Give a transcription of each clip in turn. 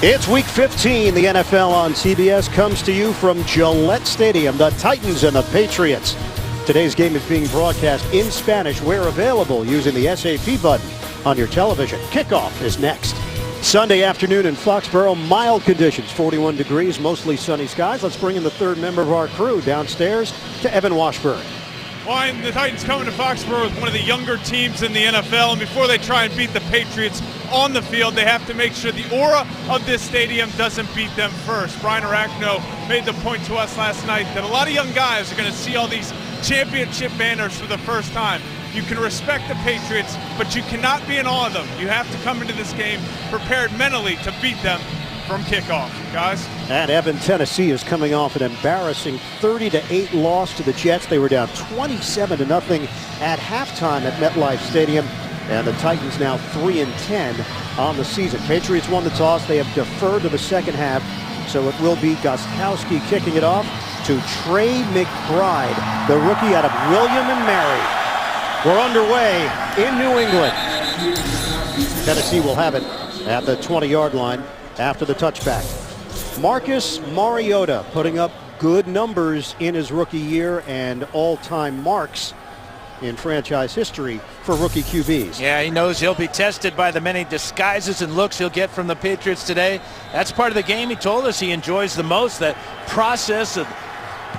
It's week 15. The NFL on CBS comes to you from Gillette Stadium. The Titans and the Patriots. Today's game is being broadcast in Spanish where available using the SAP button on your television. Kickoff is next. Sunday afternoon in Foxborough, mild conditions, 41 degrees, mostly sunny skies. Let's bring in the third member of our crew downstairs to Evan Washburn. Well, the Titans coming to Foxborough with one of the younger teams in the NFL, and before they try and beat the Patriots on the field, they have to make sure the aura of this stadium doesn't beat them first. Brian Arachno made the point to us last night that a lot of young guys are going to see all these championship banners for the first time. You can respect the Patriots, but you cannot be in awe of them. You have to come into this game prepared mentally to beat them from kickoff, guys. And Evan, Tennessee is coming off an embarrassing 30-8 loss to the Jets. They were down 27-0 at halftime at MetLife Stadium. And the Titans now 3-10 on the season. Patriots won the toss. They have deferred to the second half. So it will be Gostkowski kicking it off to Trey McBride, the rookie out of William and Mary. We're underway in New England. Tennessee will have it at the 20-yard line after the touchback. Marcus Mariota putting up good numbers in his rookie year and all-time marks in franchise history for rookie QBs. Yeah, he knows he'll be tested by the many disguises and looks he'll get from the Patriots today. That's part of the game he told us he enjoys the most, that process of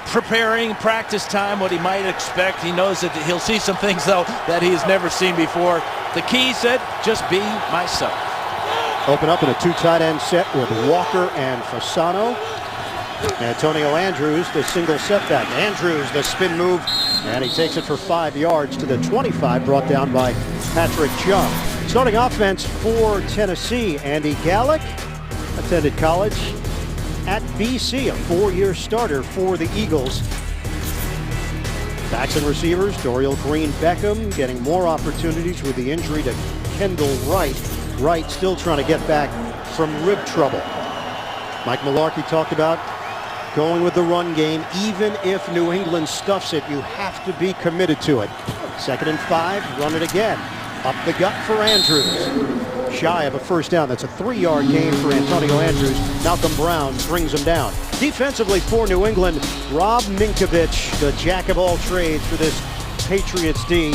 preparing, practice time, what he might expect. He knows that he'll see some things, though, that he has never seen before. The key, he said, just be myself. Open up in a two tight end set with Walker and Fasano. Antonio Andrews, the single setback. Andrews, the spin move, and he takes it for 5 yards to the 25, brought down by Patrick Chung. Starting offense for Tennessee, Andy Gallick attended college at BC, a 4-year starter for the Eagles. Backs and receivers, Dorial Green-Beckham getting more opportunities with the injury to Kendall Wright. Wright still trying to get back from rib trouble. Mike Mularkey talked about going with the run game. Even if New England stuffs it, you have to be committed to it. 2nd and 5, run it again. Up the gut for Andrews. Shy of a first down. That's a 3-yard gain for Antonio Andrews. Malcolm Brown brings him down. Defensively for New England, Rob Ninkovich, the jack of all trades for this Patriots D.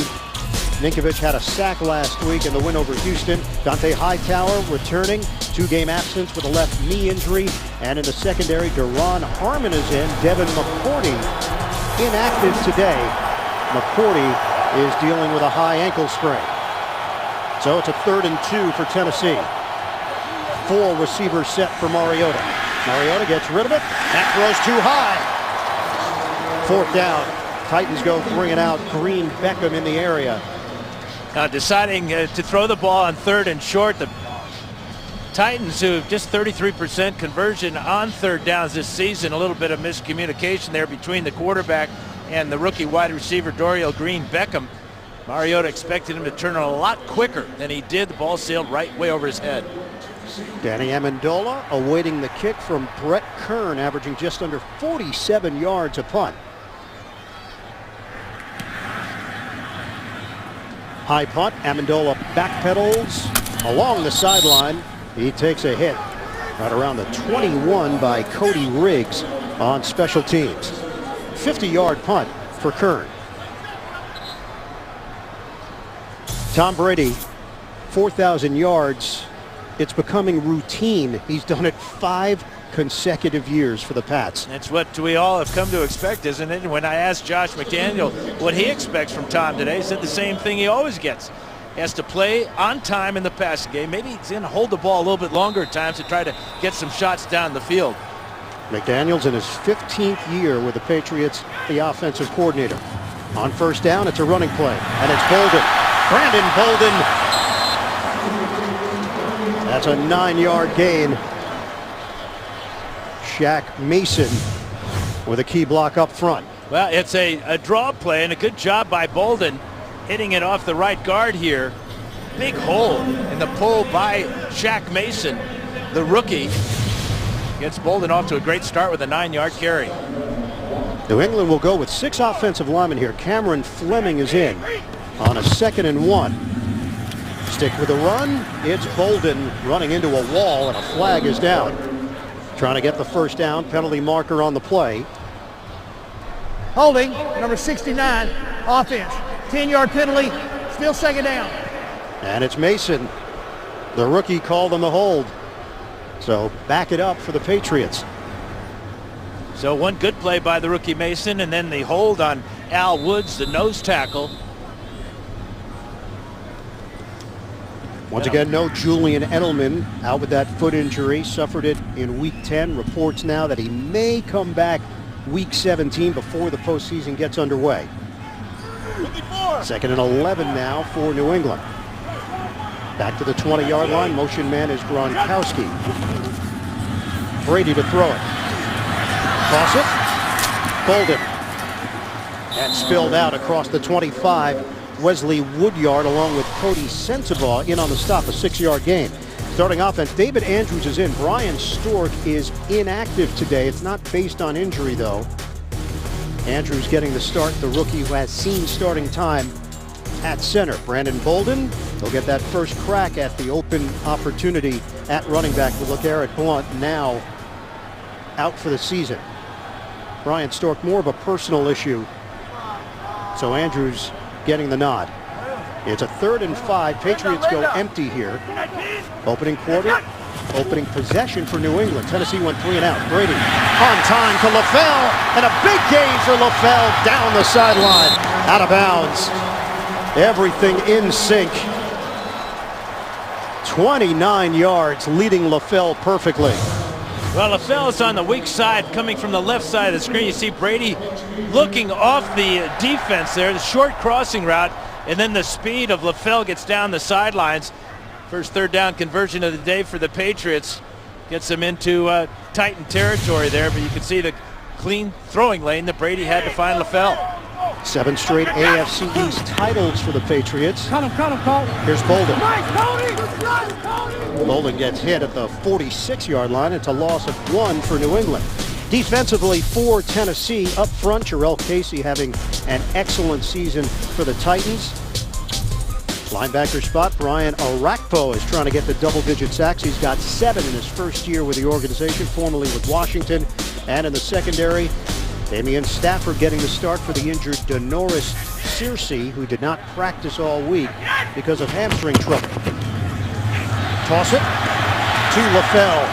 Ninkovich had a sack last week in the win over Houston. Dante Hightower returning, 2-game absence with a left knee injury. And in the secondary, Deron Harmon is in. Devin McCourty inactive today. McCourty is dealing with a high ankle sprain. So it's a 3rd and 2 for Tennessee. 4 receivers set for Mariota. Mariota gets rid of it. That throws too high. 4th down. Titans go bringing out Green-Beckham in the area. Deciding to throw the ball on 3rd and short. The Titans, who have just 33% conversion on 3rd downs this season. A little bit of miscommunication there between the quarterback and the rookie wide receiver Dorial Green-Beckham. Mariota expected him to turn it a lot quicker than he did. The ball sailed right way over his head. Danny Amendola awaiting the kick from Brett Kern, averaging just under 47 yards a punt. High punt, Amendola backpedals along the sideline. He takes a hit right around the 21 by Cody Riggs on special teams. 50-yard punt for Kern. Tom Brady, 4,000 yards. It's becoming routine. He's done it 5 consecutive years for the Pats. That's what we all have come to expect, isn't it? When I asked Josh McDaniel what he expects from Tom today, he said the same thing he always gets. He has to play on time in the passing game. Maybe he's going to hold the ball a little bit longer at times to try to get some shots down the field. McDaniel's in his 15th year with the Patriots, the offensive coordinator. On 1st down, it's a running play, and it's Bolden. Brandon Bolden. That's a 9-yard gain. Shaq Mason with a key block up front. Well, it's a draw play, and a good job by Bolden hitting it off the right guard here. Big hole in the pull by Shaq Mason, the rookie. Gets Bolden off to a great start with a 9-yard carry. New England will go with 6 offensive linemen here. Cameron Fleming is in on a 2nd and 1. Stick with the run. It's Bolden running into a wall, and a flag is down. Trying to get the first down. Penalty marker on the play. Holding, number 69, offense. 10-yard penalty, still second down. And it's Mason. The rookie called on the hold. So back it up for the Patriots. So one good play by the rookie Mason, and then the hold on Al Woods, the nose tackle. Once again, no Julian Edelman, out with that foot injury. Suffered it in week 10. Reports now that he may come back week 17 before the postseason gets underway. 2nd and 11 now for New England. Back to the 20-yard line. Motion man is Gronkowski. Brady to throw it. Toss it. Bolden. And spilled out across the 25. Wesley Woodyard along with Cody Sensabaugh in on the stop, a 6-yard gain. Starting offense, David Andrews is in. Brian Stork is inactive today. It's not based on injury, though. Andrews getting the start, the rookie who has seen starting time at center. Brandon Bolden, he'll get that first crack at the open opportunity at running back with LeGarrette Blount now out for the season. Brian Stork, more of a personal issue. So Andrews getting the nod. It's a 3rd and 5. Patriots go empty here. Opening quarter, opening possession for New England. Tennessee went 3 and out. Brady on time to LaFell, and a big gain for LaFell down the sideline, out of bounds. Everything in sync. 29 yards, leading LaFell perfectly. Well, LaFell is on the weak side, coming from the left side of the screen. You see Brady looking off the defense there, the short crossing route, and then the speed of LaFell gets down the sidelines. First 3rd down conversion of the day for the Patriots. Gets them into Titan territory there, but you can see the clean throwing lane that Brady had to find LaFell. 7 straight AFC East titles for the Patriots. Cut him. Here's Bolden. Nice, Cody. Bolden gets hit at the 46-yard line. It's a loss of 1 for New England. Defensively for Tennessee, up front, Jarrell Casey having an excellent season for the Titans. Linebacker spot, Brian Arakpo is trying to get the double-digit sacks. He's got 7 in his first year with the organization, formerly with Washington. And in the secondary, Damian Stafford getting the start for the injured Denoris Searcy, who did not practice all week because of hamstring trouble. Toss it to LaFell.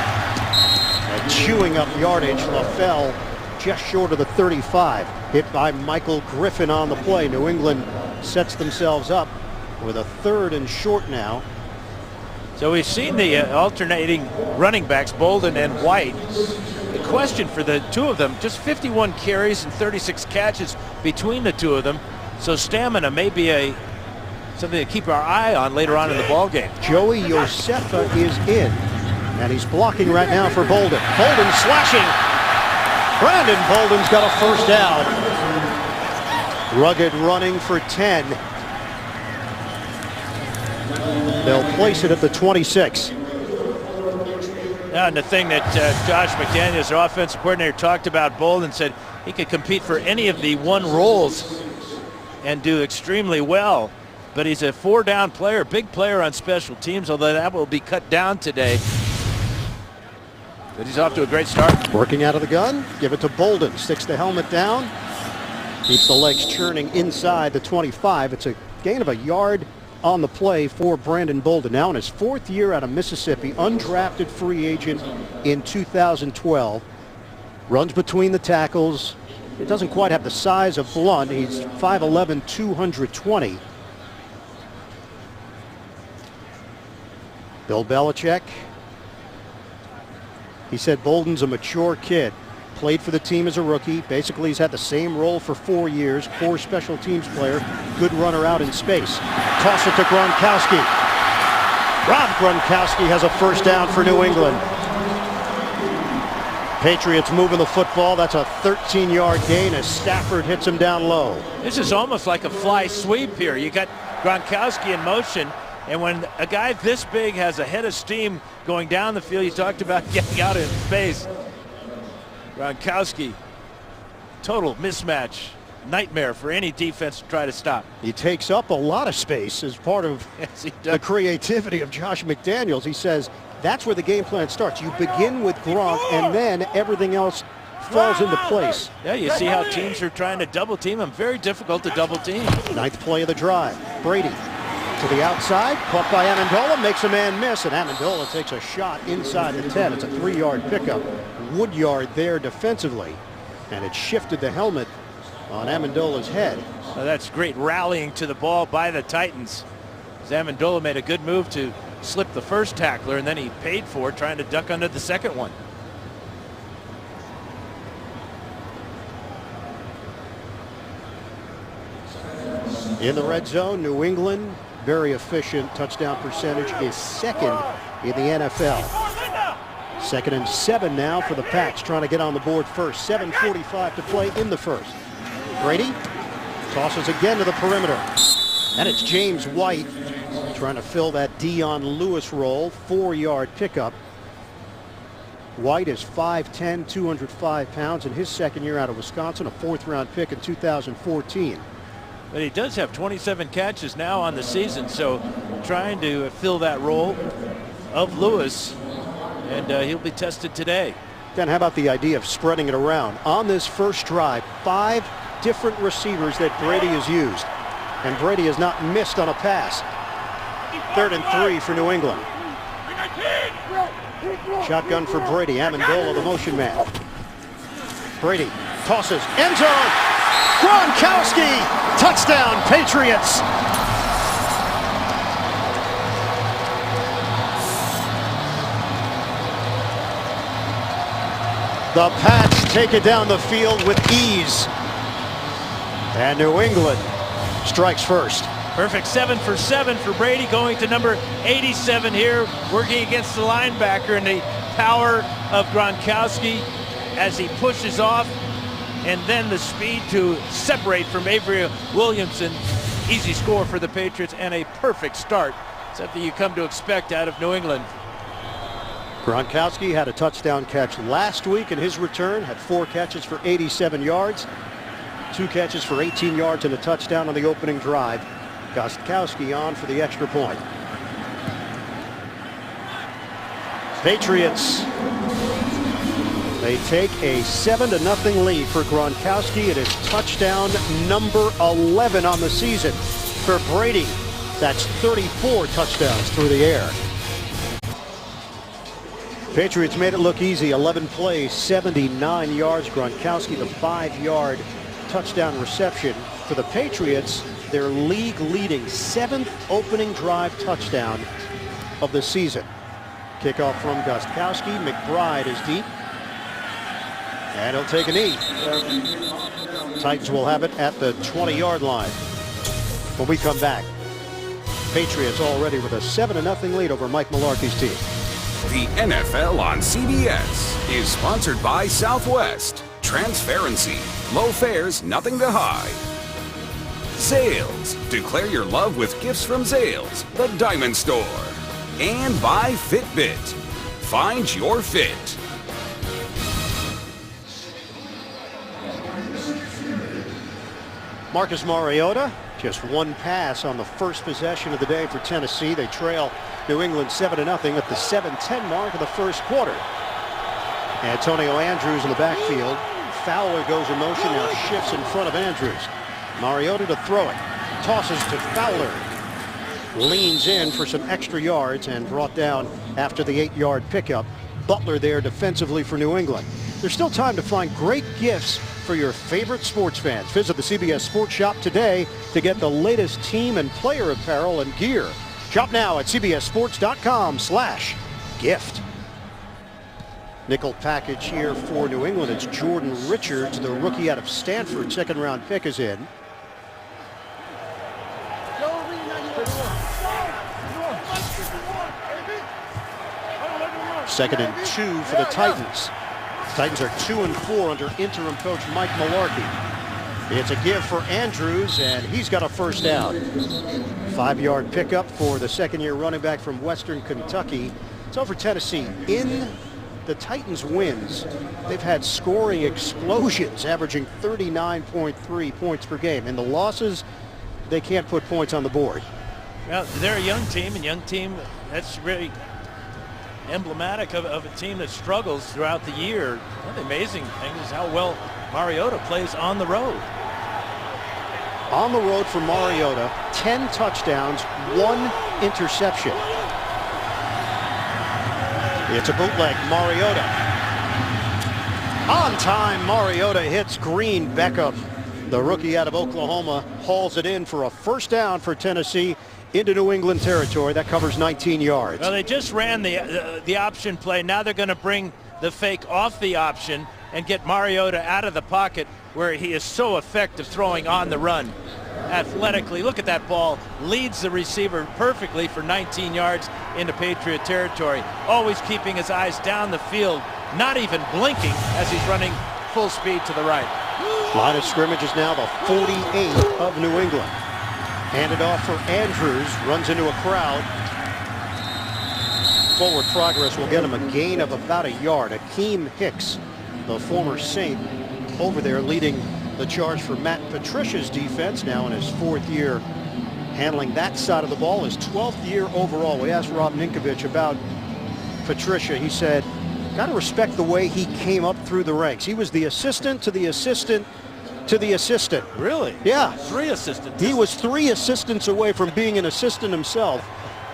And chewing up yardage, LaFell just short of the 35. Hit by Michael Griffin on the play. New England sets themselves up with a 3rd and short now. So we've seen the alternating running backs, Bolden and White. The question for the two of them, just 51 carries and 36 catches between the two of them. So stamina may be something to keep our eye on later on in the ball game. Joey Josefa is in, and he's blocking right now for Bolden. Bolden slashing. Brandon Bolden's got a first down. Rugged running for 10. They'll place it at the 26. And the thing that Josh McDaniels, their offensive coordinator, talked about Bolden, said he could compete for any of the 1 roles and do extremely well. But he's a 4-down player, big player on special teams, although that will be cut down today. But he's off to a great start. Working out of the gun, give it to Bolden. Sticks the helmet down. Keeps the legs churning inside the 25. It's a gain of a yard on the play for Brandon Bolden. Now in his 4th year out of Mississippi, undrafted free agent in 2012. Runs between the tackles. It doesn't quite have the size of Blunt. He's 5'11", 220. Bill Belichick, he said Bolden's a mature kid. Played for the team as a rookie. Basically, he's had the same role for 4 years. Core special teams player. Good runner out in space. Toss it to Gronkowski. Rob Gronkowski has a first down for New England. Patriots moving the football. That's a 13-yard gain as Stafford hits him down low. This is almost like a fly sweep here. You got Gronkowski in motion, and when a guy this big has a head of steam going down the field, you talked about getting out in space. Gronkowski, total mismatch. nightmare for any defense to try to stop. He takes up a lot of space as part of Yes, he the does. creativity of Josh McDaniels. He says that's where the game plan starts. You begin with Gronk, and then everything else falls into place. Yeah, you see how teams are trying to double team him. Very difficult to double team. Ninth play of the drive. Brady to the outside, caught by Amendola, makes a man miss, and Amendola takes a shot inside the 10. It's a 3-yard pickup. Woodyard there defensively, and it shifted the helmet on Amendola's head. Well, that's great rallying to the ball by the Titans. As Amendola made a good move to slip the first tackler, and then he paid for it trying to duck under the second one. In the red zone, New England, very efficient. Touchdown percentage is second in the NFL. 2nd and 7 now for the Pats, trying to get on the board first. 7:45 to play in the first. Brady tosses again to the perimeter. And it's James White trying to fill that Dion Lewis role. 4-yard pickup. White is 5'10", 205 pounds in his second year out of Wisconsin, a 4th-round pick in 2014. But he does have 27 catches now on the season, so trying to fill that role of Lewis, and he'll be tested today. Then how about the idea of spreading it around? On this first drive, 5 different receivers that Brady has used, and Brady has not missed on a pass. 3rd and 3 for New England. Shotgun for Brady. Amendola, the motion man. Brady tosses, end zone. Gronkowski, touchdown, Patriots. The Pats take it down the field with ease. And New England strikes first. Perfect 7 for 7 for Brady, going to number 87 here, working against the linebacker, and the power of Gronkowski as he pushes off, and then the speed to separate from Avery Williamson. Easy score for the Patriots and a perfect start, something you come to expect out of New England. Gronkowski had a touchdown catch last week in his return, had 4 catches for 87 yards, 2 catches for 18 yards and a touchdown on the opening drive. Gronkowski on for the extra point. Patriots, they take a 7-0 lead for Gronkowski. It is touchdown number 11 on the season for Brady. That's 34 touchdowns through the air. Patriots made it look easy. 11 plays, 79 yards. Gronkowski, the 5-yard touchdown reception. For the Patriots, their league-leading 7th opening drive touchdown of the season. Kickoff from Gronkowski. McBride is deep. And he'll take a knee. Titans will have it at the 20-yard line. When we come back, Patriots already with a 7-0 lead over Mike Mularkey's team. The NFL on CBS is sponsored by Southwest. Transparency. Low fares, nothing to hide. Zales. Declare your love with gifts from Zales, the Diamond Store. And by Fitbit. Find your fit. Marcus Mariota, just 1 pass on the first possession of the day for Tennessee. They trail New England 7-0 at the 7:10 mark of the first quarter. Antonio Andrews in the backfield. Fowler goes in motion, now shifts in front of Andrews. Mariota to throw it. Tosses to Fowler. Leans in for some extra yards and brought down after the 8-yard pickup. Butler there defensively for New England. There's still time to find great gifts for your favorite sports fans. Visit the CBS Sports Shop today to get the latest team and player apparel and gear. Shop now at cbssports.com/gift. Nickel package here for New England. It's Jordan Richards, the rookie out of Stanford. 2nd-round pick is in. Second and 2 for the Titans. Titans are 2-4 under interim coach Mike Mularkey. It's a give for Andrews, and he's got a first down. 5-yard pickup for the 2nd-year running back from Western Kentucky. It's over Tennessee in the Titans wins, they've had scoring explosions, averaging 39.3 points per game. In the losses, they can't put points on the board. Well, they're a young team, and young team, that's really emblematic of a team that struggles throughout the year. One of the amazing things is how well Mariota plays on the road. On the road for Mariota, 10 touchdowns, 1 interception. It's a bootleg. Mariota. On time, Mariota hits Green Beckham. The rookie out of Oklahoma hauls it in for a first down for Tennessee into New England territory. That covers 19 yards. Well, they just ran the option play. Now they're going to bring the fake off the option and get Mariota out of the pocket where he is so effective throwing on the run. Athletically, look at that ball. Leads the receiver perfectly for 19 yards into Patriot territory. Always keeping his eyes down the field, not even blinking as he's running full speed to the right. Line of scrimmage is now the 48 of New England. Handed off for Andrews, runs into a crowd. Forward progress will get him a gain of about a yard. Akeem Hicks, the former Saint, over there leading the charge for Matt Patricia's defense, now in his 4th year handling that side of the ball, his 12th year overall. We asked Rob Ninkovich about Patricia. He said, got to respect the way he came up through the ranks. He was the assistant to the assistant to the assistant. Really? Yeah. 3 assistants. He was 3 assistants away from being an assistant himself,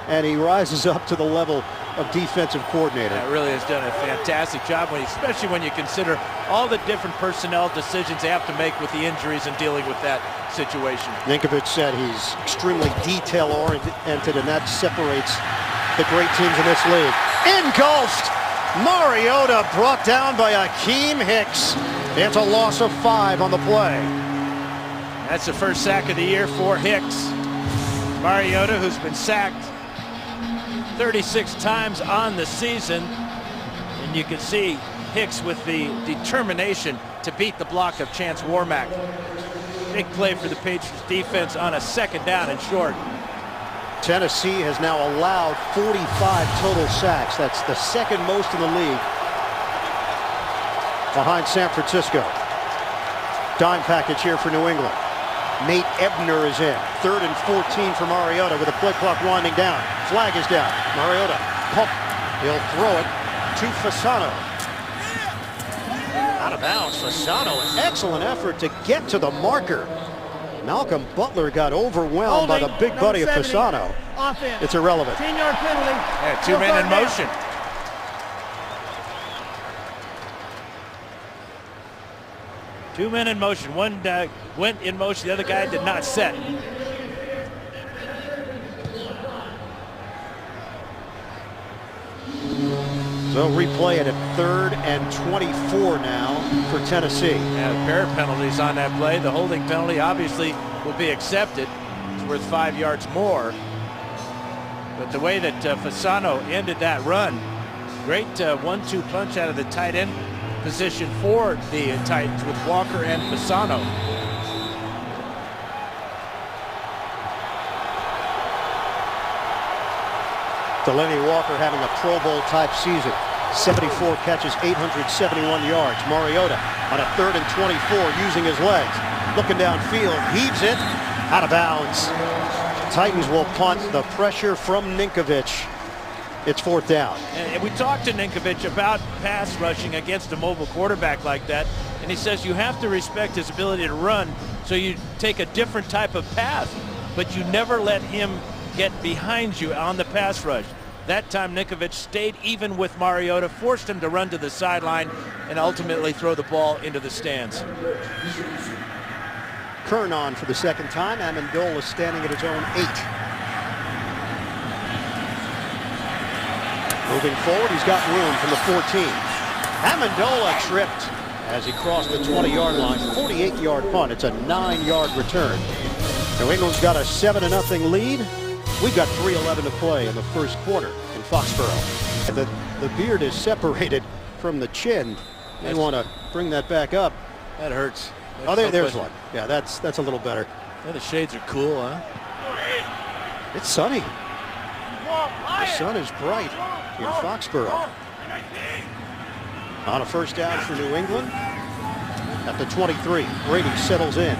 and he rises up to the level of defensive coordinator. Yeah, really has done a fantastic job, especially when you consider all the different personnel decisions they have to make with the injuries and dealing with that situation. Ninkovich said he's extremely detail-oriented, and that separates the great teams in this league. Engulfed! Mariota brought down by Akeem Hicks. It's a loss of 5 on the play. That's the first sack of the year for Hicks. Mariota, who's been sacked 36 times on the season, and you can see Hicks with the determination to beat the block of Chance Warmack. Big play for the Patriots defense on a 2nd down and short. Tennessee has now allowed 45 total sacks. That's the 2nd most in the league, behind San Francisco. Dime package here for New England. Nate Ebner is in. 3rd and 14 for Mariota with the play clock winding down. Flag is down. Mariota pump. He'll throw it to Fasano. Out of bounds. Fasano, an excellent effort to get to the marker. Malcolm Butler got overwhelmed by the big buddy of Fasano. Offense. It's irrelevant. 10-yard penalty. Yeah, 2 men in motion. Two men in motion. One went in motion. The other guy did not set. So replay it at 3rd and 24 now for Tennessee. Yeah, a pair of penalties on that play. The holding penalty obviously will be accepted. It's worth 5 yards more. But the way that Fasano ended that run, great 1-2 punch out of the tight end position for the Titans with Walker and Fasano. Delaney Walker having a Pro Bowl type season. 74 catches, 871 yards. Mariota on a 3rd and 24 using his legs. Looking downfield, heaves it, out of bounds. Titans will punt. The pressure from Ninkovich. It's 4th down. And we talked to Ninkovich about pass rushing against a mobile quarterback like that, and he says you have to respect his ability to run, so you take a different type of path, but you never let him get behind you on the pass rush. That time Ninkovich stayed even with Mariota, forced him to run to the sideline, and ultimately throw the ball into the stands. Kern on for the 2nd time. Amendola standing at his own 8. Moving forward, he's got room from the 14. Amendola tripped as he crossed the 20-yard line. 48-yard punt. It's a 9-yard return. New England's got a 7-0 lead. We've got 3:11 to play in the 1st quarter in Foxborough. And the beard is separated from the chin. They want to bring that back up. That hurts. Oh, there's one. Yeah, that's a little better. Yeah, the shades are cool, huh? It's sunny. The sun is bright in Foxborough. On a first down for New England. At the 23, Brady settles in.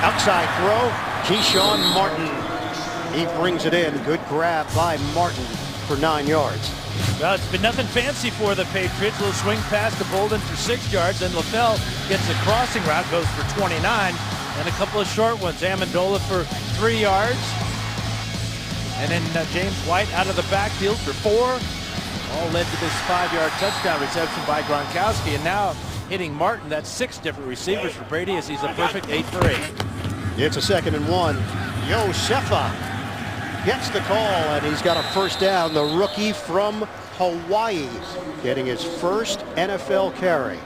Outside throw, Keyshawn Martin. He brings it in. Good grab by Martin for 9 yards. Well, it's been nothing fancy for the Patriots. Little swing pass to Bolden for 6 yards, and LaFell gets a crossing route, goes for 29, and a couple of short ones. Amendola for 3 yards, and then James White out of the backfield for 4. All led to this 5-yard touchdown reception by Gronkowski, and now hitting Martin. That's 6 different receivers for Brady as he's a perfect 8 for 8. It's a 2nd and 1. Josefa gets the call, and he's got a first down. The rookie from Hawaii getting his first NFL carry.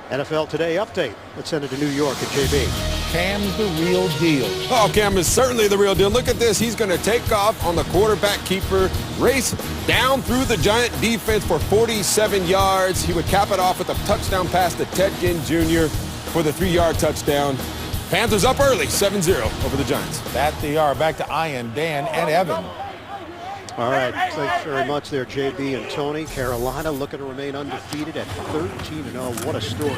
NFL Today update. Let's send it to New York at JB. Cam's the real deal. Oh, Cam is certainly the real deal. Look at this. He's going to take off on the quarterback keeper, race down through the Giant defense for 47 yards. He would cap it off with a touchdown pass to Ted Ginn Jr. for the 3-yard touchdown. Panthers up early, 7-0 over the Giants. That they are. Back to Ian, Dan, and Evan. All right, thanks very much there, JB and Tony. Carolina looking to remain undefeated at 13-0. What a story.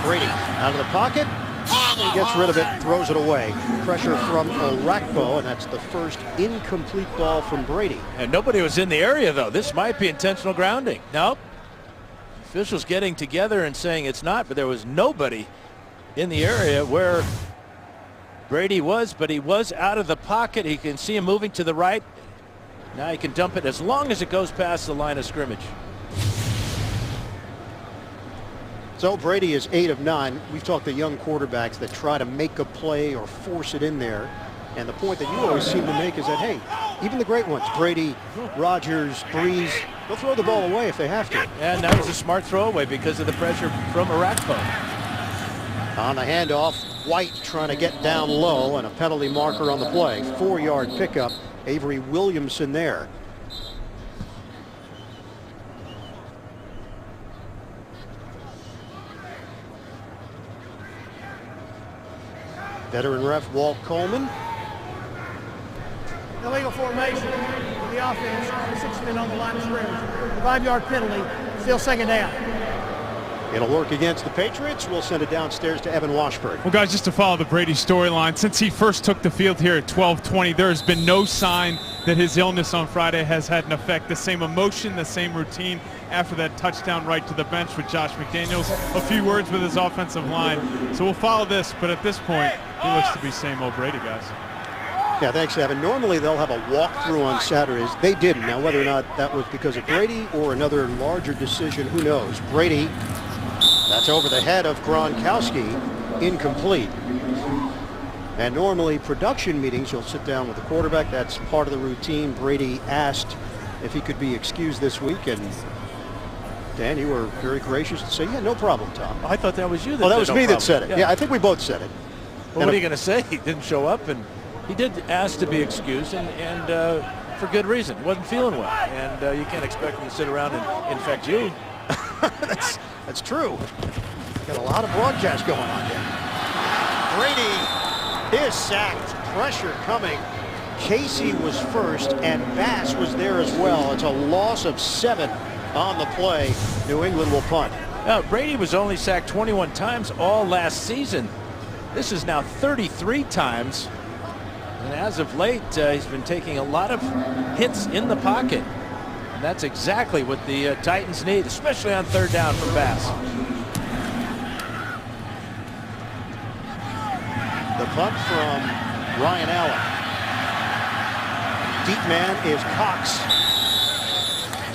Brady out of the pocket. He gets rid of it, throws it away. Pressure from Orakpo, and that's the first incomplete ball from Brady. And nobody was in the area, though. This might be intentional grounding. Nope. Officials getting together and saying it's not, but there was nobody in the area where Brady was, but he was out of the pocket. He can see him moving to the right. Now he can dump it as long as it goes past the line of scrimmage. So Brady is 8 of 9. We've talked to young quarterbacks that try to make a play or force it in there. And the point that you always seem to make is that, hey, even the great ones, Brady, Rodgers, Breeze, they'll throw the ball away if they have to. And that was a smart throwaway because of the pressure from Orakpo. On the handoff, White trying to get down low, and a penalty marker on the play. 4-yard pickup. Avery Williamson there. Veteran ref Walt Coleman. Illegal formation for the offense. 6 men on the line of scrimmage. 5-yard penalty. Still 2nd down. It'll work against the Patriots. We'll send it downstairs to Evan Washburn. Well, guys, just to follow the Brady storyline, since he first took the field here at 12:20, there has been no sign that his illness on Friday has had an effect. The same emotion, the same routine after that touchdown right to the bench with Josh McDaniels. A few words with his offensive line. So we'll follow this, but at this point, he looks to be same old Brady, guys. Yeah, thanks, Evan. Normally they'll have a walkthrough on Saturdays. They didn't. Now, whether or not that was because of Brady or another larger decision, who knows? Brady, that's over the head of Gronkowski, incomplete. And normally production meetings, you'll sit down with the quarterback. That's part of the routine. Brady asked if he could be excused this week, and Dan, you were very gracious to say, yeah, no problem, Tom. I thought that was you that Oh, that said was no me problem. that said it. Yeah, I think we both said it. Well, what are you going to say? He didn't show up, and he did ask to be excused, and for good reason. He wasn't feeling well, and you can't expect him to sit around and infect you. That's true. Got a lot of broadcast going on here. Brady is sacked. Pressure coming. Casey was first, and Bass was there as well. It's a loss of 7 on the play. New England will punt. Now, Brady was only sacked 21 times all last season. This is now 33 times. And as of late, he's been taking a lot of hits in the pocket. And that's exactly what the Titans need, especially on 3rd down for Bass. The punt from Ryan Allen. Deep man is Cox.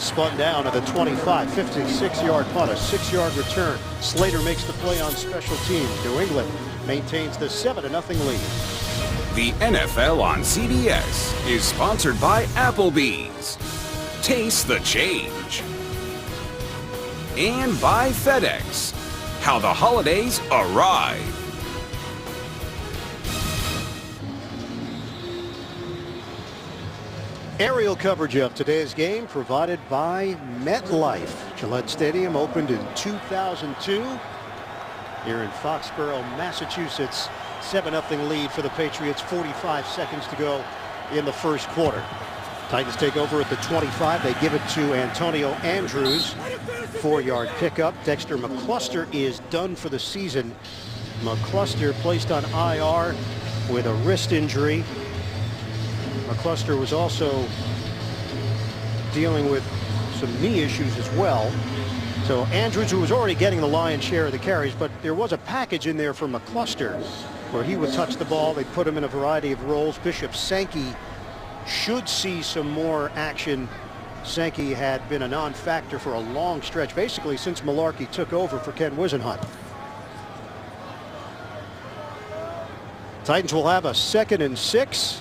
Spun down to the 25, 56-yard punt, a 6-yard return. Slater makes the play on special teams. New England maintains the 7-0 lead. The NFL on CBS is sponsored by Applebee's. Taste the change. And by FedEx. How the holidays arrive. Aerial coverage of today's game provided by MetLife. Gillette Stadium opened in 2002 here in Foxborough, Massachusetts. 7-0 lead for the Patriots. 45 seconds to go in the first quarter. Titans take over at the 25. They give it to Antonio Andrews. 4-yard pickup. Dexter McCluster is done for the season. McCluster placed on IR with a wrist injury. McCluster was also dealing with some knee issues as well. So Andrews, who was already getting the lion's share of the carries, but there was a package in there for McCluster where he would touch the ball. They put him in a variety of roles. Bishop Sankey should see some more action. Sankey had been a non-factor for a long stretch, basically since Malarkey took over for Ken Wisenhunt. Titans will have a 2nd and 6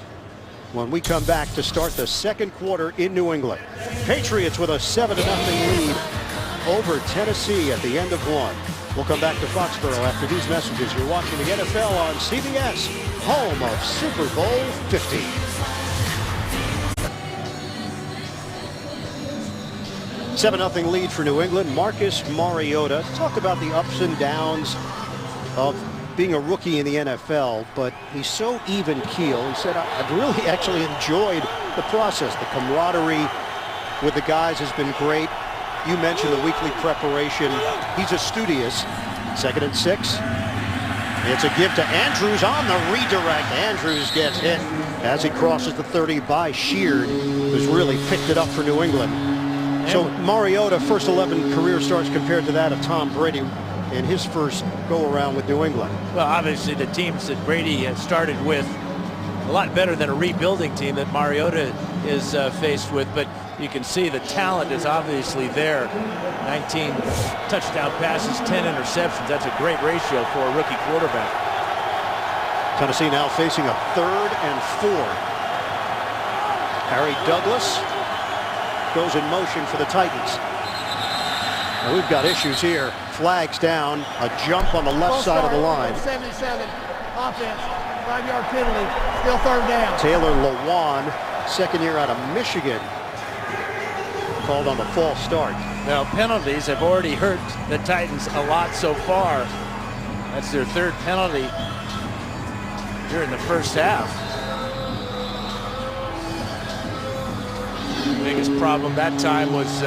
when we come back to start the second quarter in New England. Patriots with a 7-0 lead over Tennessee at the end of one. We'll come back to Foxborough after these messages. You're watching the NFL on CBS, home of Super Bowl 50. $7-0 lead for New England. Marcus Mariota talked about the ups and downs of being a rookie in the NFL, but he's so even keel. He said, I've really actually enjoyed the process. The camaraderie with the guys has been great. You mentioned the weekly preparation. He's a studious. 2nd and 6. It's a give to Andrews on the redirect. Andrews gets hit as he crosses the 30 by Sheard, who's really picked it up for New England. So Mariota, first 11 career starts compared to that of Tom Brady in his first go-around with New England. Well, obviously the teams that Brady has started with a lot better than a rebuilding team that Mariota is faced with, but you can see the talent is obviously there. 19 touchdown passes, 10 interceptions. That's a great ratio for a rookie quarterback. Tennessee now facing a 3rd and 4. Harry Douglas goes in motion for the Titans. Now we've got issues here. Flags down, a jump on the left side of the line. 77 offense, 5-yard penalty, still 3rd down. Taylor Lewan, 2nd year out of Michigan, called on the false start. Now penalties have already hurt the Titans a lot so far. That's their 3rd penalty here in the first half. The biggest problem that time was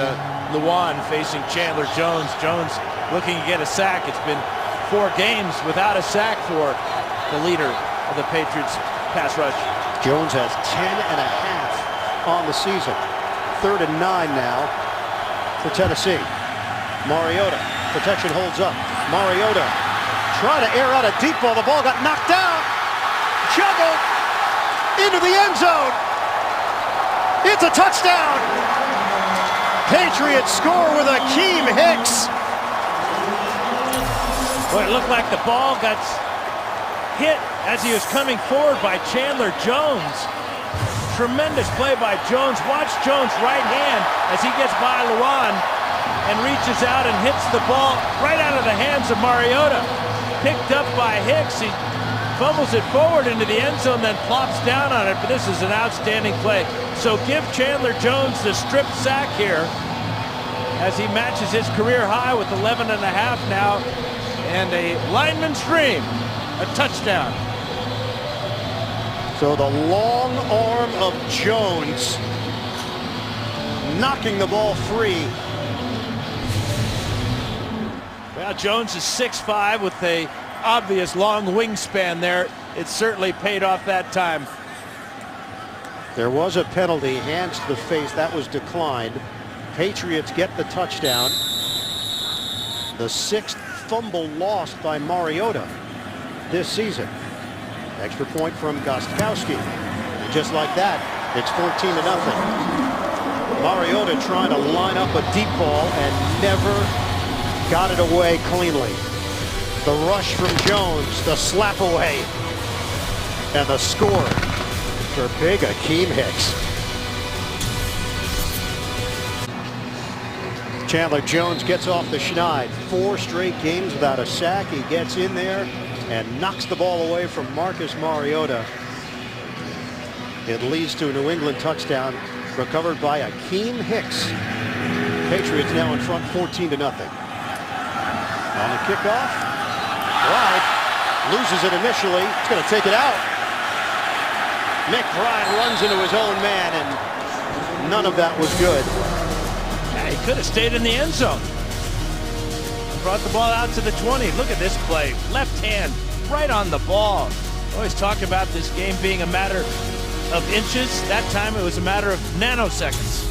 Lewan facing Chandler Jones. Jones looking to get a sack. It's been 4 games without a sack for the leader of the Patriots pass rush. Jones has 10.5 on the season. 3rd and 9 now for Tennessee. Mariota, protection holds up. Mariota trying to air out a deep ball. The ball got knocked down. Juggled into the end zone. It's a touchdown. Patriots score with Akeem Hicks. Well, it looked like the ball got hit as he was coming forward by Chandler Jones. Tremendous play by Jones. Watch Jones' right hand as he gets by Lewan and reaches out and hits the ball right out of the hands of Mariota. Picked up by Hicks. He fumbles it forward into the end zone, then plops down on it. But this is an outstanding play. So give Chandler Jones the strip sack here as he matches his career high with 11.5 now. And a lineman's dream, a touchdown. So the long arm of Jones knocking the ball free. Well, Jones is 6'5" with a obvious long wingspan there. It certainly paid off that time. There was a penalty, hands to the face, that was declined. Patriots get the touchdown. The 6th fumble lost by Mariota this season. Extra point from Gostkowski. And just like that, it's 14-0. Mariota trying to line up a deep ball and never got it away cleanly. The rush from Jones, the slap away, and the score for big Akeem Hicks. Chandler Jones gets off the schneid. 4 straight games without a sack. He gets in there and knocks the ball away from Marcus Mariota. It leads to a New England touchdown recovered by Akeem Hicks. Patriots now in front 14-0. On the kickoff, Bride loses it initially. He's going to take it out. McBride runs into his own man and None of that was good. Yeah, he could have stayed in the end zone. Brought the ball out to the 20. Look at this play. Left hand, right on the ball. Always talk about this game being a matter of inches. That time it was a matter of nanoseconds.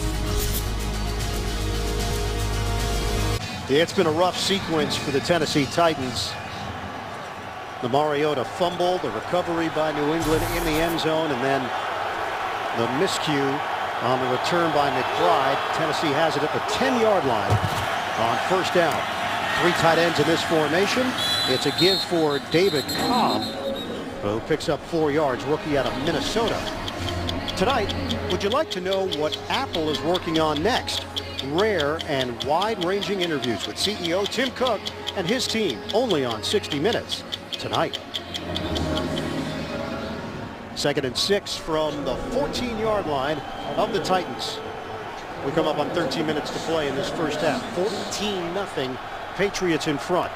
Yeah, it's been a rough sequence for the Tennessee Titans. The Mariota fumble, the recovery by New England in the end zone, and then the miscue on the return by McBride. Tennessee has it at the 10-yard line on first down. 3 tight ends in this formation. It's a give for David Cobb, who picks up 4 yards, rookie out of Minnesota. Tonight, would you like to know what Apple is working on next? Rare and wide-ranging interviews with CEO Tim Cook and his team, only on 60 Minutes tonight. 2nd and 6 from the 14-yard line of the Titans. We come up on 13 minutes to play in this first half. 14-0. Patriots in front.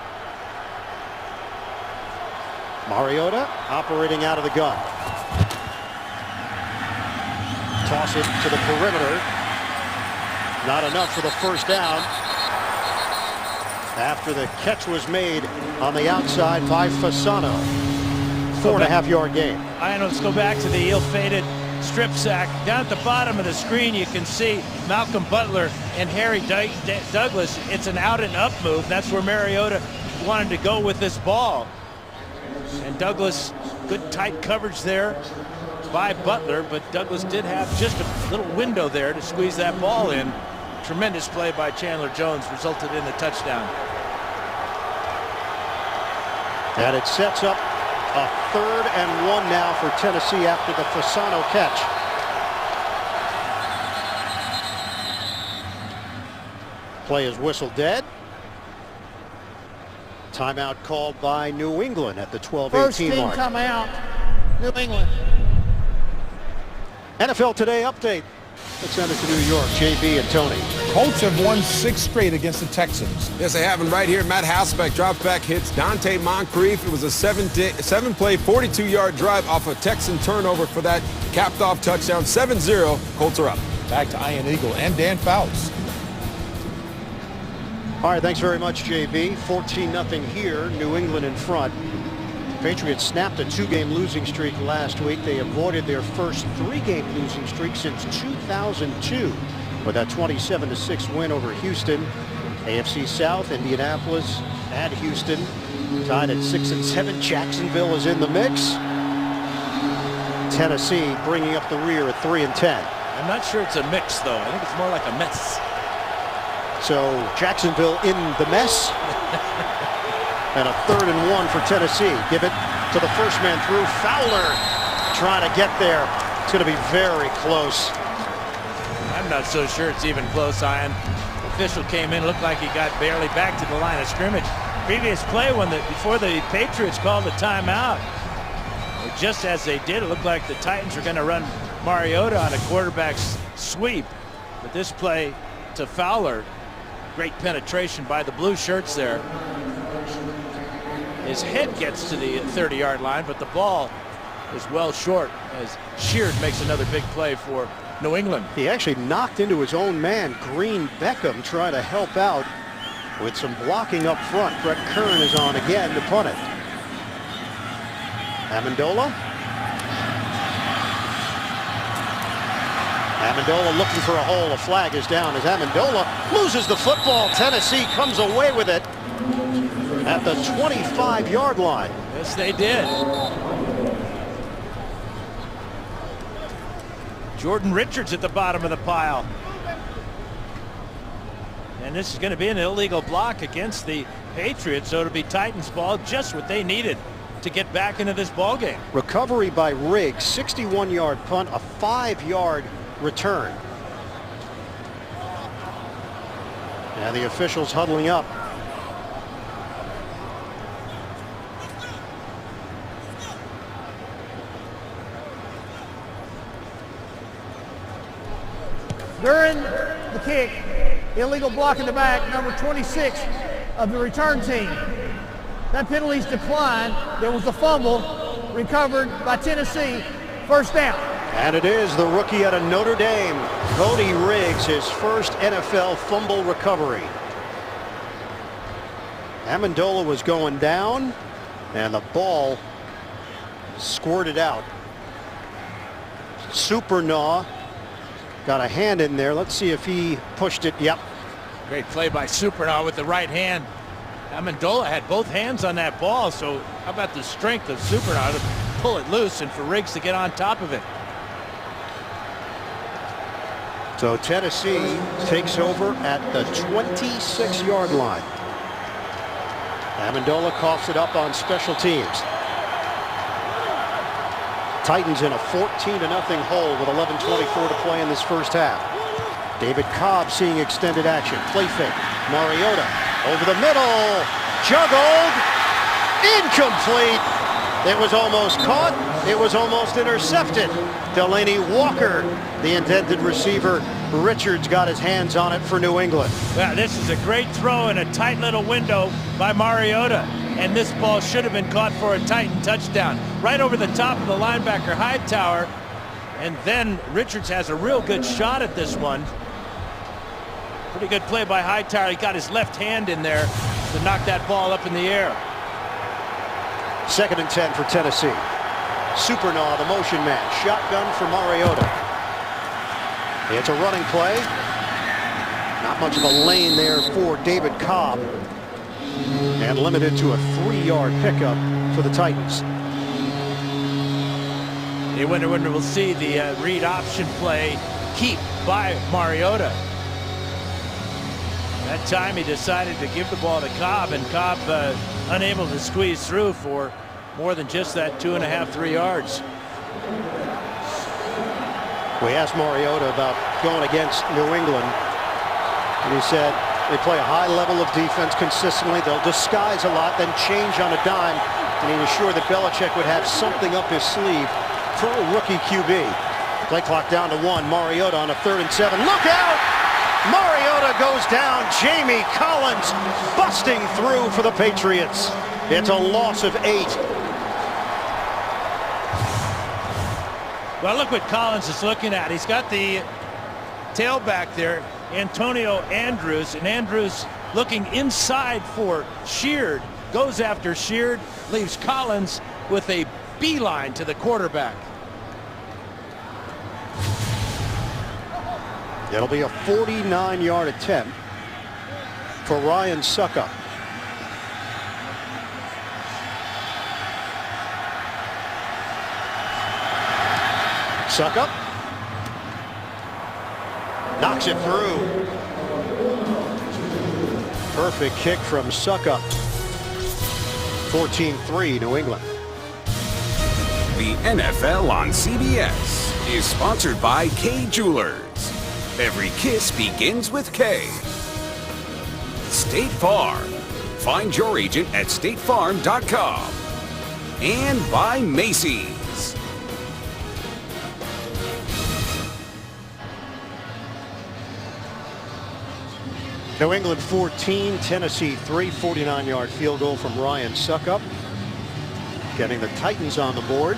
Mariota operating out of the gun. Toss it to the perimeter. Not enough for the first down. After the catch was made on the outside by Fasano. 4.5-yard gain. Let's go back to the ill-fated strip sack. Down at the bottom of the screen, you can see Malcolm Butler and Harry Douglas. It's an out and up move. That's where Mariota wanted to go with this ball. And Douglas, good tight coverage there by Butler, but Douglas did have just a little window there to squeeze that ball in. Tremendous play by Chandler Jones resulted in the touchdown. And it sets up a 3rd and 1 now for Tennessee after the Fasano catch. Play is whistled dead. Timeout called by New England at the 12-18 mark. First team timeout, New England. NFL Today update. Let's send it to New York. JB and Tony. Colts have won 6 straight against the Texans. Yes, they have. And right here, Matt Hasselbeck drops back, hits Dante Moncrief. It was a 7-play, 42-yard drive off a Texan turnover for that capped-off touchdown. 7-0. Colts are up. Back to Ian Eagle and Dan Fouts. All right, thanks very much, JB. 14-0 here. New England in front. Patriots snapped a 2-game losing streak last week. They avoided their first 3-game losing streak since 2002 with that 27-6 win over Houston. AFC South, Indianapolis and Houston tied at 6 and 7. Jacksonville is in the mix. Tennessee bringing up the rear at 3 and 10. I'm not sure it's a mix, though. I think it's more like a mess. So Jacksonville in the mess. And a 3rd and 1 for Tennessee. Give it to the first man through. Fowler trying to get there. It's going to be very close. I'm not so sure it's even close, Ian. The official came in, looked like he got barely back to the line of scrimmage. Previous play before the Patriots called the timeout. Just as they did, it looked like the Titans were going to run Mariota on a quarterback's sweep. But this play to Fowler, great penetration by the blue shirts there. His head gets to the 30-yard line, but the ball is well short as Sheard makes another big play for New England. He actually knocked into his own man, Green Beckham, trying to help out with some blocking up front. Brett Kern is on again to punt it. Amendola. Amendola looking for a hole. A flag is down as Amendola loses the football. Tennessee comes away with it at the 25-yard line. Yes, they did. Jordan Richards at the bottom of the pile. And this is going to be an illegal block against the Patriots, so it'll be Titans ball, just what they needed to get back into this ball game. Recovery by Riggs, 61-yard punt, a 5-yard return. And the officials huddling up. During the kick, illegal block in the back, number 26 of the return team. That penalty's declined. There was a fumble recovered by Tennessee. First down. And it is the rookie out of Notre Dame, Cody Riggs, his first NFL fumble recovery. Amendola was going down, and the ball squirted out. Supernaw got a hand in there. Let's see if he pushed it. Yep. Great play by Supernaw with the right hand. Amendola had both hands on that ball, so how about the strength of Supernaw to pull it loose and for Riggs to get on top of it. So Tennessee takes over at the 26-yard line. Amendola coughs it up on special teams. Titans in a 14-0 hole with 11:24 to play in this first half. David Cobb seeing extended action. Play fake. Mariota over the middle. Juggled. Incomplete. It was almost caught. It was almost intercepted. Delaney Walker, the intended receiver. Richards got his hands on it for New England. Well, this is a great throw in a tight little window by Mariota. And this ball should have been caught for a Titan touchdown. Right over the top of the linebacker Hightower. And then Richards has a real good shot at this one. Pretty good play by Hightower. He got his left hand in there to knock that ball up in the air. 2nd and 10 for Tennessee. Supernaw, the motion man. Shotgun for Mariota. It's a running play. Not much of a lane there for David Cobb. And limited to a 3-yard pickup for the Titans. They wonder when we'll see the read option play keep by Mariota. That time he decided to give the ball to Cobb, and Cobb unable to squeeze through for more than just that 2.5, 3 yards. We asked Mariota about going against New England, and he said they play a high level of defense consistently. They'll disguise a lot, then change on a dime, and he was sure that Belichick would have something up his sleeve for a rookie QB. Play clock down to 1. Mariota on a 3rd and 7. Look out! Mariota goes down. Jamie Collins busting through for the Patriots. It's a loss of 8. Well, look what Collins is looking at. He's got the tailback there, Antonio Andrews, and Andrews looking inside for Sheard. Goes after Sheard, leaves Collins with a beeline to the quarterback. It'll be a 49-yard attempt for Ryan Suckup. Suckup knocks it through. Perfect kick from Suckup. 14-3 New England. The NFL on CBS is sponsored by K Jewelers. Every kiss begins with K. State Farm. Find your agent at statefarm.com. And by Macy's. New England 14, Tennessee 3, 49-yard field goal from Ryan Suckup. Getting the Titans on the board.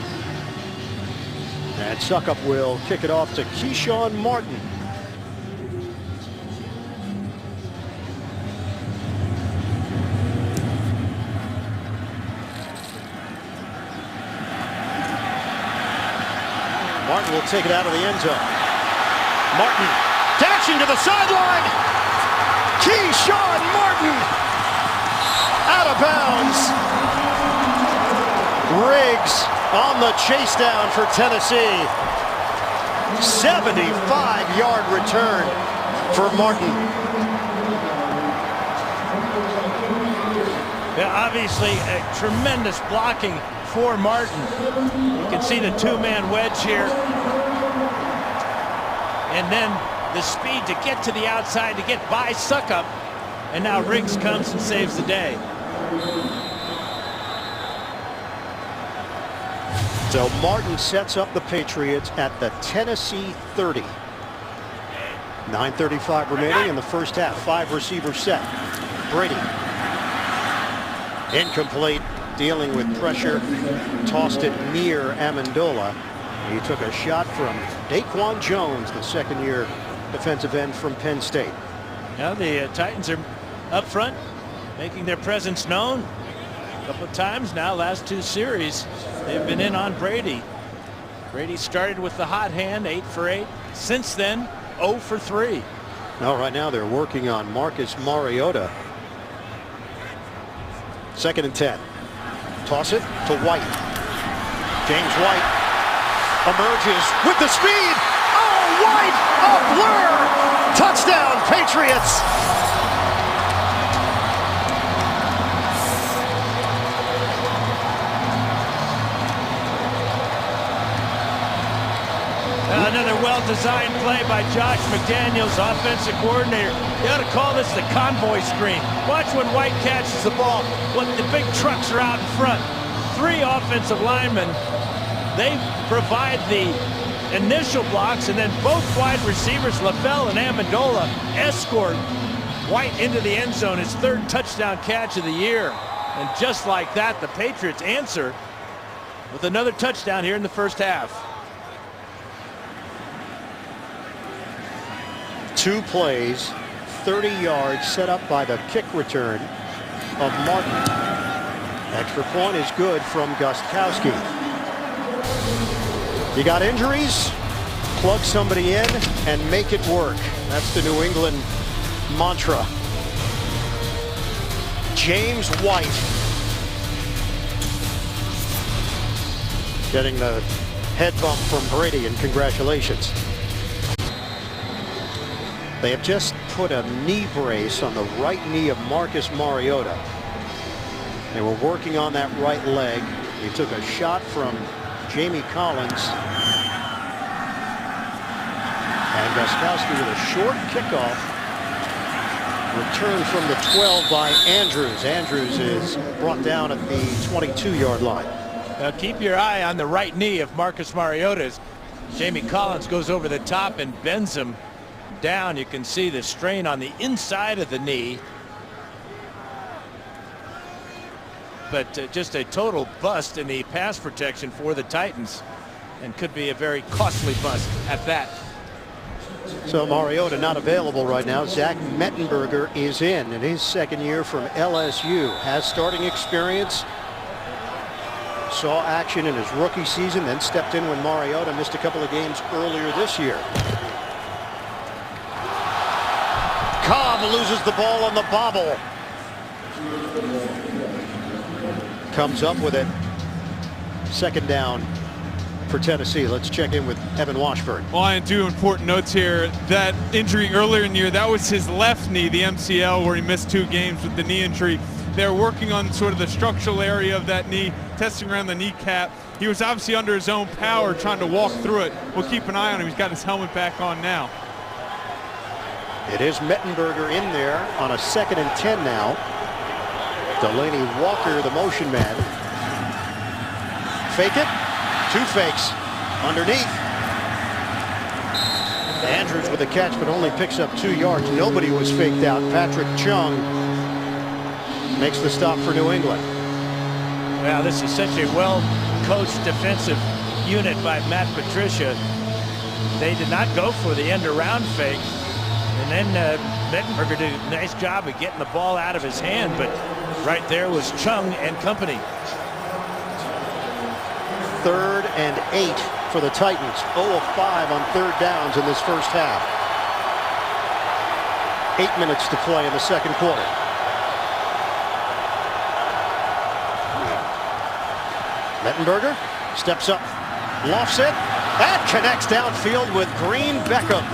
And Suckup will kick it off to Keyshawn Martin. Martin will take it out of the end zone. Martin dashing to the sideline. Keyshawn Martin out of bounds. Riggs on the chase down for Tennessee. 75-yard return for Martin. Yeah, obviously a tremendous blocking for Martin. You can see the two-man wedge here. And then the speed to get to the outside to get by Suckup. And now Riggs comes and saves the day. So Martin sets up the Patriots at the Tennessee 30. 9:35 remaining in the first half. 5 receiver set. Brady. Incomplete. Dealing with pressure. Tossed it near Amendola. He took a shot from Daquan Jones, the second-year defensive end from Penn State. Now the Titans are up front, making their presence known a couple of times now. Last two series, they've been in on Brady. Brady started with the hot hand, 8 for 8. Since then, 0 for 3. No, right now they're working on Marcus Mariota. 2nd and 10. Toss it to White. James White emerges with the speed. Oh, White, a blur! Touchdown, Patriots! Another well-designed play by Josh McDaniels, offensive coordinator. You ought to call this the convoy screen. Watch when White catches the ball, when the big trucks are out in front. 3 offensive linemen. They provide the initial blocks, and then both wide receivers, LaFell and Amendola, escort White into the end zone. His 3rd touchdown catch of the year. And just like that, the Patriots answer with another touchdown here in the first half. 2 plays, 30 yards set up by the kick return of Martin. Extra point is good from Gostkowski. You got injuries, plug somebody in and make it work. That's the New England mantra. James White getting the head bump from Brady, and congratulations. They have just put a knee brace on the right knee of Marcus Mariota. They were working on that right leg. He took a shot from Jamie Collins. And Gostkowski with a short kickoff. Return from the 12 by Andrews. Andrews is brought down at the 22-yard line. Now keep your eye on the right knee of Marcus Mariota's. Jamie Collins goes over the top and bends him down. You can see the strain on the inside of the knee. But just a total bust in the pass protection for the Titans, and could be a very costly bust at that. So Mariota not available right now. Zach Mettenberger is in his 2nd year from LSU. Has starting experience. Saw action in his rookie season, then stepped in when Mariota missed a couple of games earlier this year. Cobb loses the ball on the bobble. Comes up with it. 2nd down for Tennessee. Let's check in with Evan Washburn. Well, and 2 important notes here. That injury earlier in the year, that was his left knee, the MCL, where he missed 2 games with the knee injury. They're working on sort of the structural area of that knee, testing around the kneecap. He was obviously under his own power trying to walk through it. We'll keep an eye on him. He's got his helmet back on now. It is Mettenberger in there on a 2nd and 10 now. Delaney Walker, the motion man. Fake it. 2 fakes underneath. Andrews with the catch, but only picks up 2 yards. Nobody was faked out. Patrick Chung makes the stop for New England. Wow, this is such a well-coached defensive unit by Matt Patricia. They did not go for the end-around fake. And then Mettenberger did a nice job of getting the ball out of his hand, but right there was Chung and company. 3rd and 8 for the Titans. 0 of 5 on 3rd downs in this first half. 8 minutes to play in the 2nd quarter. Mettenberger steps up, lofts it, and connects downfield with Green Beckham.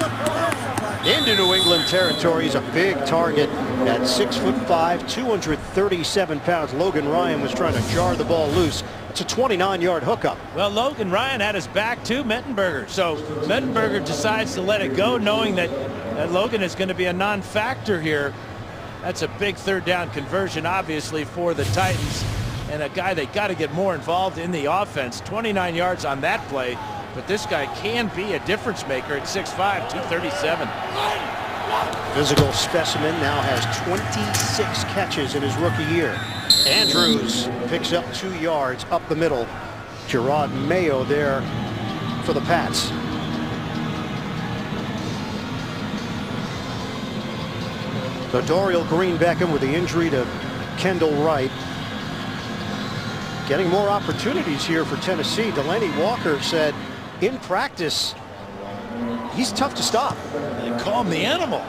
Into New England territory. He's a big target at 6'5", 237 pounds. Logan Ryan was trying to jar the ball loose. It's a 29-yard hookup. Well, Logan Ryan had his back to Mettenberger. So Mettenberger decides to let it go, knowing that Logan is going to be a non-factor here. That's a big 3rd down conversion, obviously, for the Titans. And a guy they got to get more involved in the offense. 29 yards on that play. But this guy can be a difference maker at 6'5", 237. Physical specimen, now has 26 catches in his rookie year. Andrews picks up 2 yards up the middle. Gerard Mayo there for the Pats. So Dorial Green-Beckham with the injury to Kendall Wright. Getting more opportunities here for Tennessee. Delaney Walker said in practice, he's tough to stop. They call him the animal.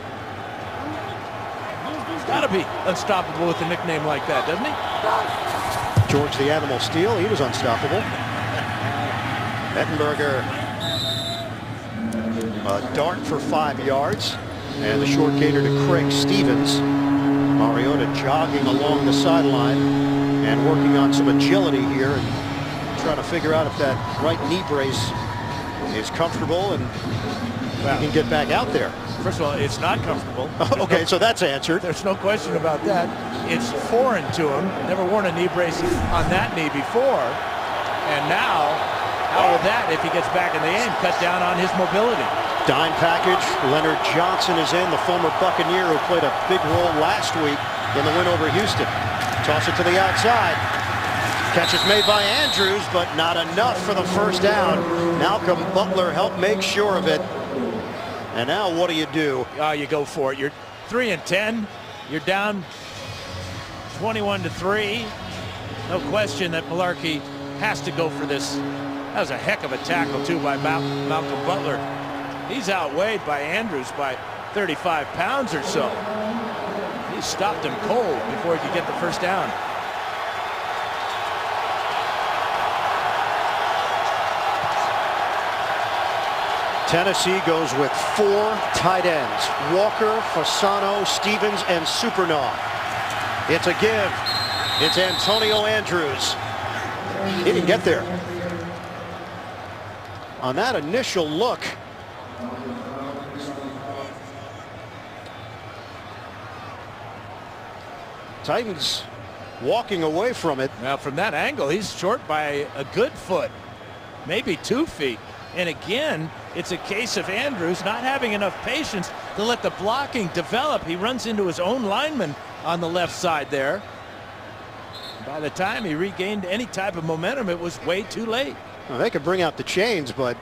He's got to be unstoppable with a nickname like that, doesn't he? George the Animal Steele, he was unstoppable. Ettenberger, a dart for 5 yards. And the short gator to Craig Stevens. Mariota jogging along the sideline and working on some agility here and trying to figure out if that right knee brace is comfortable and he can get back out there. First of all, it's not comfortable. Okay, so that's answered. There's no question about that. It's foreign to him. Never worn a knee brace on that knee before. And now, how will that, if he gets back in the game, cut down on his mobility? Dime package. Leonard Johnson is in, the former Buccaneer who played a big role last week in the win over Houston. Toss it to the outside. Catch is made by Andrews, but not enough for the first down. Malcolm Butler helped make sure of it. And now what do? You go for it. You're 3 and 10. You're down 21-3. No question that Malarkey has to go for this. That was a heck of a tackle too by Malcolm Butler. He's outweighed by Andrews by 35 pounds or so. He stopped him cold before he could get the first down. Tennessee goes with 4 tight ends. Walker, Fasano, Stevens, and Supernaw. It's a give. It's Antonio Andrews. He didn't get there. On that initial look, Titans walking away from it. Now from that angle, he's short by a good foot, maybe 2 feet. And again, it's a case of Andrews not having enough patience to let the blocking develop. He runs into his own lineman on the left side there. By the time he regained any type of momentum, it was way too late. Well, they could bring out the chains, but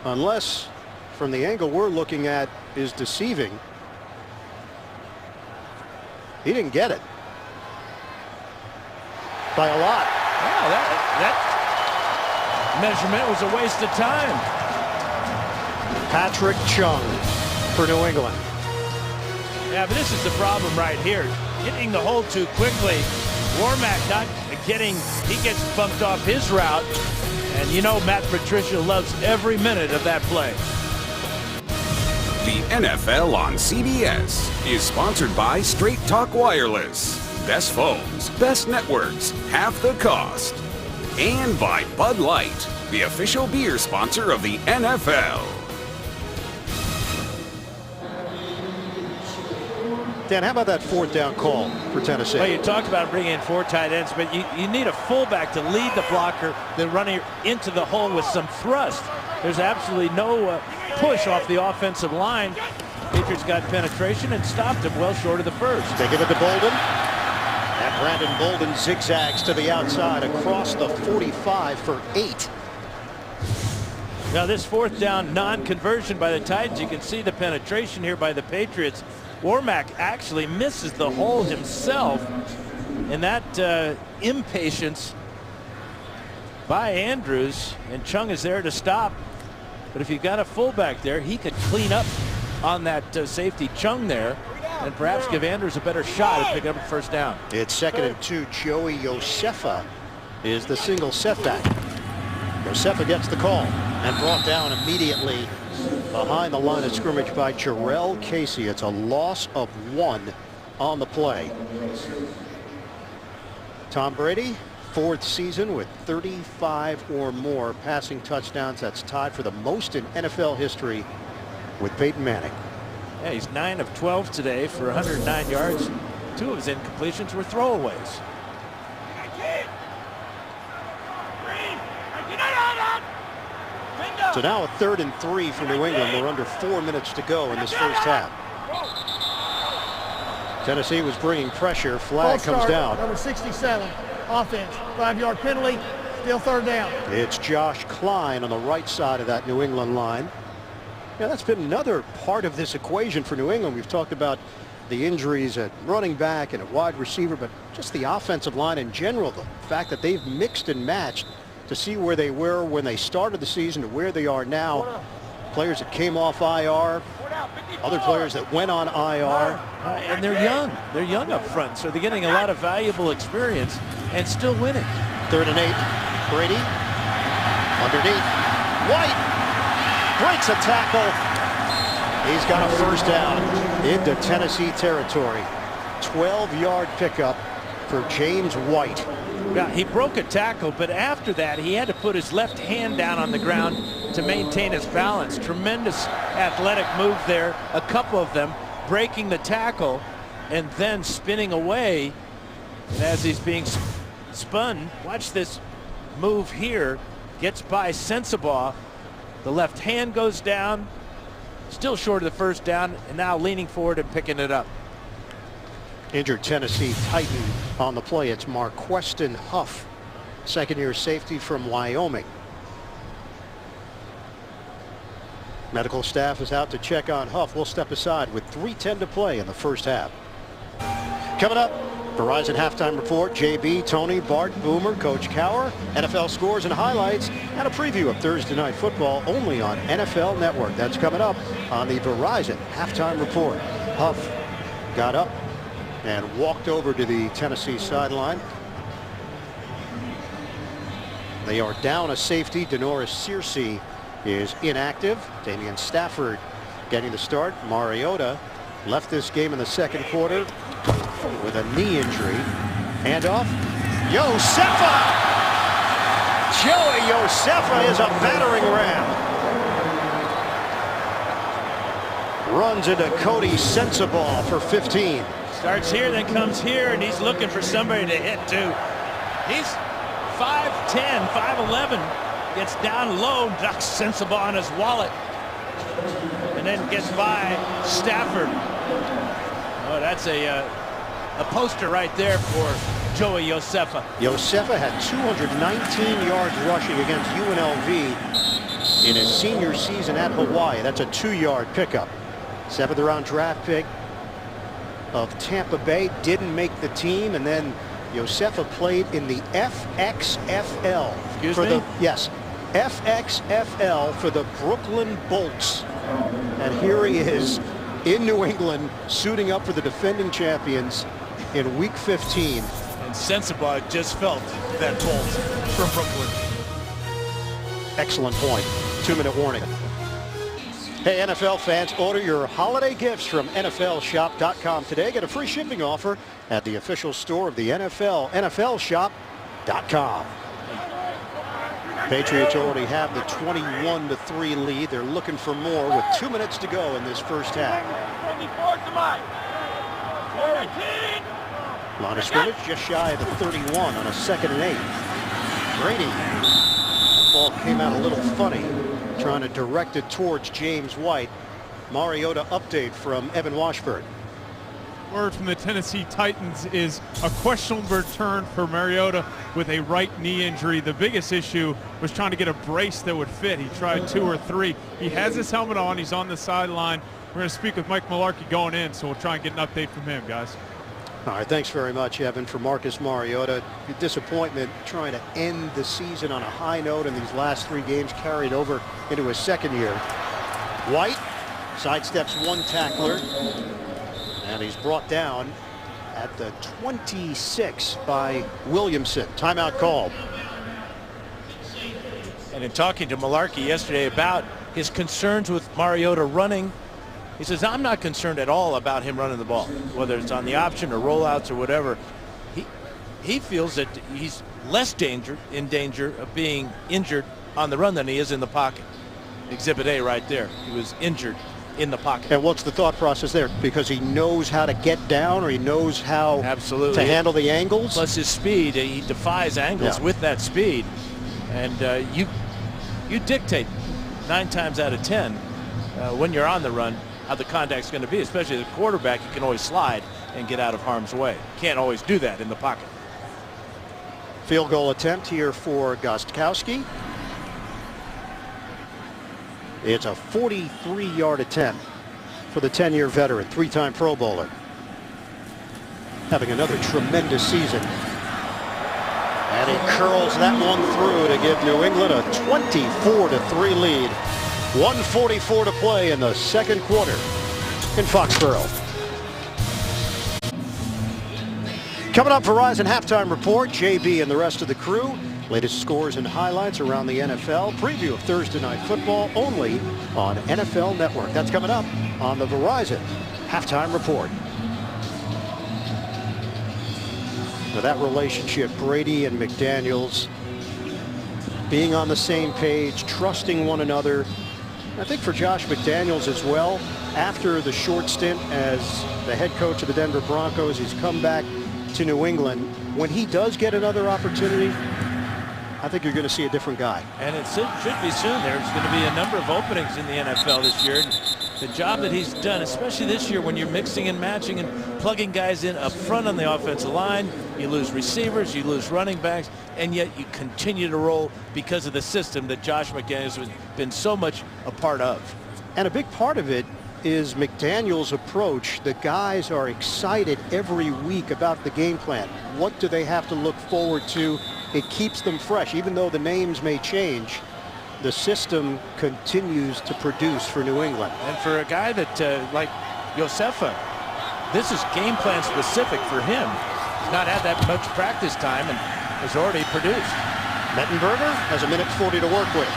unless from the angle we're looking at is deceiving, he didn't get it by a lot. Yeah, that measurement was a waste of time. Patrick Chung for New England. Yeah, but this is the problem right here. Getting the hole too quickly. Warmack not getting, he gets bumped off his route. And you know Matt Patricia loves every minute of that play. The NFL on CBS is sponsored by Straight Talk Wireless. Best phones, best networks, half the cost. And by Bud Light, the official beer sponsor of the NFL. Dan, how about that 4th down call for Tennessee? Well, you talked about bringing in 4 tight ends, but you need a fullback to lead the blocker, then running into the hole with some thrust. There's absolutely no push off the offensive line. Patriots got penetration and stopped him well short of the first. They give it to Bolden. And Brandon Bolden zigzags to the outside across the 45 for 8. Now this 4th down non-conversion by the Titans, you can see the penetration here by the Patriots. Warmack actually misses the hole himself, and that impatience by Andrews, and Chung is there to stop. But if you've got a fullback there, he could clean up on that safety Chung there and perhaps give Andrews a better shot at picking up a first down. It's 2nd and 2. Joey Josefa is the single setback. Josefa gets the call and brought down immediately behind the line of scrimmage by Jarrell Casey. It's a loss of 1 on the play. Tom Brady, 4th season with 35 or more passing touchdowns. That's tied for the most in NFL history with Peyton Manning. Yeah, he's 9 of 12 today for 109 yards. 2 of his incompletions were throwaways. So now a 3rd and 3 for New England. We're under 4 minutes to go in this first half. Tennessee was bringing pressure. Flag comes down. Number 67, offense, 5-yard penalty, Still third down. It's Josh Klein on the right side of that New England line. Yeah, that's been another part of this equation for New England. We've talked about the injuries at running back and at wide receiver, but just the offensive line in general, the fact that they've mixed and matched to see where they were when they started the season to where they are now. Players that came off IR, other players that went on IR. And they're young. They're young up front, so they're getting a lot of valuable experience and still winning. 3rd and 8. Brady underneath. White breaks a tackle. He's got a first down into Tennessee territory. 12-yard pickup for James White. Yeah, he broke a tackle, but after that he had to put his left hand down on the ground to maintain his balance. Tremendous athletic move there, a couple of them, breaking the tackle and then spinning away. And as he's being spun, watch this move here, gets by Sensabaugh. The left hand goes down, still short of the first down, and now leaning forward and picking it up. Injured Tennessee Titan on the play. It's Marqueston Huff, second-year safety from Wyoming. Medical staff is out to check on Huff. We'll step aside with 3:10 to play in the first half. Coming up, Verizon Halftime Report, JB, Tony, Bart, Boomer, Coach Cower, NFL scores and highlights, and a preview of Thursday Night Football only on NFL Network. That's coming up on the Verizon Halftime Report. Huff got up and walked over to the Tennessee sideline. They are down a safety. Denoris Searcy is inactive. Damian Stafford getting the start. Mariota left this game in the second quarter with a knee injury. Handoff. Josefa! Joey Josefa is a battering ram. Runs into Cody Sensabaugh for 15. Starts here, then comes here, and he's looking for somebody to hit too. He's 5'10", 5'11", gets down low, ducks Sensabaugh on his wallet, and then gets by Stafford. Oh, that's a poster right there for Joey Josefa. Josefa had 219 yards rushing against UNLV in his senior season at Hawaii. That's a 2-yard pickup. 7th round draft pick of Tampa Bay, didn't make the team, and then Josefa played in the FXFL. Excuse for me? Yes, FXFL for the Brooklyn Bolts. And here he is in New England, suiting up for the defending champions in Week 15. And Sensabaugh just felt that bolt from Brooklyn. Excellent point. 2-minute warning. Hey, NFL fans, order your holiday gifts from NFLshop.com today. Get a free shipping offer at the official store of the NFL, NFLshop.com. Patriots already have the 21-3 lead. They're looking for more with 2 minutes to go in this first half. Line of scrimmage just shy of the 31 on a 2nd and 8. Brady. That ball came out a little funny, trying to direct it towards James White. Mariota update from Evan Washburn. Word from the Tennessee Titans is a questionable return for Mariota with a right knee injury. The biggest issue was trying to get a brace that would fit. He tried 2 or 3. He has his helmet on. He's on the sideline. We're going to speak with Mike Mularkey going in, so we'll try and get an update from him, guys. All right, thanks very much, Evan. For Marcus Mariota, disappointment trying to end the season on a high note, and these last 3 games carried over into his 2nd year. White sidesteps one tackler, and he's brought down at the 26 by Williamson. Timeout called. And in talking to Mularkey yesterday about his concerns with Mariota running, he says, I'm not concerned at all about him running the ball, whether it's on the option or rollouts or whatever. He feels that he's less in danger of being injured on the run than he is in the pocket. Exhibit A right there. He was injured in the pocket. And what's the thought process there? Because he knows how to get down, or he knows how Absolutely. to handle the angles? Plus his speed. He defies angles with that speed. And you dictate 9 times out of 10 when you're on the run how the contact's going to be, especially the quarterback. You can always slide and get out of harm's way. Can't always do that in the pocket. Field goal attempt here for Gostkowski. It's a 43-yard attempt for the 10-year veteran, 3-time Pro Bowler. Having another tremendous season. And he curls that one through to give New England a 24-3 lead. 1:44 to play in the second quarter in Foxborough. Coming up, Verizon Halftime Report, JB and the rest of the crew. Latest scores and highlights around the NFL. Preview of Thursday Night Football only on NFL Network. That's coming up on the Verizon Halftime Report. Now that relationship, Brady and McDaniels, being on the same page, trusting one another. I think for Josh McDaniels as well, after the short stint as the head coach of the Denver Broncos, he's come back to New England. When he does get another opportunity, I think you're going to see a different guy. And it should be soon. There's going to be a number of openings in the NFL this year. The job that he's done, especially this year when you're mixing and matching and plugging guys in up front on the offensive line, you lose receivers, you lose running backs, and yet you continue to roll because of the system that Josh McDaniels has been so much a part of. And a big part of it is McDaniels' approach. The guys are excited every week about the game plan. What do they have to look forward to? It keeps them fresh. Even though the names may change, the system continues to produce for New England. And for a guy that like Josefa, this is game plan specific for him. He's not had that much practice time and has already produced. Mettenberger has 1:40 to work with.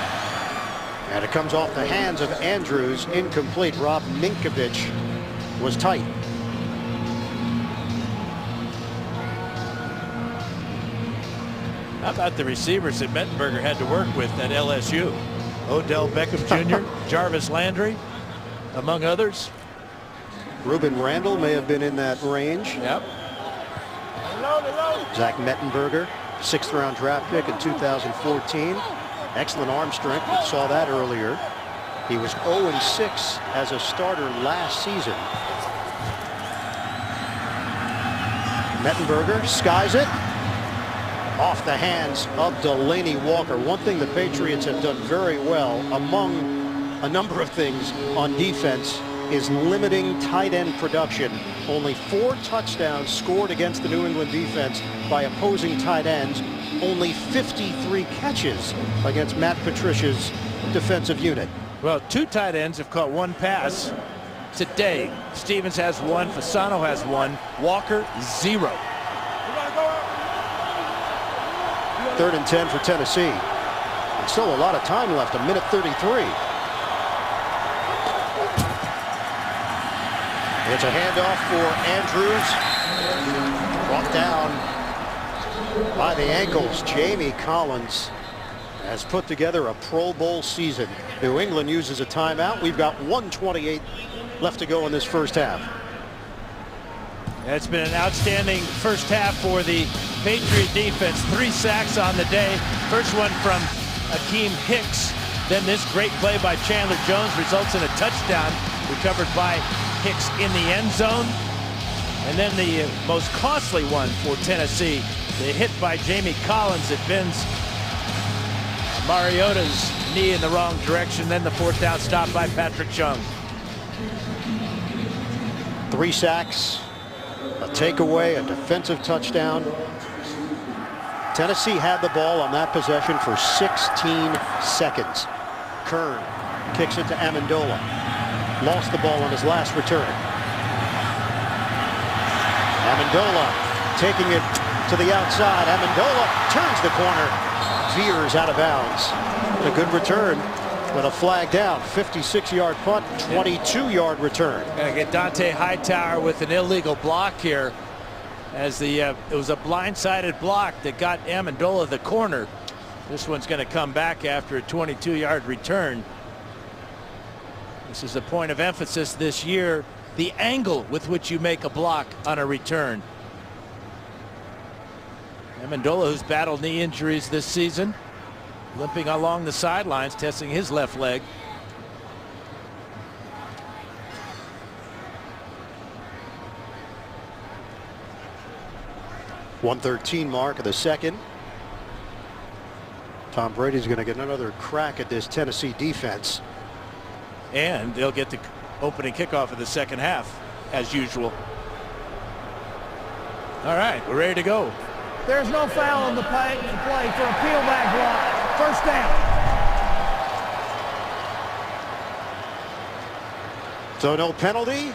And it comes off the hands of Andrews, incomplete. Rob Ninkovich was tight. How about the receivers that Mettenberger had to work with at LSU? Odell Beckham Jr., Jarvis Landry, among others. Ruben Randall may have been in that range. Yep. Zach Mettenberger, 6th-round draft pick in 2014. Excellent arm strength. We saw that earlier. He was 0-6 as a starter last season. Mettenberger skies it. Off the hands of Delaney Walker. One thing the Patriots have done very well, among a number of things on defense, is limiting tight end production. Only 4 touchdowns scored against the New England defense by opposing tight ends. Only 53 catches against Matt Patricia's defensive unit. Well, 2 tight ends have caught 1 pass today. Stevens has 1, Fasano has 1, Walker 0. 3rd and 10 for Tennessee. And still a lot of time left, 1:33. It's a handoff for Andrews. Brought down by the ankles. Jamie Collins has put together a Pro Bowl season. New England uses a timeout. We've got 1:28 left to go in this first half. It's been an outstanding first half for the Patriot defense. 3 sacks on the day. First one from Akeem Hicks. Then this great play by Chandler Jones results in a touchdown recovered by Hicks in the end zone. And then the most costly one for Tennessee, the hit by Jamie Collins that bends Mariota's knee in the wrong direction. Then the 4th down stop by Patrick Chung. 3 sacks, a takeaway, a defensive touchdown. Tennessee had the ball on that possession for 16 seconds. Kern kicks it to Amendola. Lost the ball on his last return. Amendola taking it to the outside. Amendola turns the corner, veers out of bounds. A good return with a flag down. 56-yard punt, 22-yard return. Gonna get Dante Hightower with an illegal block here, as it was a blindsided block that got Amendola the corner. This one's going to come back after a 22-yard return. This is a point of emphasis this year, the angle with which you make a block on a return. Amendola, who's battled knee injuries this season, limping along the sidelines, testing his left leg. .113 mark of the second. Tom Brady's going to get another crack at this Tennessee defense. And they'll get the opening kickoff of the second half, as usual. All right, we're ready to go. There's no foul on the play for a peel back block. First down. So no penalty.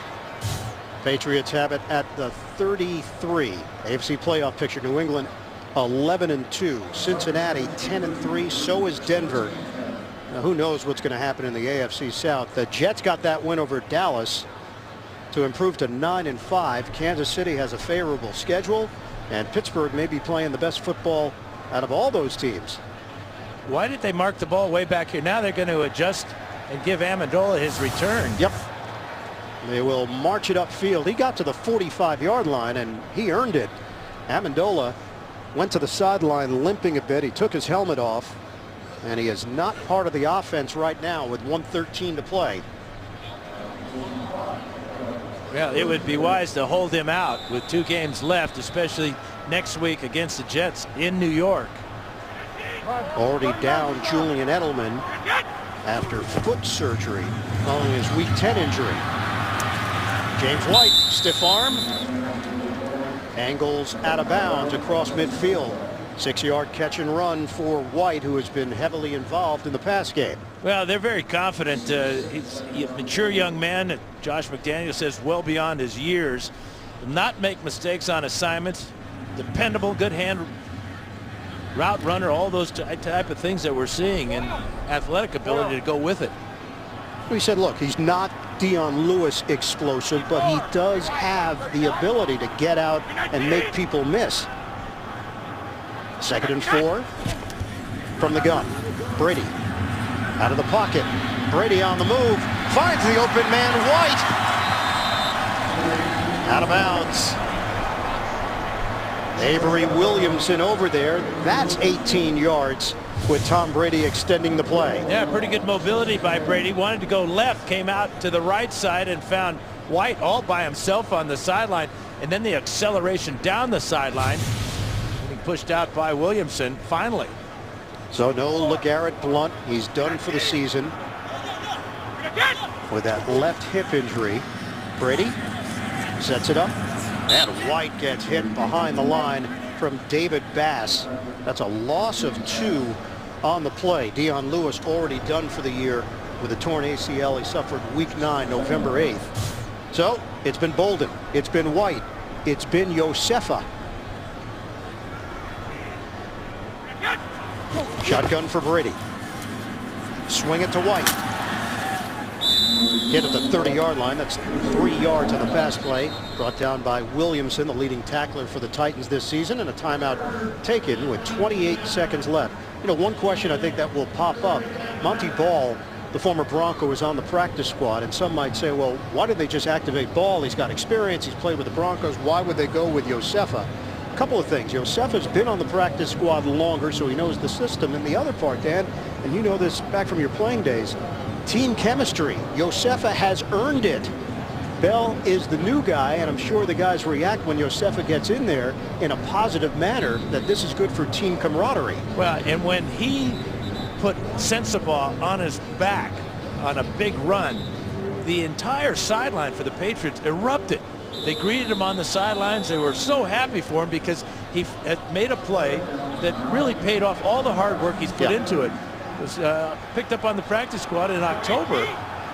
Patriots have it at the 33. AFC playoff picture: New England 11-2, Cincinnati 10-3. So is Denver. Now, who knows what's going to happen in the AFC South? The Jets got that win over Dallas to improve to 9-5. Kansas City has a favorable schedule, and Pittsburgh may be playing the best football out of all those teams. Why did they mark the ball way back here? Now they're going to adjust and give Amendola his return. Yep. They will march it upfield. He got to the 45-yard line, and he earned it. Amendola went to the sideline limping a bit. He took his helmet off, and he is not part of the offense right now with 1:13 to play. Well, it would be wise to hold him out with 2 games left, especially next week against the Jets in New York. Already down Julian Edelman after foot surgery following his Week 10 injury. James White, stiff arm, angles out of bounds across midfield. 6-yard catch and run for White, who has been heavily involved in the pass game. Well, they're very confident. He's a mature young man. Josh McDaniel says well beyond his years. Will not make mistakes on assignments. Dependable, good hand route runner, all those type of things that we're seeing, and athletic ability to go with it. We said, look, he's not Dion Lewis explosive, but he does have the ability to get out and make people miss. 2nd and 4 from the gun. Brady out of the pocket. Brady on the move. Finds the open man, White. Out of bounds. Avery Williamson over there. That's 18 yards with Tom Brady extending the play. Yeah, pretty good mobility by Brady. Wanted to go left, came out to the right side and found White all by himself on the sideline. And then the acceleration down the sideline. Getting pushed out by Williamson finally. So no LeGarrette Blount. He's done for the season with that left hip injury. Brady sets it up. And White gets hit behind the line from David Bass. That's a loss of 2 on the play. Dion Lewis already done for the year with a torn ACL. He suffered Week 9, November 8th. So it's been Bolden. It's been White. It's been Josefa. Shotgun for Brady. Swing it to White. Hit at the 30-yard line. That's 3 yards on the pass play. Brought down by Williamson, the leading tackler for the Titans this season, and a timeout taken with 28 seconds left. You know, one question I think that will pop up. Monty Ball, the former Bronco, is on the practice squad, and some might say, well, why did they just activate Ball? He's got experience. He's played with the Broncos. Why would they go with Josefa? A couple of things. Josefa's been on the practice squad longer, so he knows the system. And the other part, Dan, and you know this back from your playing days, team chemistry. Josefa has earned it. Bell is the new guy, and I'm sure the guys react when Josefa gets in there in a positive manner, that this is good for team camaraderie. Well, and when he put Sensabaugh on his back on a big run, the entire sideline for the Patriots erupted. They greeted him on the sidelines. They were so happy for him because he had made a play that really paid off all the hard work he's put into it. It was picked up on the practice squad in October,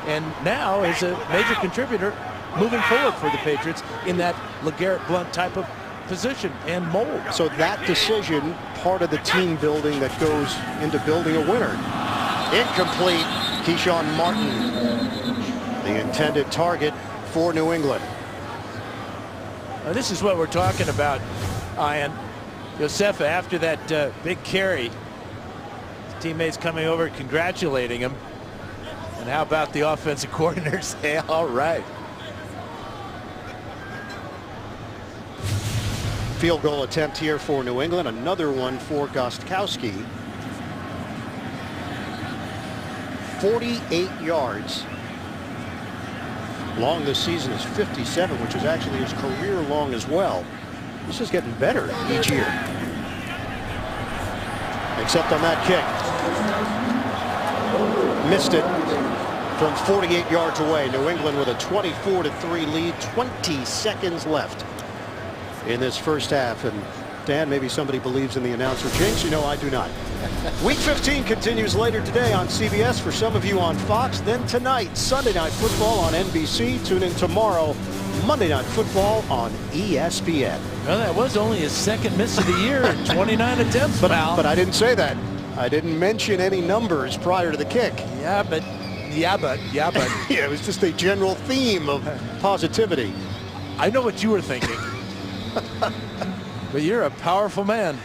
and now is a major contributor moving forward for the Patriots in that LeGarrette Blount type of position and mold. So that decision, part of the team building that goes into building a winner. Incomplete. Keyshawn Martin, the intended target for New England. This is what we're talking about, Ian. Josefa, after that big carry, his teammates coming over congratulating him. And how about the offensive coordinator say, all right. Field goal attempt here for New England. Another one for Gostkowski. 48 yards. Long this season is 57, which is actually his career long as well. This is getting better each year. except on that kick. Missed it from 48 yards away. New England with a 24-3 lead, 20 seconds left in this first half. And Dan, maybe somebody believes in the announcer jinx. You know, I do not. Week 15 continues later today on CBS. For some of you on Fox. Then tonight, Sunday Night Football on NBC. Tune in tomorrow, Monday Night Football on ESPN. Well, that was only his second miss of the year in 29 attempts, but I didn't say that. I didn't mention any numbers prior to the kick. Yeah, but. Yeah, it was just a general theme of positivity. I know what you were thinking. But you're a powerful man.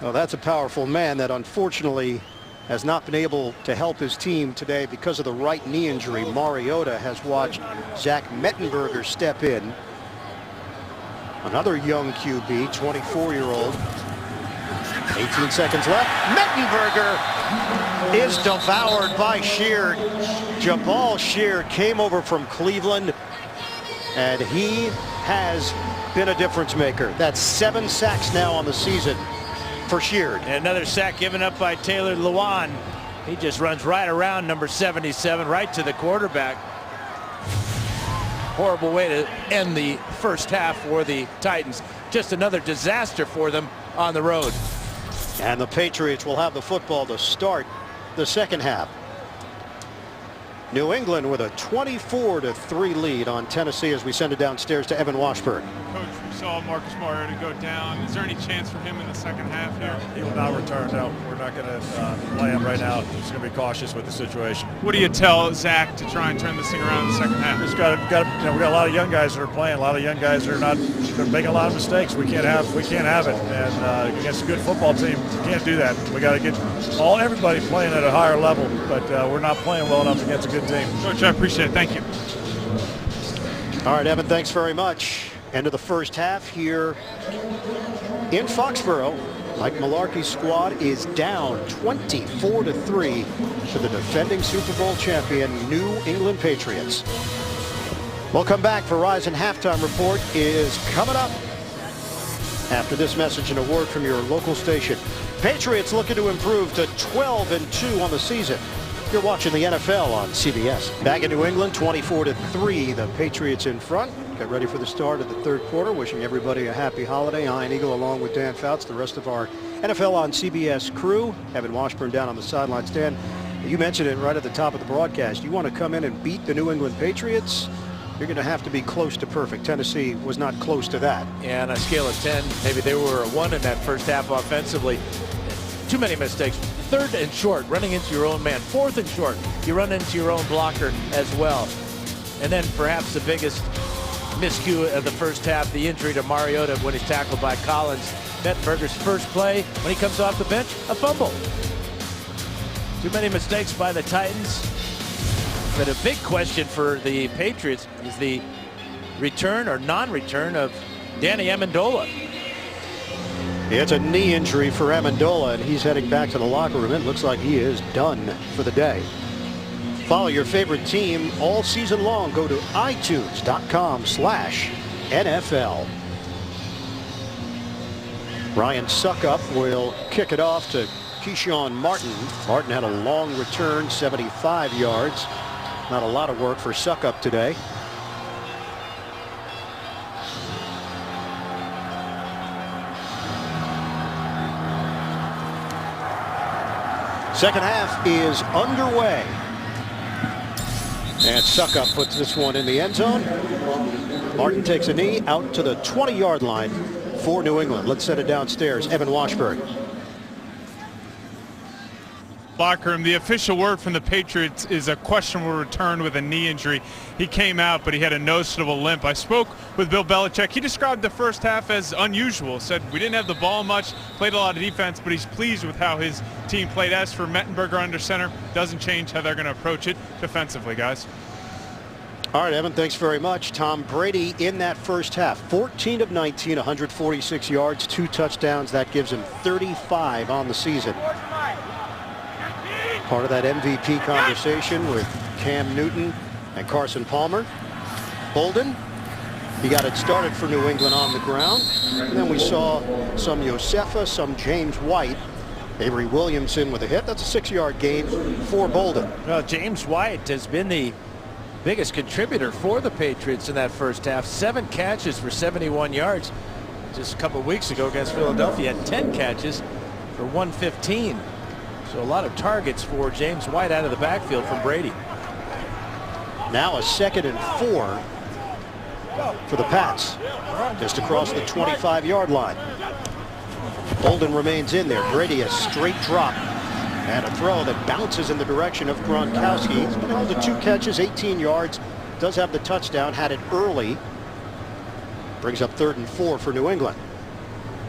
Well, that's a powerful man that unfortunately has not been able to help his team today because of the right knee injury. Mariota has watched Zach Mettenberger step in. Another young QB, 24-year-old. 18 seconds left. Mettenberger is devoured by Sheard. Jabal Sheard came over from Cleveland, and he has been a difference maker. That's 7 sacks now on the season for Sheard. And another sack given up by Taylor Lewan. He just runs right around number 77, right to the quarterback. Horrible way to end the first half for the Titans. Just another disaster for them on the road. And the Patriots will have the football to start the second half. New England with a 24-3 lead on Tennessee as we send it downstairs to Evan Washburn. Coach, we saw Marcus Mariota go down. Is there any chance for him in the second half here? He will not return. No, we're not going to play him right now. Just going to be cautious with the situation. What do you tell Zach to try and turn this thing around in the second half? Just got we got a lot of young guys that are playing. A lot of young guys that they're making a lot of mistakes. We can't have it. And against a good football team, we can't do that. We got to get everybody playing at a higher level. But we're not playing well enough against a good team. Coach, I appreciate it. Thank you. All right, Evan, thanks very much. End of the first half here in Foxborough. Mike Mularkey's squad is down 24-3 to the defending Super Bowl champion New England Patriots. We'll come back. Verizon Halftime Report is coming up after this message and a word from your local station. Patriots looking to improve to 12-2 on the season. You're watching the NFL on CBS. Back in New England, 24-3, the Patriots in front. Get ready for the start of the third quarter. Wishing everybody a happy holiday. Ian Eagle along with Dan Fouts, the rest of our NFL on CBS crew. Evan Washburn down on the sidelines. Dan, you mentioned it right at the top of the broadcast. You want to come in and beat the New England Patriots, you're going to have to be close to perfect. Tennessee was not close to that. Yeah, on a scale of 10, maybe they were a 1 in that first half offensively. Too many mistakes. 3rd and short, running into your own man. 4th and short, you run into your own blocker as well. And then perhaps the biggest miscue of the first half, the injury to Mariota when he's tackled by Collins. Mettenberger's first play when he comes off the bench, a fumble. Too many mistakes by the Titans. But a big question for the Patriots is the return or non-return of Danny Amendola. It's a knee injury for Amendola, and he's heading back to the locker room. It looks like he is done for the day. Follow your favorite team all season long. Go to itunes.com/NFL. Ryan Suckup will kick it off to Keyshawn Martin. Martin had a long return, 75 yards. Not a lot of work for Suckup today. Second half is underway. And Suckup puts this one in the end zone. Martin takes a knee out to the 20-yard line for New England. Let's set it downstairs. Evan Washburn. Locker room, the official word from the Patriots is a questionable return with a knee injury. He came out, but he had a noticeable limp. I spoke with Bill Belichick. He described the first half as unusual. Said we didn't have the ball much, played a lot of defense, but he's pleased with how his team played. As for Mettenberger under center, doesn't change how they're going to approach it defensively, guys. All right, Evan, thanks very much. Tom Brady in that first half, 14 of 19, 146 yards, 2 touchdowns. That gives him 35 on the season. Part of that MVP conversation with Cam Newton and Carson Palmer. Bolden, he got it started for New England on the ground. And then we saw some Josefa, some James White. Avery Williamson with a hit. That's a 6-yard gain for Bolden. Well, James White has been the biggest contributor for the Patriots in that first half. 7 catches for 71 yards. Just a couple of weeks ago against Philadelphia, had 10 catches for 115. So a lot of targets for James White out of the backfield from Brady. Now a 2nd and 4 for the Pats, just across the 25-yard line. Bolden remains in there. Brady a straight drop and a throw that bounces in the direction of Gronkowski. He's been held to 2 catches, 18 yards. Does have the touchdown, had it early. Brings up 3rd and 4 for New England.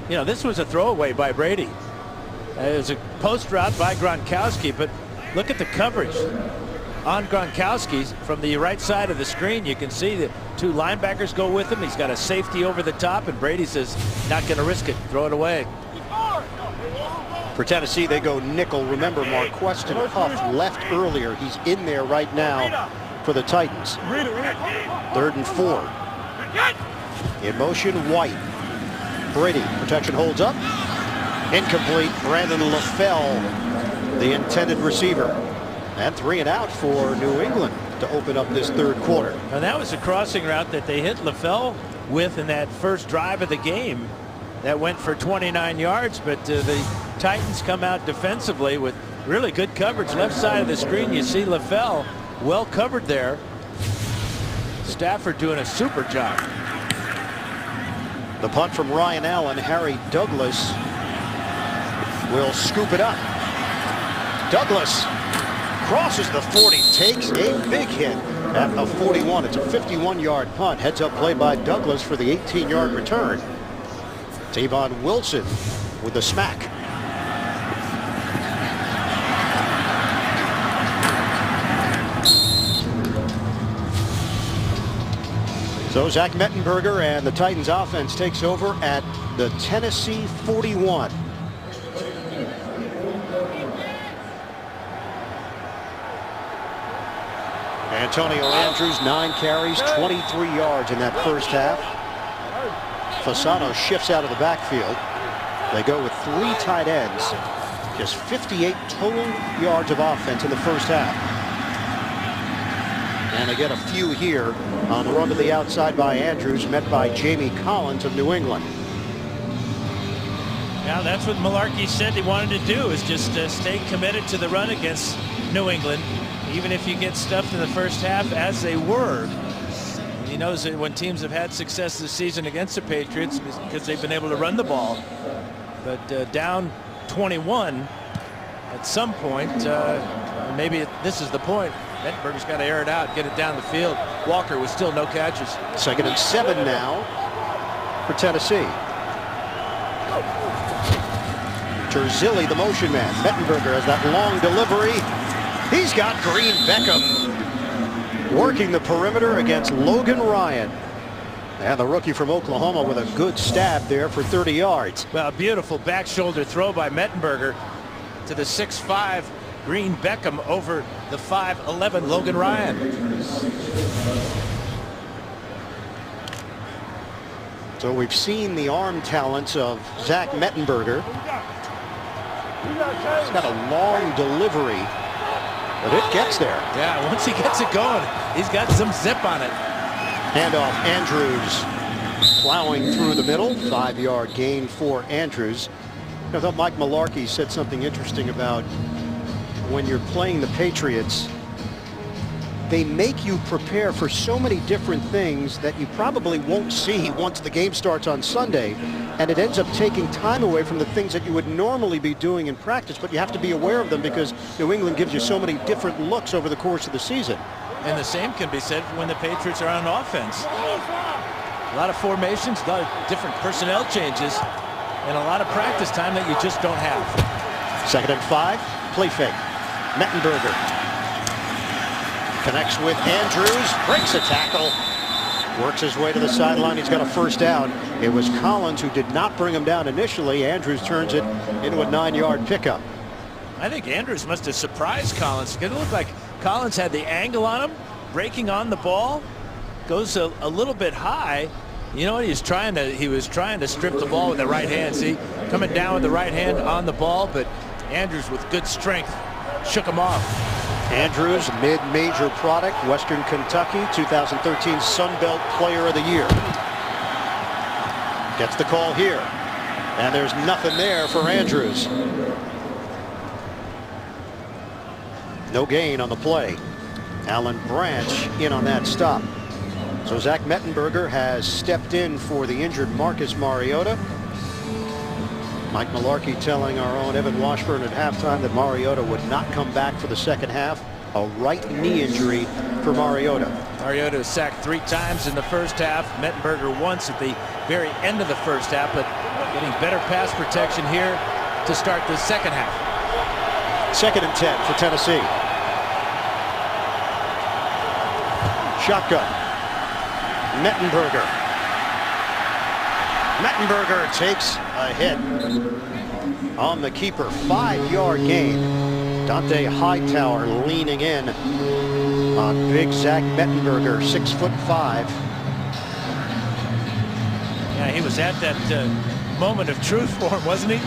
You know, this was a throwaway by Brady. It was a post route by Gronkowski, but look at the coverage on Gronkowski from the right side of the screen. You can see the 2 linebackers go with him. He's got a safety over the top, and Brady says, not going to risk it. Throw it away. For Tennessee, they go nickel. Remember, Marqueston Huff left earlier. He's in there right now for the Titans. 3rd and 4. In motion, White. Brady, protection holds up. Incomplete. Brandon LaFell, the intended receiver. And 3 and out for New England to open up this 3rd quarter. And that was a crossing route that they hit LaFell with in that first drive of the game. That went for 29 yards, but the Titans come out defensively with really good coverage. Left side of the screen, you see LaFell well covered there. Stafford doing a super job. The punt from Ryan Allen. Harry Douglas will scoop it up. Douglas crosses the 40, takes a big hit at the 41. It's a 51-yard punt. Heads up play by Douglas for the 18-yard return. Tavon Wilson with the smack. So Zach Mettenberger and the Titans offense takes over at the Tennessee 41. Antonio Andrews, 9 carries, 23 yards in that first half. Fasano shifts out of the backfield. They go with 3 tight ends. Just 58 total yards of offense in the first half. And they get a few here on the run to the outside by Andrews, met by Jamie Collins of New England. Now that's what Mularkey said he wanted to do, is just stay committed to the run against New England, even if you get stuffed in the first half, as they were. He knows that when teams have had success this season against the Patriots, because they've been able to run the ball. But down 21, at some point, maybe this is the point. Mettenberger's got to air it out, get it down the field. Walker with still no catches. 2nd and 7 now for Tennessee. Terzilli, the motion man. Mettenberger has that long delivery. He's got Green Beckham working the perimeter against Logan Ryan. And the rookie from Oklahoma with a good stab there for 30 yards. Well, a beautiful back shoulder throw by Mettenberger to the 6'5" Green Beckham over the 5'11" Logan Ryan. So we've seen the arm talents of Zach Mettenberger. He's got a long delivery, but it gets there. Yeah, once he gets it going, he's got some zip on it. Handoff, Andrews plowing through the middle. 5-yard gain for Andrews. I thought Mike Mularkey said something interesting about when you're playing the Patriots, they make you prepare for so many different things that you probably won't see once the game starts on Sunday, and it ends up taking time away from the things that you would normally be doing in practice, but you have to be aware of them because New England gives you so many different looks over the course of the season. And the same can be said when the Patriots are on offense. A lot of formations, a lot of different personnel changes, and a lot of practice time that you just don't have. 2nd and 5, play fake. Mettenberger connects with Andrews, breaks a tackle, works his way to the sideline. He's got a first down. It was Collins who did not bring him down initially. Andrews turns it into a 9-yard pickup. I think Andrews must have surprised Collins. It looked like Collins had the angle on him, breaking on the ball, goes a little bit high. You know what, he was trying to strip the ball with the right hand. See, coming down with the right hand on the ball, but Andrews with good strength shook him off. Andrews, mid-major product, Western Kentucky, 2013 Sun Belt Player of the Year. Gets the call here, and there's nothing there for Andrews. No gain on the play. Alan Branch in on that stop. So Zach Mettenberger has stepped in for the injured Marcus Mariota. Mike Malarkey telling our own Evan Washburn at halftime that Mariota would not come back for the second half. A right knee injury for Mariota. Mariota was sacked 3 times in the first half. Mettenberger once at the very end of the first half, but getting better pass protection here to start the second half. 2nd and 10 for Tennessee. Shotgun. Mettenberger. Mettenberger takes a hit on the keeper. 5-yard gain. Dante Hightower leaning in on big Zach Mettenberger, 6'5". Yeah, he was at that moment of truth for him, wasn't he?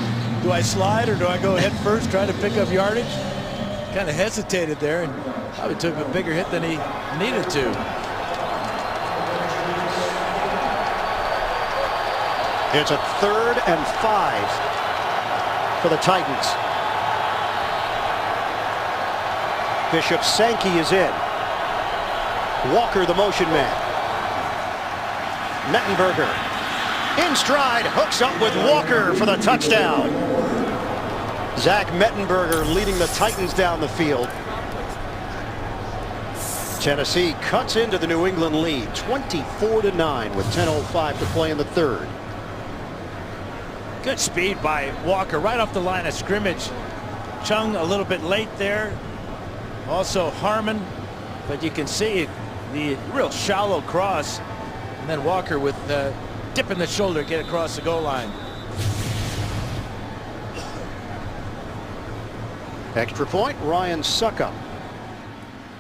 Do I slide or do I go head first, try to pick up yardage? Kind of hesitated there and probably took a bigger hit than he needed to. It's a 3rd and 5 for the Titans. Bishop Sankey is in. Walker, the motion man. Mettenberger in stride, hooks up with Walker for the touchdown. Zach Mettenberger leading the Titans down the field. Tennessee cuts into the New England lead, 24-9 with 10:05 to play in the 3rd. Good speed by Walker right off the line of scrimmage. Chung a little bit late there. Also Harmon, but you can see the real shallow cross, and then Walker with dip in the shoulder get across the goal line. Extra point, Ryan Suckup.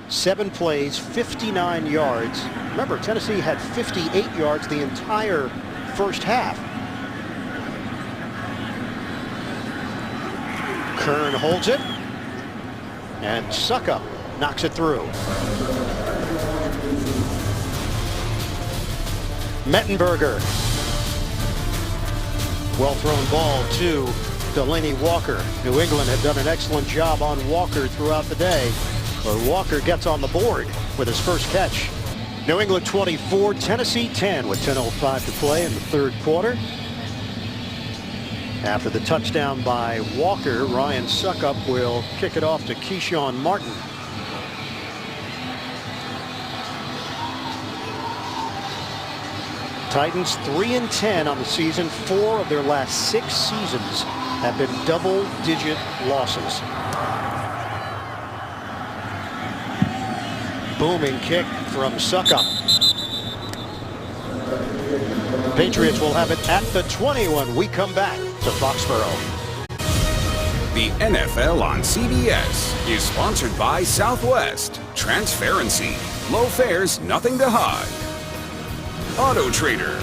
7 plays, 59 yards. Remember, Tennessee had 58 yards the entire first half. Kern holds it, and Suckup knocks it through. Mettenberger. Well thrown ball to Delaney Walker. New England had done an excellent job on Walker throughout the day, but Walker gets on the board with his first catch. New England 24, Tennessee 10 with 10:05 to play in the 3rd quarter. After the touchdown by Walker, Ryan Suckup will kick it off to Keyshawn Martin. Titans 3-10 on the season. 4 of their last 6 seasons have been double-digit losses. Booming kick from Suckup. Patriots will have it at the 20 when we come back to Foxborough. The NFL on CBS is sponsored by Southwest. Transparency. Low fares, nothing to hide. Auto Trader.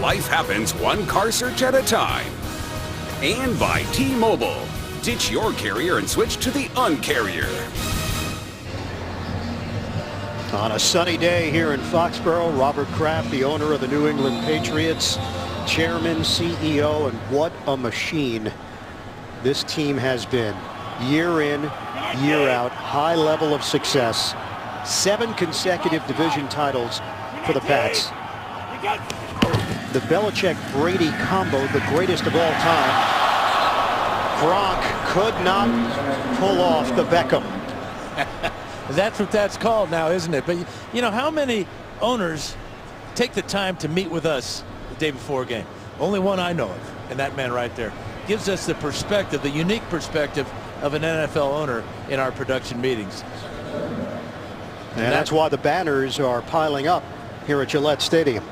Life happens one car search at a time. And by T-Mobile. Ditch your carrier and switch to the Un-carrier. On a sunny day here in Foxborough, Robert Kraft, the owner of the New England Patriots, chairman, CEO, and what a machine this team has been. Year in, year out, high level of success. 7 consecutive division titles for the Pats. The Belichick-Brady combo, the greatest of all time. Gronk could not pull off the Beckham. That's what that's called now, isn't it? But you know, how many owners take the time to meet with us the day before a game? Only one I know of, and that man right there gives us the perspective, the unique perspective of an NFL owner in our production meetings. And that's why the banners are piling up here at Gillette Stadium.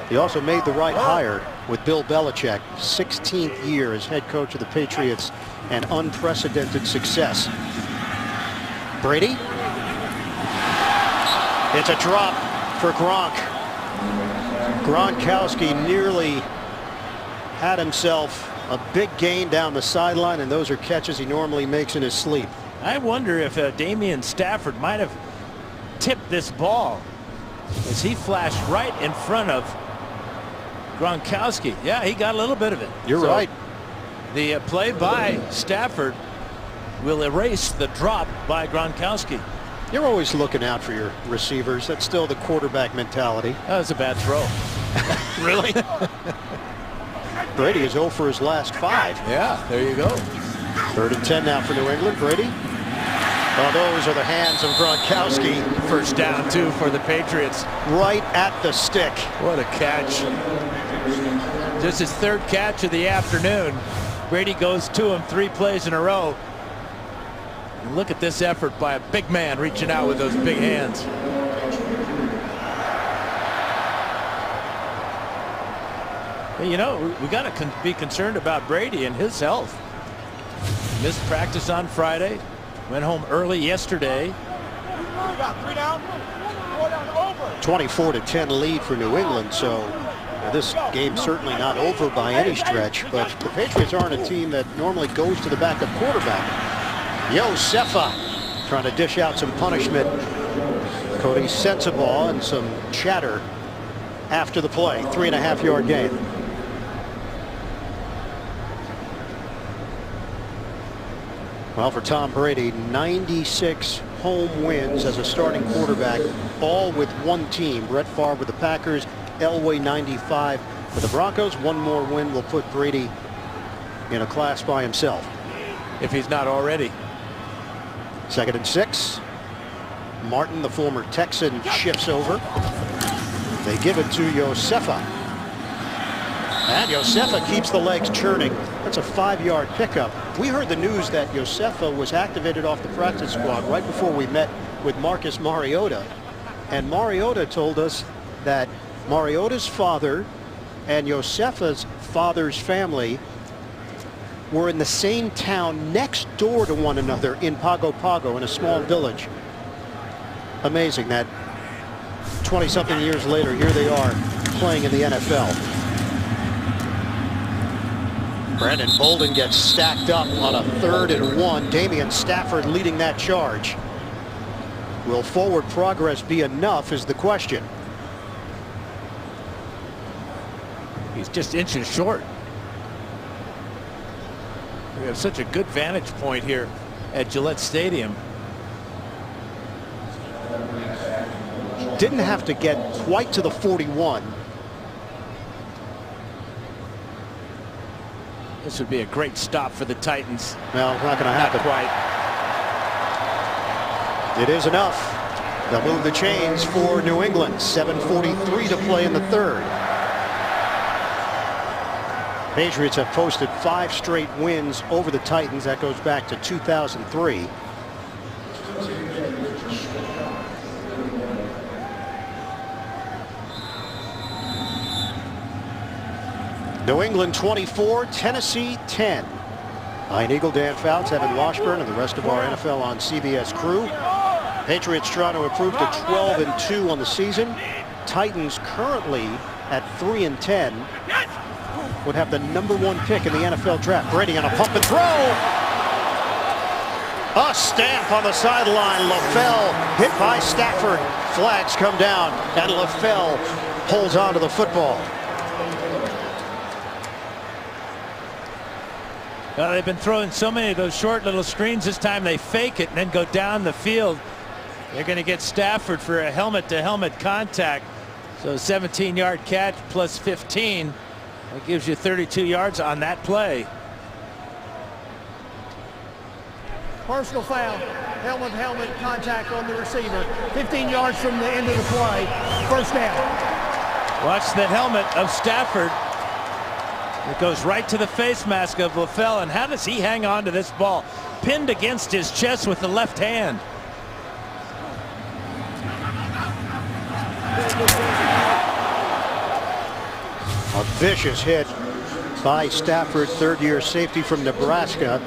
He also made the right hire with Bill Belichick, 16th year as head coach of the Patriots, and unprecedented success. Brady. It's a drop for Gronk. Gronkowski nearly had himself A big gain down the sideline, and those are catches he normally makes in his sleep. I wonder if Damian Stafford might have tipped this ball as he flashed right in front of Gronkowski. Yeah, he got a little bit of it. You're right. The play by Stafford will erase the drop by Gronkowski. You're always looking out for your receivers. That's still the quarterback mentality. That was a bad throw. Really? Brady is 0 for his last 5. Yeah, there you go. 3rd and 10 now for New England. Brady. Oh, those are the hands of Gronkowski. First down, 2 for the Patriots. Right at the stick. What a catch. Just his 3rd catch of the afternoon. Brady goes to him 3 plays in a row. And look at this effort by a big man reaching out with those big hands. You know, we got to be concerned about Brady and his health. Missed practice on Friday. Went home early yesterday. 24-10 lead for New England. So this game's certainly not over by any stretch. But the Patriots aren't a team that normally goes to the backup quarterback. Josefa trying to dish out some punishment. Cody Sensabaugh and some chatter after the play. 3.5-yard gain. Well, for Tom Brady, 96 home wins as a starting quarterback, all with one team. Brett Favre with the Packers, Elway 95 for the Broncos. One more win will put Brady in a class by himself, if he's not already. 2nd and 6. Martin, the former Texan, shifts over. They give it to Josefa. And Josefa keeps the legs churning. That's a 5-yard pickup. We heard the news that Josefa was activated off the practice squad right before we met with Marcus Mariota. And Mariota told us that Mariota's father and Josefa's father's family were in the same town next door to one another in Pago Pago, in a small village. Amazing that 20-something years later, here they are playing in the NFL. Brandon Bolden gets stacked up on a 3rd and 1. Damian Stafford leading that charge. Will forward progress be enough is the question. He's just inches short. We have such a good vantage point here at Gillette Stadium. Didn't have to get quite to the 41. This would be a great stop for the Titans. Well, not going to happen. Not quite. It is enough. They'll move the chains for New England. 7:43 to play in the 3rd. Patriots have posted 5 straight wins over the Titans. That goes back to 2003. New England 24, Tennessee 10. Ian Eagle, Dan Fouts, Evan Washburn, and the rest of our NFL on CBS crew. Patriots trying to improve to 12-2 on the season. Titans currently at 3-10 would have the #1 pick in the NFL draft. Brady on a pump and throw. A stamp on the sideline. LaFell hit by Stafford. Flags come down, and LaFell holds on to the football. They've been throwing so many of those short little screens. This time they fake it and then go down the field. They're going to get Stafford for a helmet-to-helmet contact. So 17-yard catch plus 15. That gives you 32 yards on that play. Personal foul. Helmet-to-helmet contact on the receiver. 15 yards from the end of the play. First down. Watch the helmet of Stafford. It goes right to the face mask of LaFell. And how does he hang on to this ball? Pinned against his chest with the left hand. A vicious hit by Stafford, 3rd-year safety from Nebraska.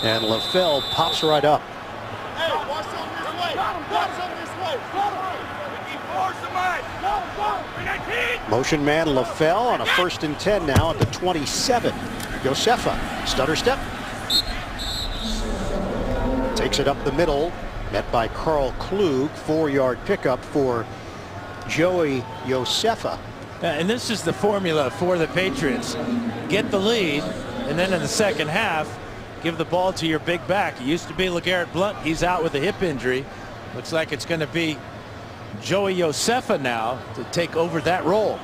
And LaFell pops right up. Hey, watch something this way. Watch something this way. Motion man LaFell on a 1st and 10 now at the 27. Josefa, stutter step. Takes it up the middle, met by Carl Klug. 4-yard pickup for Joey Josefa. And this is the formula for the Patriots. Get the lead, and then in the second half, give the ball to your big back. It used to be LeGarrette Blount. He's out with a hip injury. Looks like it's going to be Joey Josefa now to take over that role.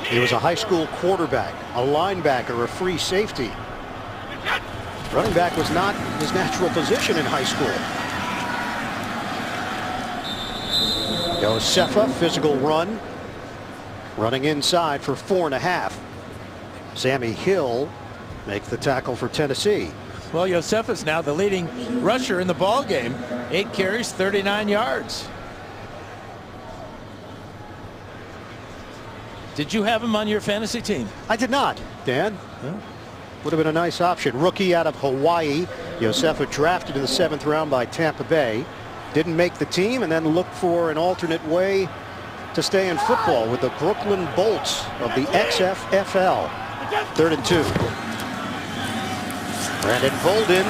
He was a high school quarterback, a linebacker, a free safety. Running back was not his natural position in high school. Josefa, physical run, running inside for 4.5. Sammy Hill makes the tackle for Tennessee. Well, Josefa's now the leading rusher in the ball game. 8 carries, 39 yards. Did you have him on your fantasy team? I did not, Dan. No. Would have been a nice option. Rookie out of Hawaii. Josefa drafted in the 7th round by Tampa Bay. Didn't make the team and then looked for an alternate way to stay in football with the Brooklyn Bolts of the XFL. 3rd and 2. Brandon Bolden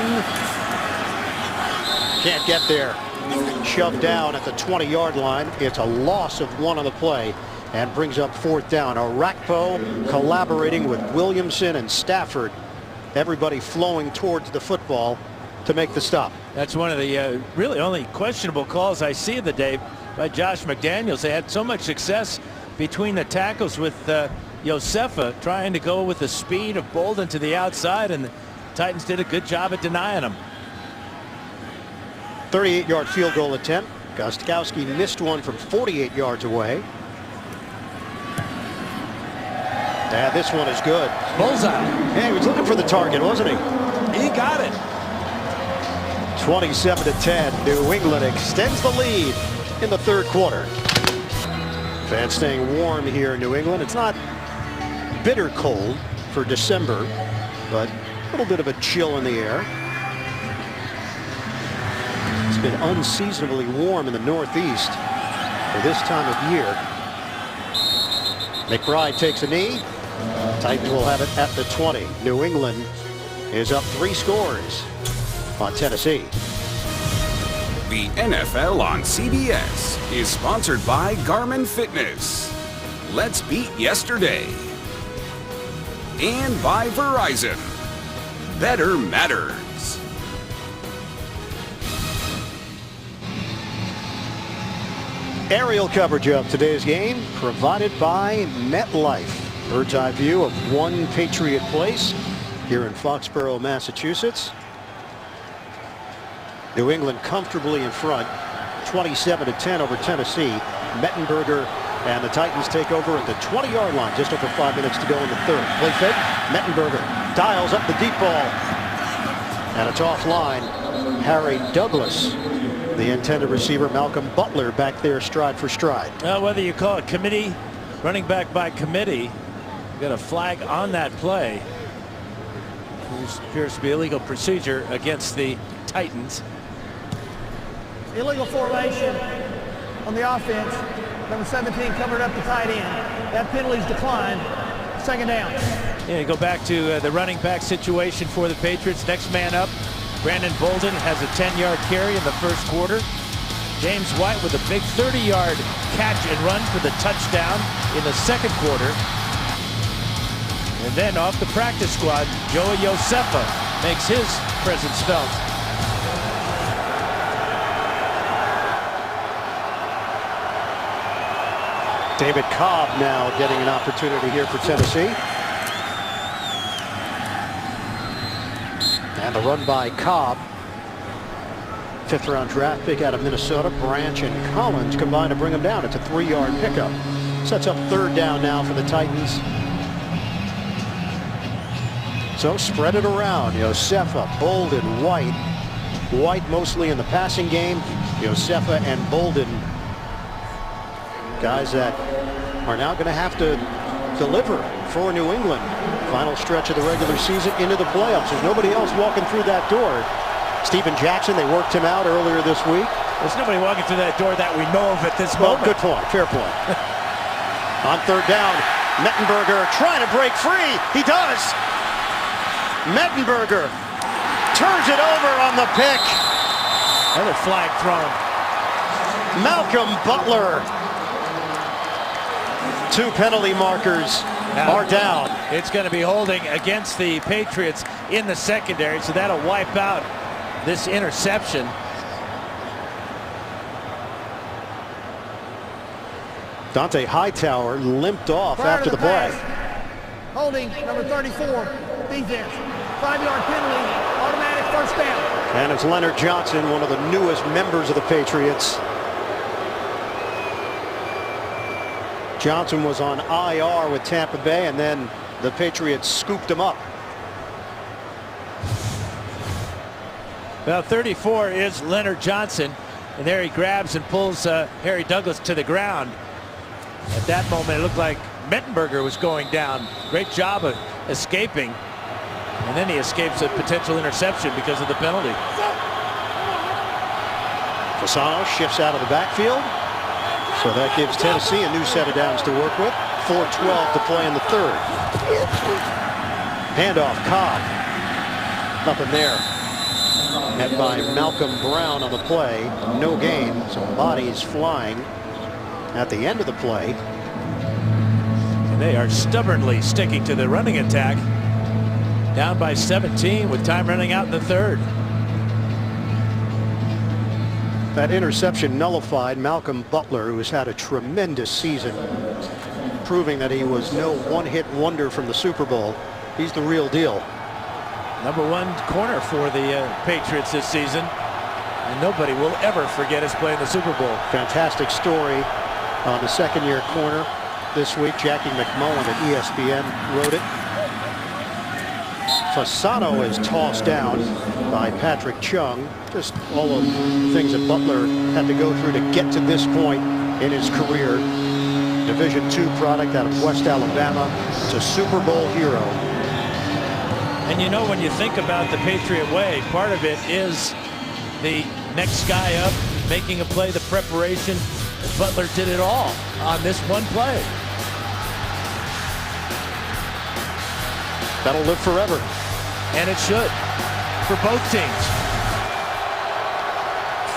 can't get there. Shoved down at the 20-yard line. It's a loss of 1 on the play and brings up 4th down. Arakpo collaborating with Williamson and Stafford. Everybody flowing towards the football to make the stop. That's one of the really only questionable calls I see of the day by Josh McDaniels. They had so much success between the tackles with Josefa trying to go with the speed of Bolden to the outside, and the Titans did a good job at denying him. 38-yard field goal attempt. Gostkowski missed one from 48 yards away. Yeah, this one is good. Bullseye. Yeah, he was looking for the target, wasn't he? He got it. 27-10. New England extends the lead in the 3rd quarter. Fans staying warm here in New England. It's not bitter cold for December, but a little bit of a chill in the air. It's been unseasonably warm in the Northeast for this time of year. McBride takes a knee. Titans will have it at the 20. New England is up 3 scores on Tennessee. The NFL on CBS is sponsored by Garmin Fitness. Let's beat yesterday. And by Verizon. Better matters. Aerial coverage of today's game provided by MetLife. Bird's eye view of one Patriot place here in Foxborough, Massachusetts. New England comfortably in front, 27-10 over Tennessee. Mettenberger and the Titans take over at the 20-yard line. Just over 5 minutes to go in the 3rd. Play fake. Mettenberger dials up the deep ball. And it's offline. Harry Douglas, the intended receiver. Malcolm Butler back there stride for stride. Whether you call it committee, running back by committee, got a flag on that play. This appears to be illegal procedure against the Titans. Illegal formation on the offense. Number 17 covered up the tight end. That penalty's declined. 2nd down. Yeah, you go back to the running back situation for the Patriots. Next man up, Brandon Bolden has a 10-yard carry in the 1st quarter. James White with a big 30-yard catch and run for the touchdown in the 2nd quarter. And then off the practice squad, Joey Josefa makes his presence felt. David Cobb now getting an opportunity here for Tennessee. And the run by Cobb. 5th round draft pick out of Minnesota. Branch and Collins combine to bring him down. It's a 3-yard pickup. Sets up 3rd down now for the Titans. So spread it around. Josefa, Bolden, White. White mostly in the passing game. Josefa and Bolden, guys that are now going to have to deliver for New England. Final stretch of the regular season into the playoffs. There's nobody else walking through that door. Steven Jackson, they worked him out earlier this week. There's nobody walking through that door that we know of at this Well, moment. good point. Fair point. On 3rd down, Mettenberger trying to break free. He does. Mettenberger turns it over on the pick. Another flag thrown. Malcolm Butler. 2 penalty markers are down. It's going to be holding against the Patriots in the secondary, so that'll wipe out this interception. Dante Hightower limped off after the play. Holding number 34, defense. 5-yard penalty, automatic first down. And it's Leonard Johnson, one of the newest members of the Patriots. Johnson was on IR with Tampa Bay, and then the Patriots scooped him up. Well, 34 is Leonard Johnson, and there he grabs and pulls Harry Douglas to the ground. At that moment, it looked like Mettenberger was going down. Great job of escaping. And then he escapes a potential interception because of the penalty. Fasano shifts out of the backfield. So that gives Tennessee a new set of downs to work with. 4:12 to play in the third. Handoff, Cobb. Nothing there. Met by Malcolm Brown on the play. No gain. Some bodies flying at the end of the play. And they are stubbornly sticking to the running attack. Down by 17 with time running out in the third. That interception nullified Malcolm Butler, who has had a tremendous season, proving that he was no one-hit wonder from the Super Bowl. He's the real deal. #1 corner for the Patriots this season. And nobody will ever forget his play in the Super Bowl. Fantastic story on the second-year corner this week. Jackie McMullen at ESPN wrote it. Fasano is tossed down by Patrick Chung. Just all of the things that Butler had to go through to get to this point in his career. Division II product out of West Alabama. It's a Super Bowl hero. And you know, when you think about the Patriot way, part of it is the next guy up, making a play, the preparation. Butler did it all on this one play. That'll live forever. And it should, for both teams.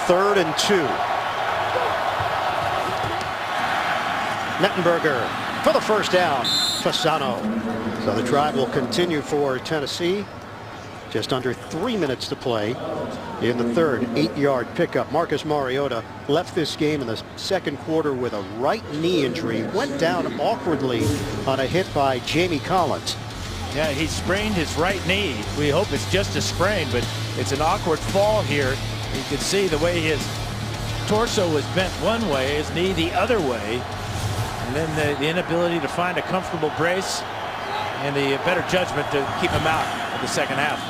3rd and 2. Mettenberger for the first down. Fasano. So the drive will continue for Tennessee. Just under 3 minutes to play in the third. 8-yard pickup. Marcus Mariota left this game in the second quarter with a right knee injury. Went down awkwardly on a hit by Jamie Collins. Yeah, he sprained his right knee. We hope it's just a sprain, but it's an awkward fall here. You can see the way his torso was bent one way, his knee the other way. And then the inability to find a comfortable brace and the better judgment to keep him out of the second half.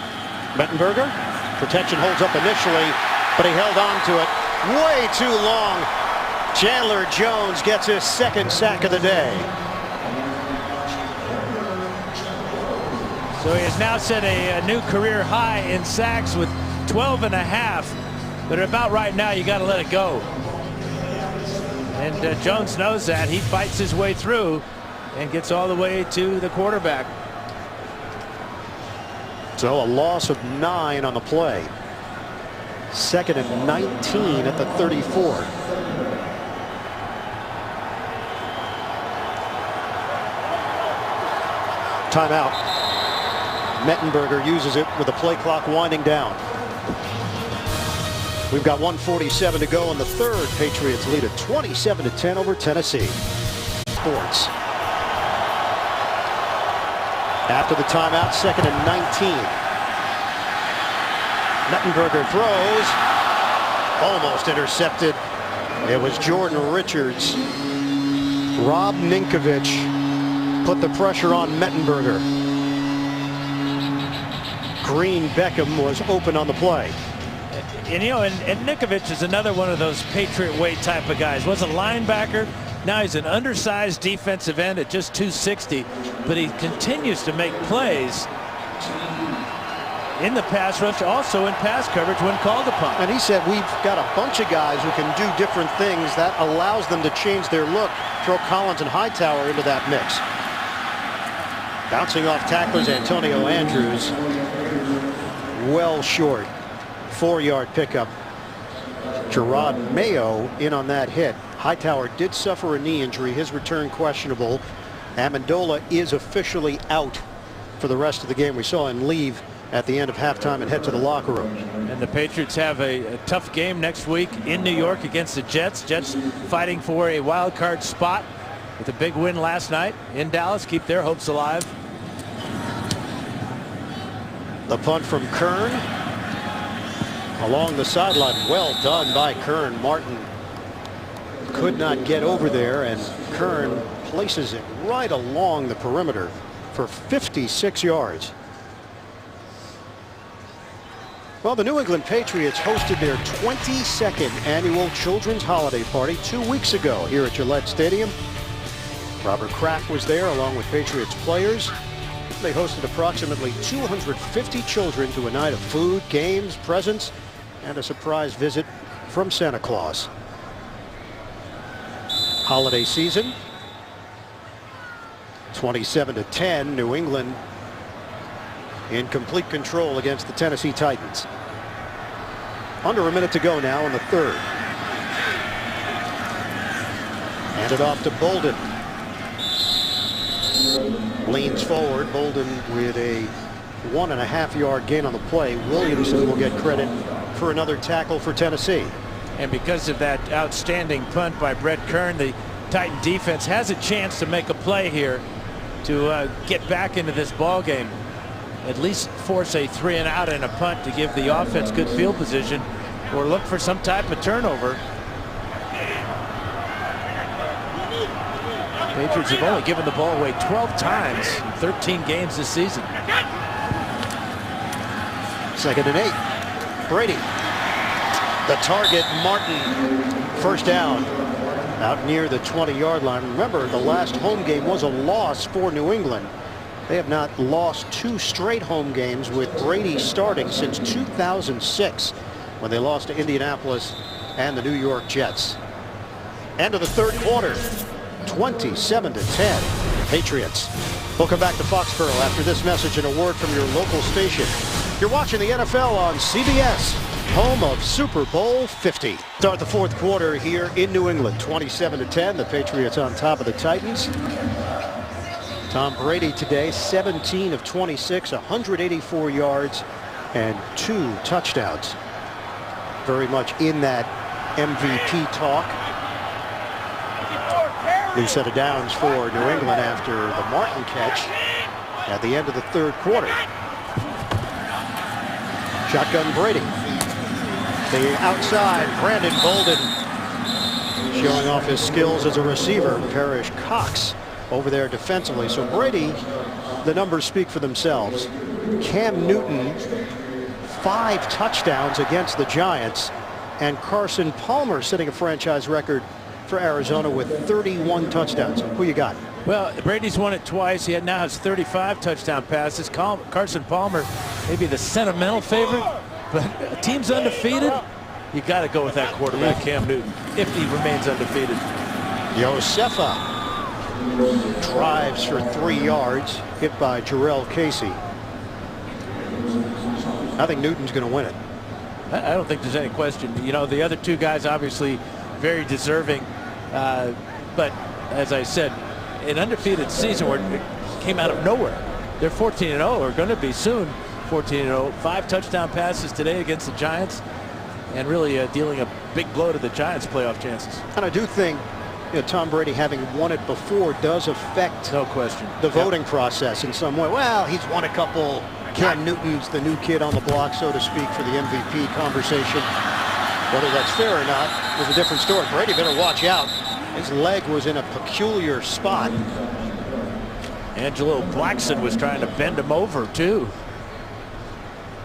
Mettenberger, protection holds up initially, but he held on to it way too long. Chandler Jones gets his second sack of the day. So he has now set a new career high in sacks with 12.5. But about right now, you got to let it go. And Jones knows that. He fights his way through and gets all the way to the quarterback. So a loss of 9 on the play. 2nd and 19 at the 34. Timeout. Mettenberger uses it with the play clock winding down. We've got 1:47 to go in the third. Patriots lead at 27-10 over Tennessee. Sports. After the timeout, 2nd and 19. Mettenberger throws. Almost intercepted. It was Jordan Richards. Rob Ninkovich put the pressure on Mettenberger. Green Beckham was open on the play. And you know, and Ninkovich is another one of those Patriot way type of guys. Was a linebacker. Now he's an undersized defensive end at just 260, but he continues to make plays in the pass rush, also in pass coverage when called upon. And he said, we've got a bunch of guys who can do different things. That allows them to change their look. Throw Collins and Hightower into that mix. Bouncing off tacklers, Antonio Andrews. Well short. 4-yard pickup. Gerard Mayo in on that hit. Hightower did suffer a knee injury. His return questionable. Amendola is officially out for the rest of the game. We saw him leave at the end of halftime and head to the locker room. And the Patriots have a tough game next week in New York against the Jets. Jets fighting for a wild card spot with a big win last night in Dallas. Keep their hopes alive. The punt from Kern along the sideline. Well done by Kern. Martin could not get over there, and Kern places it right along the perimeter for 56 yards. Well, the New England Patriots hosted their 22nd annual Children's Holiday Party 2 weeks ago here at Gillette Stadium. Robert Kraft was there along with Patriots players. They hosted approximately 250 children to a night of food, games, presents, and a surprise visit from Santa Claus. Holiday season, 27-10, New England in complete control against the Tennessee Titans. Under a minute to go now in the third. Handed off to Bolden. Leans forward. Bolden with a 1.5-yard gain on the play. Williamson will get credit for another tackle for Tennessee. And because of that outstanding punt by Brett Kern, the Titan defense has a chance to make a play here to get back into this ball game. At least force a 3-and-out and a punt to give the offense good field position, or look for some type of turnover. Patriots have only given the ball away 12 times in 13 games this season. 2nd and 8. Brady. The target, Martin. First down out near the 20-yard line. Remember, the last home game was a loss for New England. They have not lost 2 straight home games with Brady starting since 2006 when they lost to Indianapolis and the New York Jets. End of the third quarter, 27-10 Patriots. We'll come back to Foxborough after this message and a word from your local station. You're watching the NFL on CBS, home of Super Bowl 50. Start the fourth quarter here in New England, 27-10. The Patriots on top of the Titans. Tom Brady today, 17 of 26, 184 yards and 2 touchdowns. Very much in that MVP talk. New set of downs for New England after the Martin catch at the end of the third quarter. Shotgun Brady. The outside, Brandon Bolden showing off his skills as a receiver. Parrish Cox over there defensively. So Brady, the numbers speak for themselves. Cam Newton, 5 touchdowns against the Giants, and Carson Palmer setting a franchise record for Arizona with 31 touchdowns. Who you got? Well, Brady's won it twice. He now has 35 touchdown passes. Carson Palmer may be the sentimental favorite, but a team's undefeated. You got to go with that quarterback, Cam Newton, if he remains undefeated. Josefa drives for 3 yards, hit by Jarrell Casey. I think Newton's going to win it. I don't think there's any question. You know, the other 2 guys obviously very deserving, but as I said, an undefeated season where it came out of nowhere. They're 14-0, or going to be soon 14-0. 5 touchdown passes today against the Giants, and really dealing a big blow to the Giants' playoff chances. And I do think, you know, Tom Brady having won it before does affect, no question, the voting process in some way. Well, he's won a couple. Cam Newton's the new kid on the block, so to speak, for the MVP conversation. Whether that's fair or not is a different story. Brady better watch out. His leg was in a peculiar spot. Angelo Blackson was trying to bend him over, too.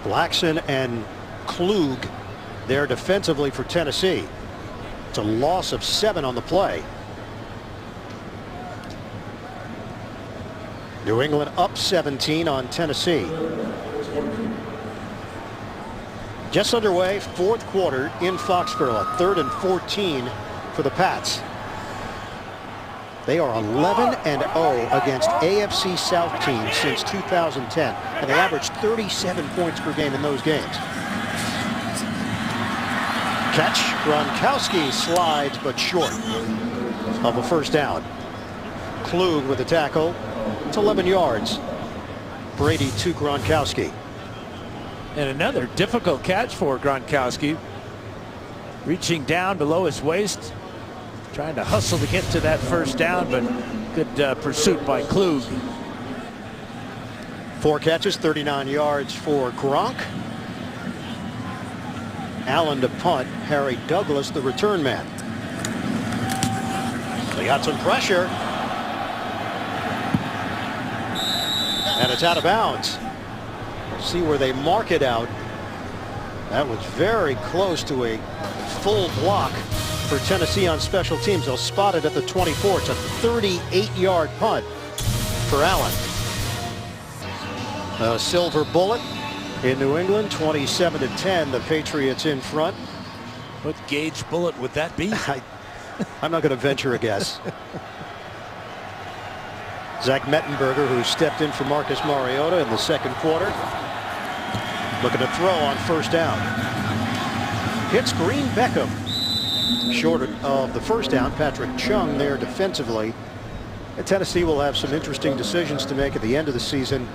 Blackson and Klug there defensively for Tennessee. It's a loss of 7 on the play. New England up 17 on Tennessee. Just underway, fourth quarter in Foxborough, 3rd and 14 for the Pats. They are 11-0 against AFC South teams since 2010, and they averaged 37 points per game in those games. Catch, Gronkowski slides but short of a first down. Klug with the tackle. It's 11 yards. Brady to Gronkowski. And another difficult catch for Gronkowski. Reaching down below his waist, trying to hustle to get to that first down, but good pursuit by Klug. 4 catches, 39 yards for Gronk. Allen to punt. Harry Douglas, the return man. They got some pressure. And it's out of bounds. See where they mark it out. That was very close to a full block for Tennessee on special teams. They'll spot it at the 24. It's a 38-yard punt for Allen. A silver bullet in New England, 27-10. The Patriots in front. What gauge bullet would that be? I'm not going to venture a guess. Zach Mettenberger, who stepped in for Marcus Mariota in the second quarter, looking to throw on first down. Hits Green Beckham. Short of the first down. Patrick Chung there defensively. And Tennessee will have some interesting decisions to make at the end of the season.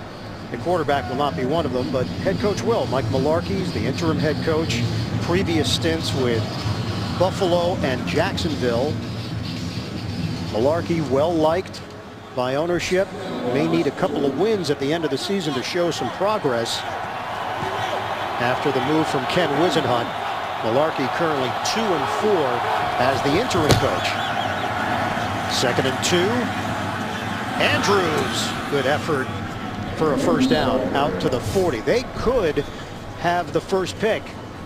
The quarterback will not be one of them, but head coach will. Mike Mularkey's the interim head coach. Previous stints with Buffalo and Jacksonville. Mularkey well liked by ownership. May need a couple of wins at the end of the season to show some progress after the move from Ken Wisenhunt. Mularkey currently 2-4 as the interim coach. 2nd and 2. Andrews, good effort for a first down out to the 40. They could have the first pick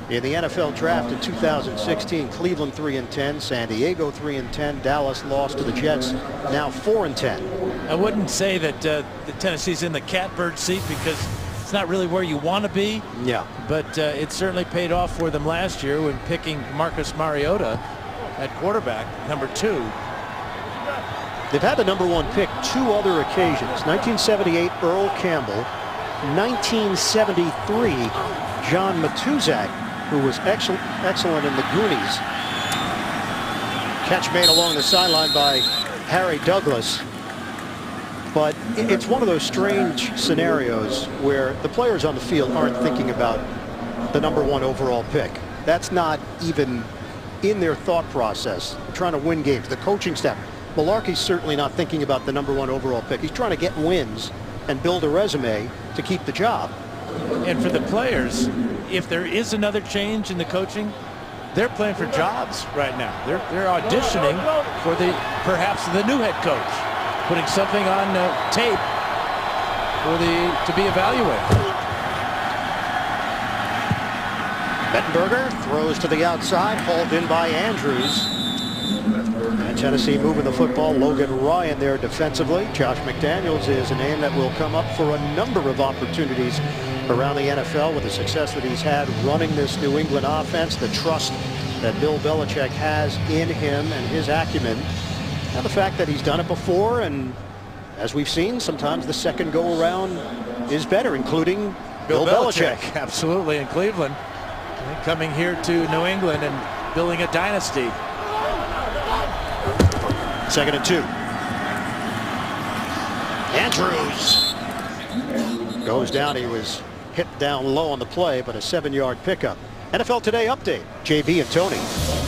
in the NFL draft in 2016. Cleveland 3-10, San Diego 3-10, Dallas lost to the Jets, now 4-10. I wouldn't say that the Tennessee's in the catbird seat because it's not really where you want to be. Yeah. But it certainly paid off for them last year when picking Marcus Mariota at quarterback, number 2. They've had the number 1 pick 2 other occasions. 1978, Earl Campbell. 1973, John Matuzak, who was excellent in the Goonies. Catch made along the sideline by Harry Douglas. But it's one of those strange scenarios where the players on the field aren't thinking about the number 1 overall pick. That's not even in their thought process. They're trying to win games. The coaching staff. Mularkey's certainly not thinking about the number 1 overall pick. He's trying to get wins and build a resume to keep the job. And for the players, if there is another change in the coaching, they're playing for jobs right now. They're auditioning for perhaps the new head coach, putting something on tape to be evaluated. Mettenberger throws to the outside, hauled in by Andrews. And Tennessee moving the football. Logan Ryan there defensively. Josh McDaniels is a name that will come up for a number of opportunities around the NFL with the success that he's had running this New England offense, the trust that Bill Belichick has in him and his acumen, and the fact that he's done it before, and as we've seen, sometimes the second go around is better, including Bill Belichick. Absolutely, in Cleveland. And coming here to New England and building a dynasty. 2nd and 2. Andrews goes down. He was hit down low on the play, but a 7-yard pickup. NFL Today update. JB and Tony.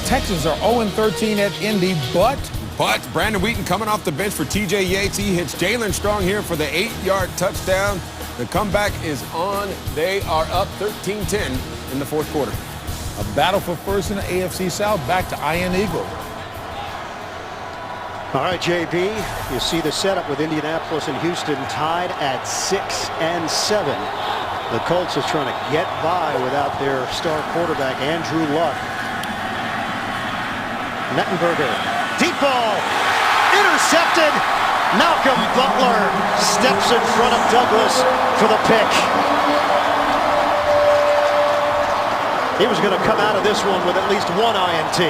Texans are 0-13 at Indy, but Brandon Wheaton coming off the bench for TJ Yates. He hits Jalen Strong here for the 8-yard touchdown. The comeback is on. They are up 13-10 in the 4th quarter. a battle for first in the AFC South. Back to Ian Eagle. All right, JB, you see the setup with Indianapolis and Houston tied at 6-7. The Colts are trying to get by without their star quarterback, Andrew Luck. Mettenberger, deep ball, intercepted. Malcolm Butler steps in front of Douglas for the pick. He was going to come out of this one with at least one INT.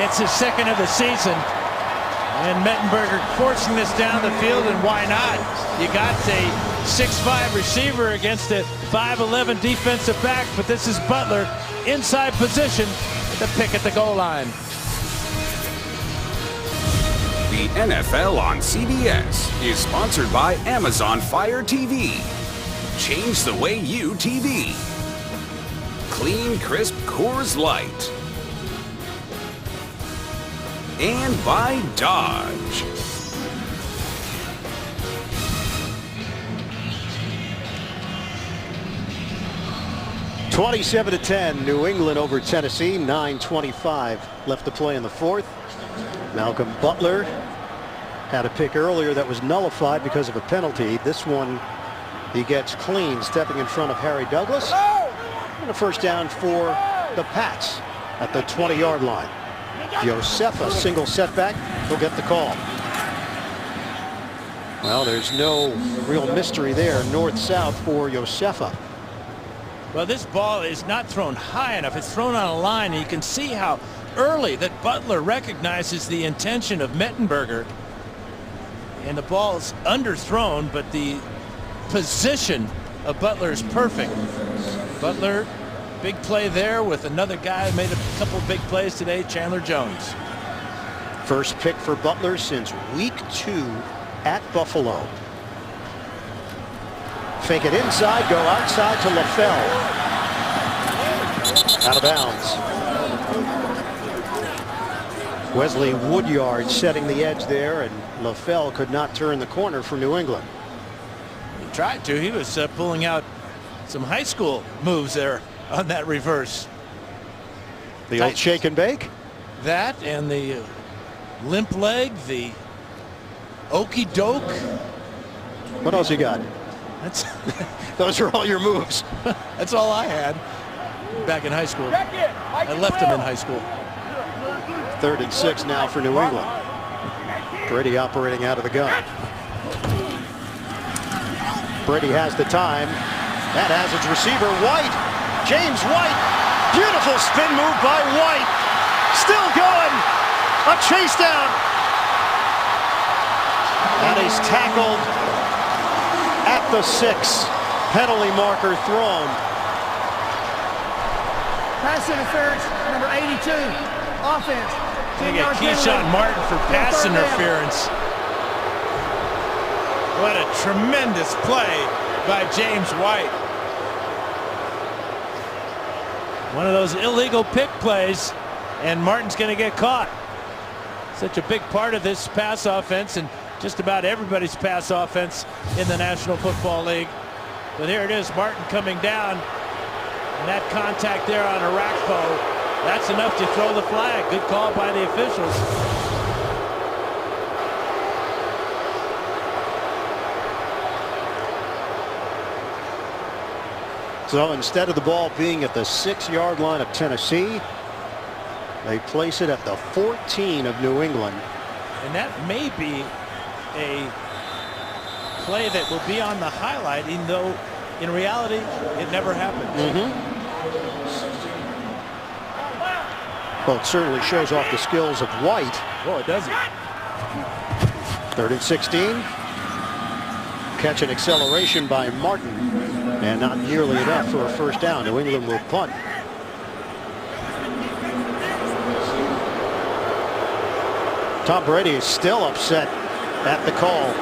It's his second of the season. And Mettenberger forcing this down the field, and why not? You got a 6'5" receiver against a 5'11" defensive back, but this is Butler inside position, the pick at the goal line. The NFL on CBS is sponsored by Amazon Fire TV. Change the way you TV. Clean, crisp Coors Light. And by Dodge. (27-10), New England over Tennessee. 9:25 left to play in the fourth. Malcolm Butler had a pick earlier that was nullified because of a penalty. This one he gets clean, stepping in front of Harry Douglas. And a first down for the Pats at the 20-yard line. Josefa, single setback, he'll get the call. Well, there's no real mystery there, north-south for Josefa. Well, this ball is not thrown high enough. It's thrown on a line, and you can see how early that Butler recognizes the intention of Mettenberger. And the ball is underthrown, but the position of Butler is perfect. Butler, big play there with another guy who made a couple big plays today, Chandler Jones. First pick for Butler since week 2 at Buffalo. Fake it inside, go outside to LaFell. Out of bounds. Wesley Woodyard setting the edge there, and LaFell could not turn the corner for New England. He tried to. He was pulling out some high school moves there on that reverse. The old shake and bake? That and the limp leg, the okey doke. What else you got? That's Those are all your moves. That's all I had back in high school. I left them in high school. 3rd and 6 now for New England. Brady operating out of the gun. Brady has the time. That has its receiver, White. James White. Beautiful spin move by White. Still going. A chase down. And he's tackled at the 6. Penalty marker thrown. Pass interference, number 82. Offense. They get Keyshawn Martin for pass interference. What a tremendous play by James White. One of those illegal pick plays, and Martin's going to get caught. Such a big part of this pass offense, and just about everybody's pass offense in the National Football League. But here it is, Martin coming down, and that contact there on Arakpo, that's enough to throw the flag. Good call by the officials. So instead of the ball being at the 6-yard line of Tennessee, they place it at the 14 of New England. And that may be a play that will be on the highlight, even though in reality it never happened. Well, it certainly shows off the skills of White. Oh, it doesn't. 3rd and 16. Catch an acceleration by Martin, and not nearly enough for a first down. New England will punt. Tom Brady is still upset at the call.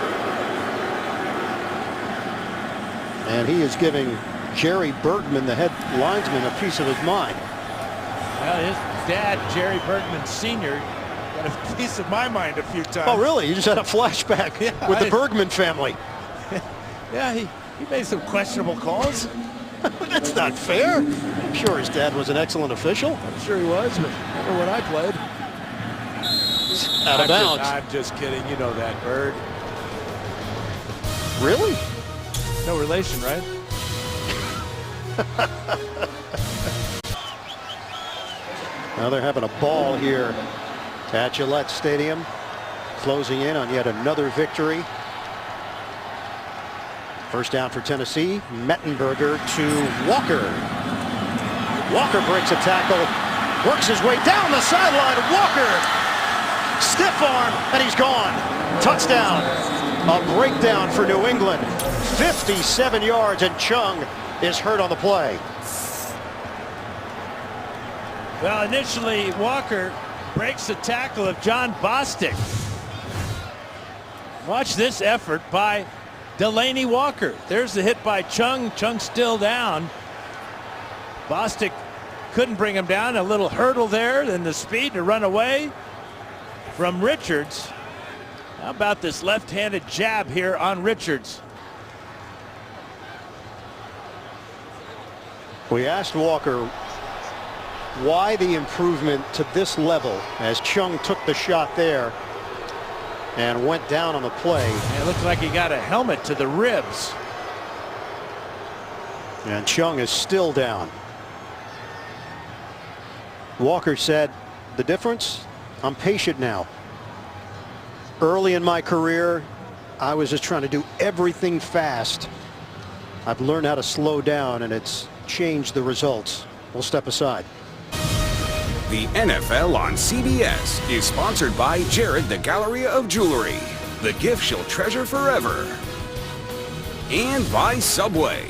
And he is giving Jerry Bergman, the head linesman, a piece of his mind. Well, his dad, Jerry Bergman Sr., got a piece of my mind a few times. Oh, really? You just had a flashback with the Bergman family. Yeah, he made some questionable calls. That's not fair. I'm sure his dad was an excellent official. I'm sure he was, but never when I played. Out of bounds. I'm just kidding. You know that, Bird. Really? No relation, right? Now they're having a ball here at Gillette Stadium, closing in on yet another victory. First down for Tennessee. Mettenberger to Walker. Walker breaks a tackle, works his way down the sideline. Walker Stiff arm, and he's gone. Touchdown. A breakdown for New England. 57 yards, and Chung is hurt on the play. Well, initially, Walker breaks the tackle of John Bostic. Watch this effort by Delaney Walker. There's the hit by Chung. Chung still down. Bostic couldn't bring him down. A little hurdle there, then the speed to run away from Richards. How about this left-handed jab here on Richards? We asked Walker why the improvement to this level as Chung took the shot there and went down on the play. And it looks like he got a helmet to the ribs. And Chung is still down. Walker said, the difference? I'm patient now. Early in my career, I was just trying to do everything fast. I've learned how to slow down, and it's changed the results. We'll step aside. The NFL on CBS is sponsored by Jared the Galleria of Jewelry, the gift you'll treasure forever. And by Subway.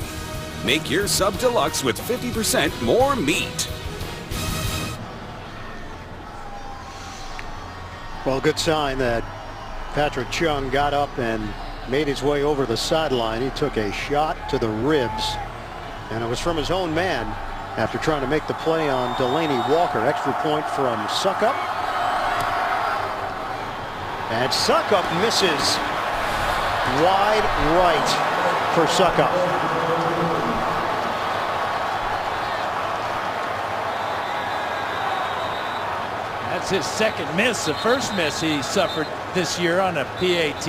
Make your Sub Deluxe with 50% more meat. Well, good sign that Patrick Chung got up and made his way over the sideline. He took a shot to the ribs, and it was from his own man after trying to make the play on Delaney Walker. Extra point from Suckup. And Suckup misses wide right for Suckup. That's his second miss. The first miss he suffered this year on a PAT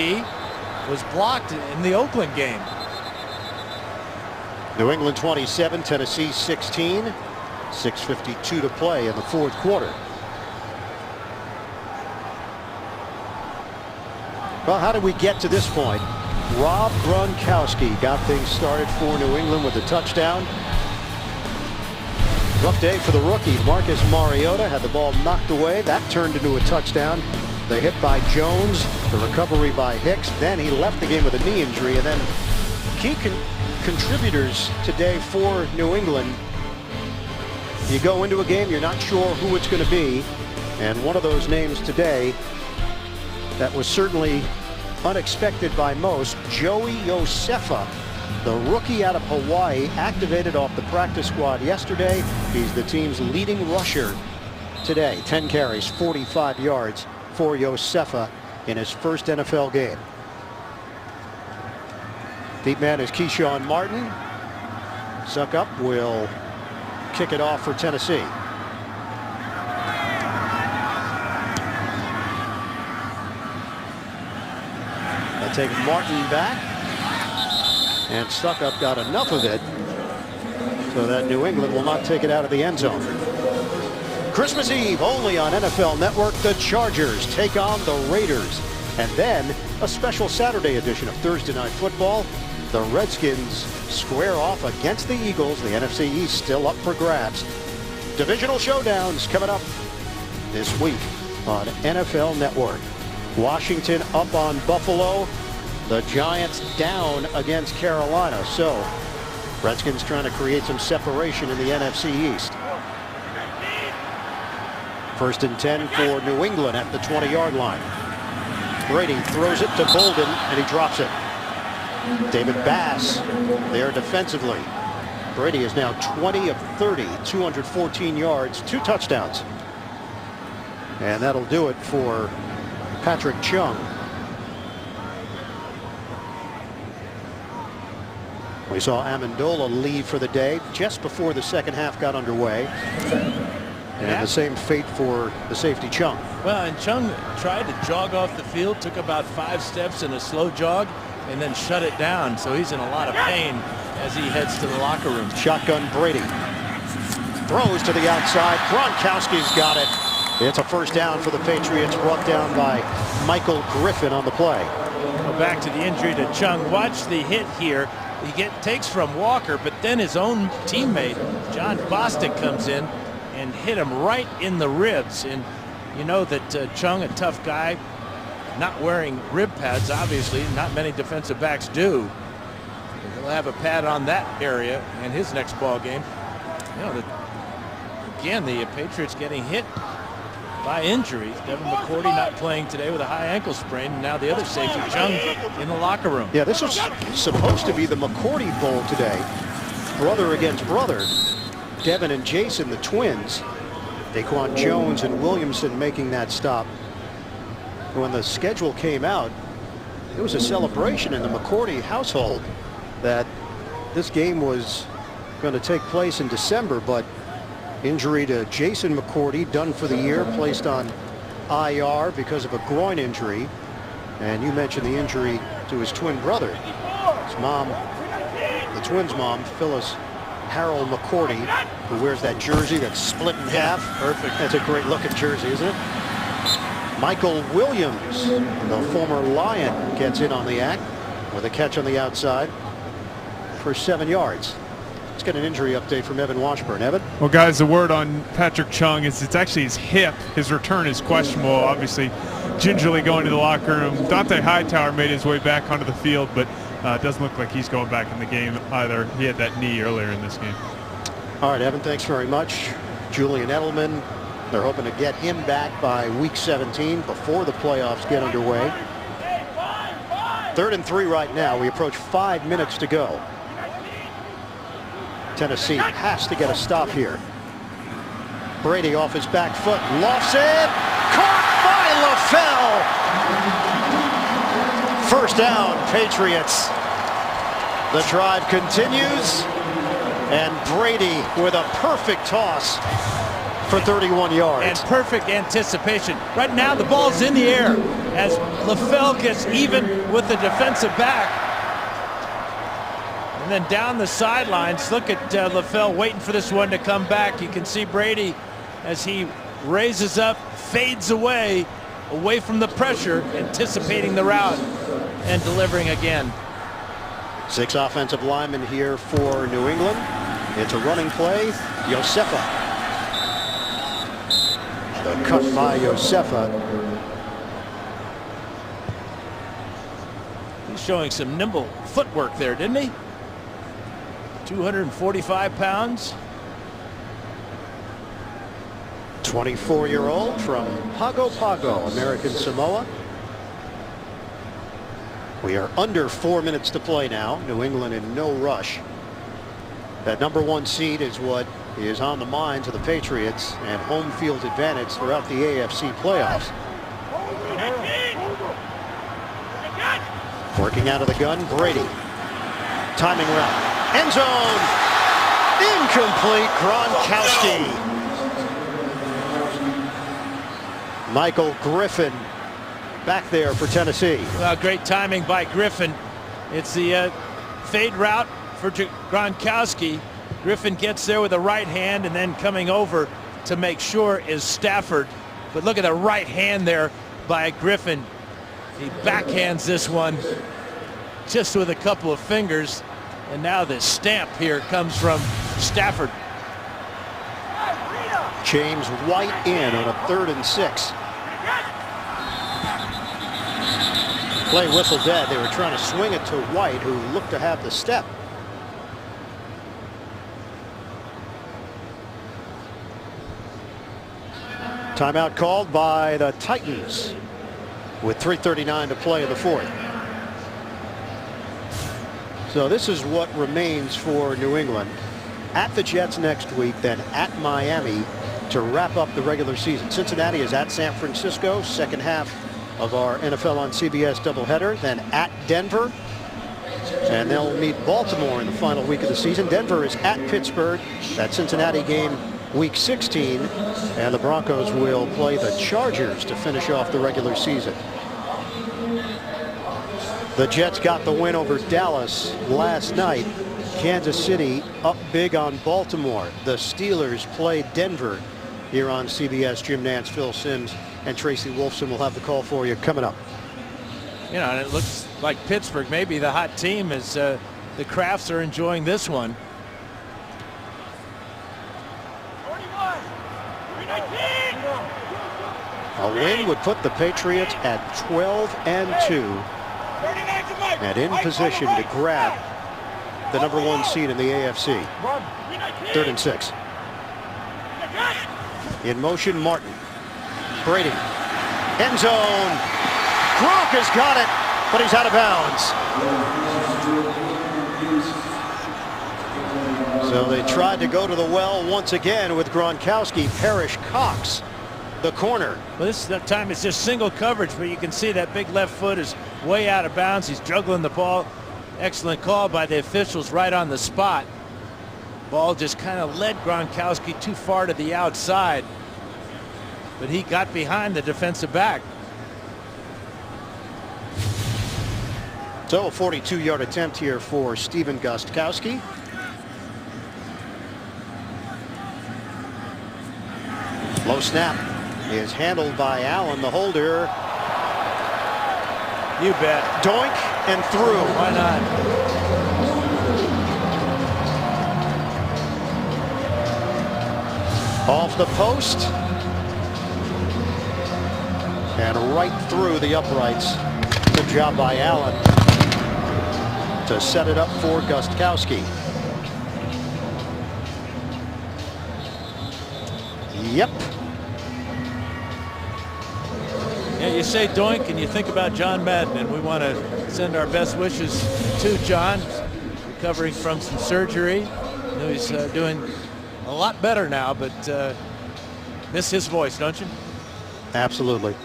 was blocked in the Oakland game. New England 27, Tennessee 16. 6:52 to play in the fourth quarter. Well, how did we get to this point? Rob Gronkowski got things started for New England with a touchdown. Rough day for the rookie. Marcus Mariota had the ball knocked away. That turned into a touchdown. The hit by Jones, the recovery by Hicks. Then he left the game with a knee injury. And then key contributors today for New England. You go into a game, you're not sure who it's going to be. And one of those names today that was certainly unexpected by most, Joey Josefa, the rookie out of Hawaii, activated off the practice squad yesterday. He's the team's leading rusher today. 10 carries, 45 yards for Josefa in his first NFL game. Deep man is Keyshawn Martin. Suckup will kick it off for Tennessee. They'll take Martin back. And Suckup got enough of it so that New England will not take it out of the end zone. Christmas Eve only on NFL Network. The Chargers take on the Raiders. And then a special Saturday edition of Thursday Night Football. The Redskins square off against the Eagles. The NFC East still up for grabs. Divisional showdowns coming up this week on NFL Network. Washington up on Buffalo. The Giants down against Carolina. So Redskins trying to create some separation in the NFC East. 1st and 10 for New England at the 20-yard line. Brady throws it to Bolden, and he drops it. David Bass there defensively. Brady is now 20 of 30, 214 yards, 2 touchdowns. And that'll do it for Patrick Chung. We saw Amendola leave for the day just before the second half got underway. And the same fate for the safety Chung. Well, and Chung tried to jog off the field, took about 5 steps in a slow jog, and then shut it down. So he's in a lot of pain as he heads to the locker room. Shotgun Brady. Throws to the outside. Gronkowski's got it. It's a first down for the Patriots, brought down by Michael Griffin on the play. Go back to the injury to Chung. Watch the hit here. He takes from Walker, but then his own teammate, John Bostic, comes in and hit him right in the ribs. And You know that Chung, a tough guy, not wearing rib pads, obviously. Not many defensive backs do. He'll have a pad on that area in his next ball game. You know, again, the Patriots getting hit by injuries. Devin McCourty not playing today with a high ankle sprain. And now the other safety, Chung, in the locker room. Yeah, this was supposed to be the McCourty Bowl today. Brother against brother. Devin and Jason, the twins. Daquan Jones and Williamson making that stop. When the schedule came out, it was a celebration in the McCourty household that this game was going to take place in December, but injury to Jason McCourty, done for the year, placed on IR because of a groin injury. And you mentioned the injury to his twin brother. His mom, the twins' mom, Phyllis Harold McCourty, who wears that jersey that's split in half. Perfect. That's a great looking jersey, isn't it? Michael Williams, the former Lion, gets in on the act with a catch on the outside for 7 yards. Let's get an injury update from Evan Washburn. Evan? Well, guys, the word on Patrick Chung is it's actually his hip. His return is questionable. Obviously, gingerly going to the locker room. Dante Hightower made his way back onto the field, but it doesn't look like he's going back in the game either. He had that knee earlier in this game. All right, Evan, thanks very much. Julian Edelman, they're hoping to get him back by week 17 before the playoffs get underway. 3rd and 3 right now. We approach 5 minutes to go. Tennessee has to get a stop here. Brady off his back foot, lofts it, caught by LaFell. First down, Patriots. The drive continues, and Brady with a perfect toss for 31 yards. And perfect anticipation. Right now the ball's in the air as LaFell gets even with the defensive back. And then down the sidelines, look at LaFell waiting for this one to come back. You can see Brady as he raises up, fades away from the pressure, anticipating the route and delivering again. 6 offensive linemen here for New England. It's a running play. Josefa. The cut by Josefa. He's showing some nimble footwork there, didn't he? 245 pounds. 24-year-old from Pago Pago, American Samoa. We are under 4 minutes to play now. New England in no rush. That number 1 seed is what is on the minds of the Patriots, and home field advantage throughout the AFC playoffs. Working out of the gun, Brady. Timing route. End zone. Incomplete. Gronkowski. Michael Griffin back there for Tennessee. Well, great timing by Griffin. It's the fade route for Gronkowski. Griffin gets there with the right hand, and then coming over to make sure is Stafford. But look at the right hand there by Griffin. He backhands this one just with a couple of fingers. And now the stamp here comes from Stafford. James White in on a 3rd and 6. Play whistle dead. They were trying to swing it to White, who looked to have the step. Timeout called by the Titans with 3:39 to play in the 4th. So this is what remains for New England. At the Jets next week, then at Miami to wrap up the regular season. Cincinnati is at San Francisco, second half of our NFL on CBS doubleheader. Then at Denver, and they'll meet Baltimore in the final week of the season. Denver is at Pittsburgh. That Cincinnati game week 16, and the Broncos will play the Chargers to finish off the regular season. The Jets got the win over Dallas last night. Kansas City up big on Baltimore. The Steelers play Denver here on CBS. Jim Nantz, Phil Simms, and Tracy Wolfson will have the call for you coming up. You know, and it looks like Pittsburgh may be the hot team as the Crafts are enjoying this one. A win would put the Patriots at 12-2 and in position to grab the #1 seed in the AFC. 3rd and 6. In motion, Martin. Brady. End zone. Gronk has got it, but he's out of bounds. So they tried to go to the well once again with Gronkowski. Parrish Cox, the corner. Well, this time it's just single coverage, but you can see that big left foot is way out of bounds. He's juggling the ball. Excellent call by the officials right on the spot. Ball just kind of led Gronkowski too far to the outside, but he got behind the defensive back. So a 42-yard attempt here for Stephen Gostkowski. Low snap is handled by Allen, the holder. You bet. Doink and through. Why not? Off the post. And right through the uprights. Good job by Allen to set it up for Gostkowski. Yep. Yeah, you say doink and you think about John Madden, and we want to send our best wishes to John, recovering from some surgery. I know he's doing a lot better now, but miss his voice, don't you? Absolutely.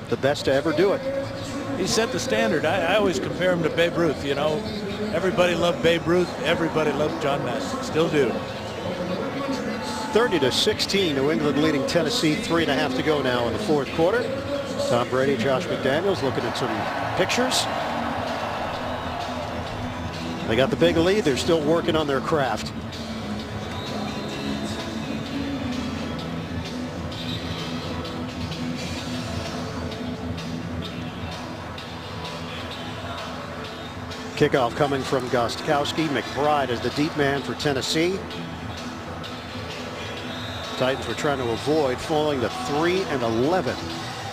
The best to ever do it. He set the standard. I always compare him to Babe Ruth. You know, everybody loved Babe Ruth. Everybody loved John Madden. Still do. 30-16, New England leading Tennessee. 3.5 to go now in the 4th quarter. Tom Brady, Josh McDaniels looking at some pictures. They got the big lead. They're still working on their craft. Kickoff coming from Gostkowski. McBride is the deep man for Tennessee. Titans were trying to avoid falling to 3-11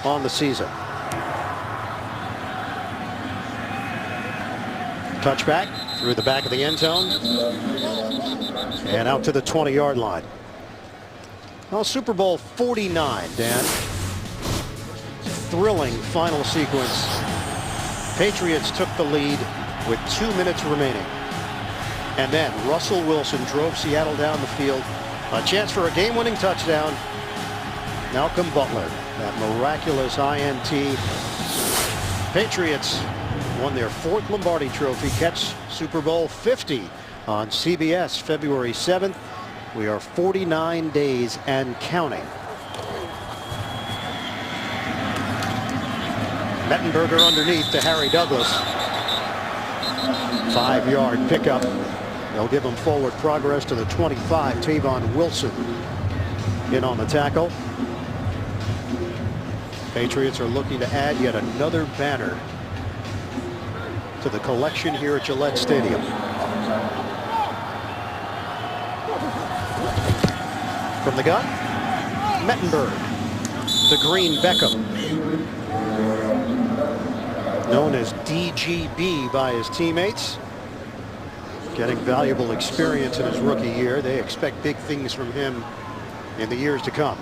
on the season. Touchback through the back of the end zone and out to the 20-yard line. Well, Super Bowl 49, Dan. Thrilling final sequence. Patriots took the lead with 2 minutes remaining. And then Russell Wilson drove Seattle down the field. A chance for a game-winning touchdown. Malcolm Butler, that miraculous INT. Patriots won their 4th Lombardi Trophy. Catch Super Bowl 50 on CBS February 7th. We are 49 days and counting. Mettenberger underneath to Harry Douglas. 5-yard pickup. They'll give him forward progress to the 25. Tavon Wilson in on the tackle. Patriots are looking to add yet another banner to the collection here at Gillette Stadium. From the gun, Mettenberg to Green Beckham. Known as DGB by his teammates. Getting valuable experience in his rookie year. They expect big things from him in the years to come.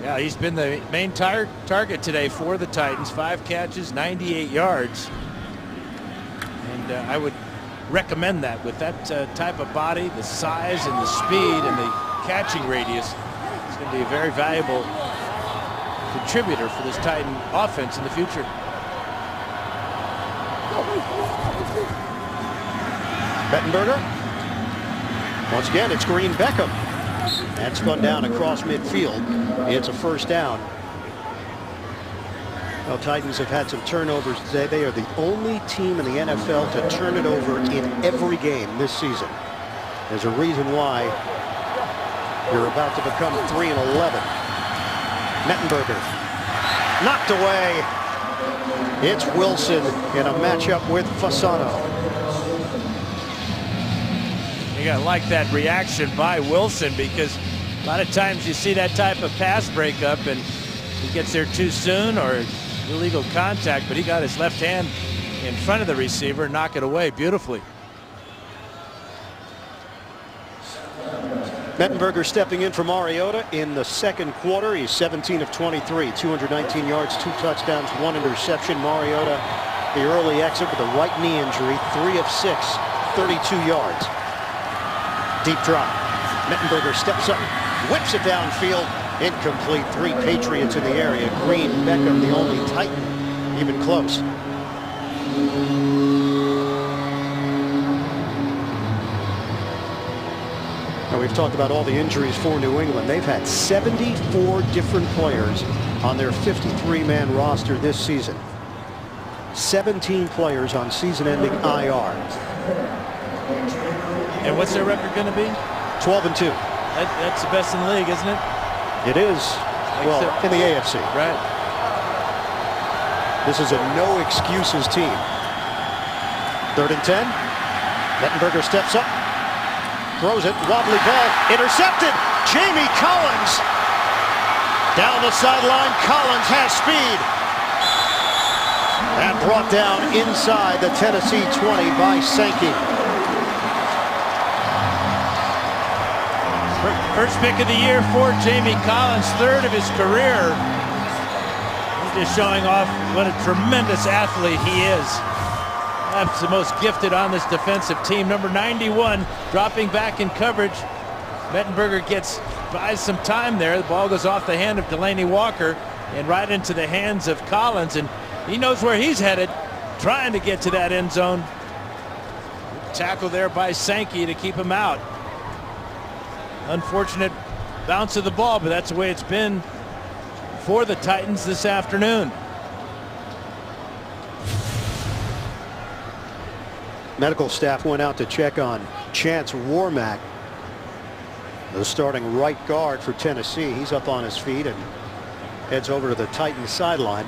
Yeah, he's been the main target today for the Titans. 5 catches, 98 yards. And I would recommend that with that type of body, the size and the speed and the catching radius. It's going to be a very valuable contributor for this Titan offense in the future. Mettenberger. Once again, it's Green Beckham. That's spun down across midfield. It's a first down. Well, Titans have had some turnovers today. They are the only team in the NFL to turn it over in every game this season. There's a reason why you're about to become 3-11. Mettenberger knocked away. It's Wilson in a matchup with Fasano. You gotta like that reaction by Wilson, because a lot of times you see that type of pass breakup and he gets there too soon or illegal contact, but he got his left hand in front of the receiver and knock it away beautifully. Mettenberger stepping in for Mariota in the second quarter. He's 17 of 23, 219 yards, 2 touchdowns, 1 interception. Mariota, the early exit with a right knee injury, 3 of 6, 32 yards. Deep drop. Mettenberger steps up, whips it downfield, incomplete. 3 Patriots in the area. Green, Beckham, the only Titan, even close. Now, we've talked about all the injuries for New England. They've had 74 different players on their 53-man roster this season. 17 players on season-ending IR. And what's their record going to be? 12-2. That's the best in the league, isn't it? It is. Well, in the AFC. Right. This is a no-excuses team. 3rd and 10. Mettenberger steps up. Throws it, wobbly ball, intercepted. Jamie Collins. Down the sideline, Collins has speed. And brought down inside the Tennessee 20 by Sankey. First pick of the year for Jamie Collins, 3rd of his career. He's just showing off what a tremendous athlete he is. Perhaps the most gifted on this defensive team. Number 91 dropping back in coverage. Mettenberger buys some time there. The ball goes off the hand of Delaney Walker and right into the hands of Collins, and he knows where he's headed, trying to get to that end zone. Tackle there by Sankey to keep him out. Unfortunate bounce of the ball, but that's the way it's been for the Titans this afternoon. Medical staff went out to check on Chance Warmack, the starting right guard for Tennessee. He's up on his feet and heads over to the Titans sideline.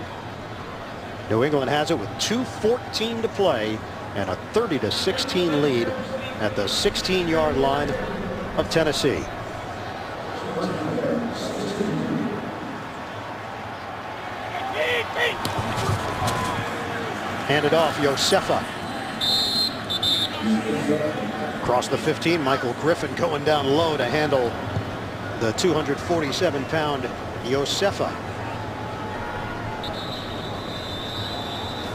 New England has it with 2:14 to play and a 30-16 lead at the 16-yard line of Tennessee. Handed off, Josefa. Across the 15, Michael Griffin going down low to handle the 247-pound Josefa.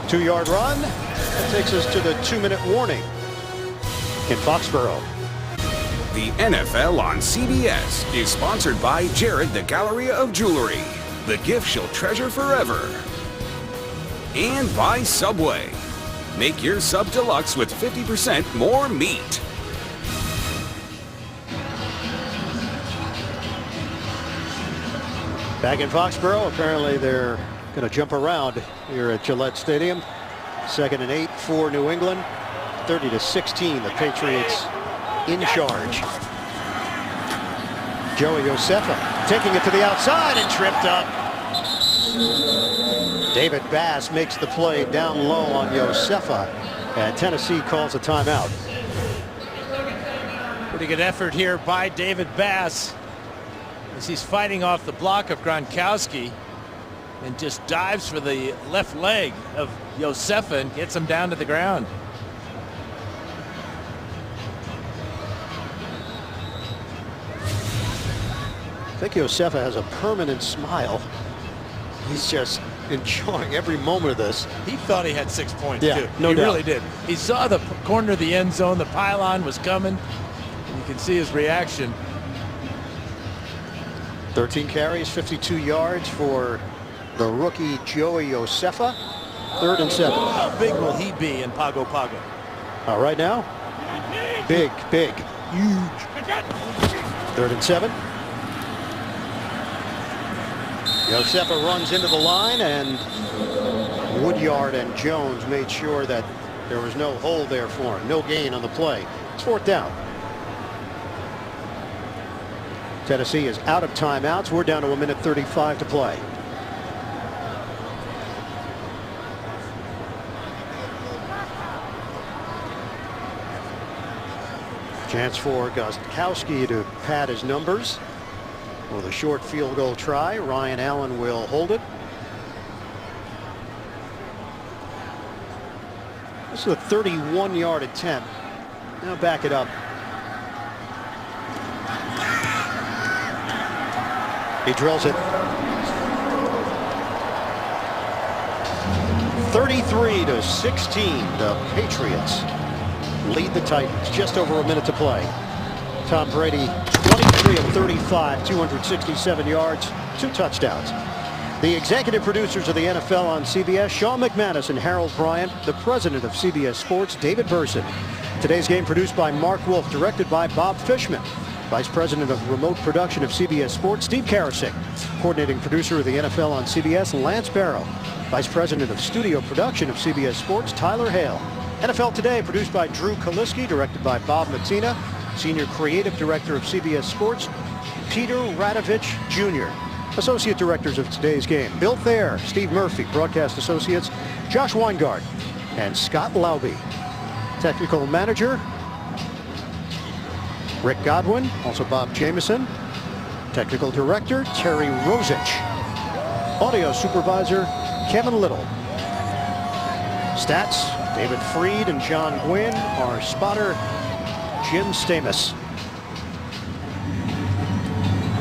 2-yard run. That takes us to the 2-minute warning in Foxborough. The NFL on CBS is sponsored by Jared the Galleria of Jewelry, the gift she'll treasure forever. And by Subway. Make your sub deluxe with 50% more meat. Back in Foxborough, apparently they're going to jump around here at Gillette Stadium. 2nd and 8 for New England. 30-16, the Patriots in charge. Joey Josefa taking it to the outside and tripped up. David Bass makes the play down low on Josefa, and Tennessee calls a timeout. Pretty good effort here by David Bass as he's fighting off the block of Gronkowski and just dives for the left leg of Josefa and gets him down to the ground. I think Josefa has a permanent smile. He's just enjoying every moment of this. He thought he had 6 points, yeah, too. No he doubt. Really did. He saw the corner of the end zone. The pylon was coming. And you can see his reaction. 13 carries, 52 yards for the rookie Joey Josefa. 3rd and 7. How big will he be in Pago Pago? Right now, big, huge. 3rd and 7. Josefa runs into the line, and Woodyard and Jones made sure that there was no hole there for him. No gain on the play. It's 4th down. Tennessee is out of timeouts. We're down to 1:35 to play. Chance for Gostkowski to pad his numbers. With a short field goal try, Ryan Allen will hold it. This is a 31-yard attempt. Now back it up. He drills it. 33-16. The Patriots lead the Titans. Just over a minute to play. Tom Brady, 23 of 35, 267 yards, 2 touchdowns. The executive producers of the NFL on CBS, Sean McManus and Harold Bryant. The president of CBS Sports, David Burson. Today's game produced by Mark Wolf, directed by Bob Fishman. Vice President of Remote Production of CBS Sports, Steve Karasik. Coordinating producer of the NFL on CBS, Lance Barrow. Vice President of Studio Production of CBS Sports, Tyler Hale. NFL Today, produced by Drew Kaliski, directed by Bob Matina. Senior Creative Director of CBS Sports, Peter Radovich Jr. Associate Directors of today's game, Bill Thayer, Steve Murphy. Broadcast Associates, Josh Weingart and Scott Lauby. Technical Manager, Rick Godwin, also Bob Jameson. Technical Director, Terry Rosich. Audio Supervisor, Kevin Little. Stats, David Freed and John Gwynn. Our spotter, Jim Stamus.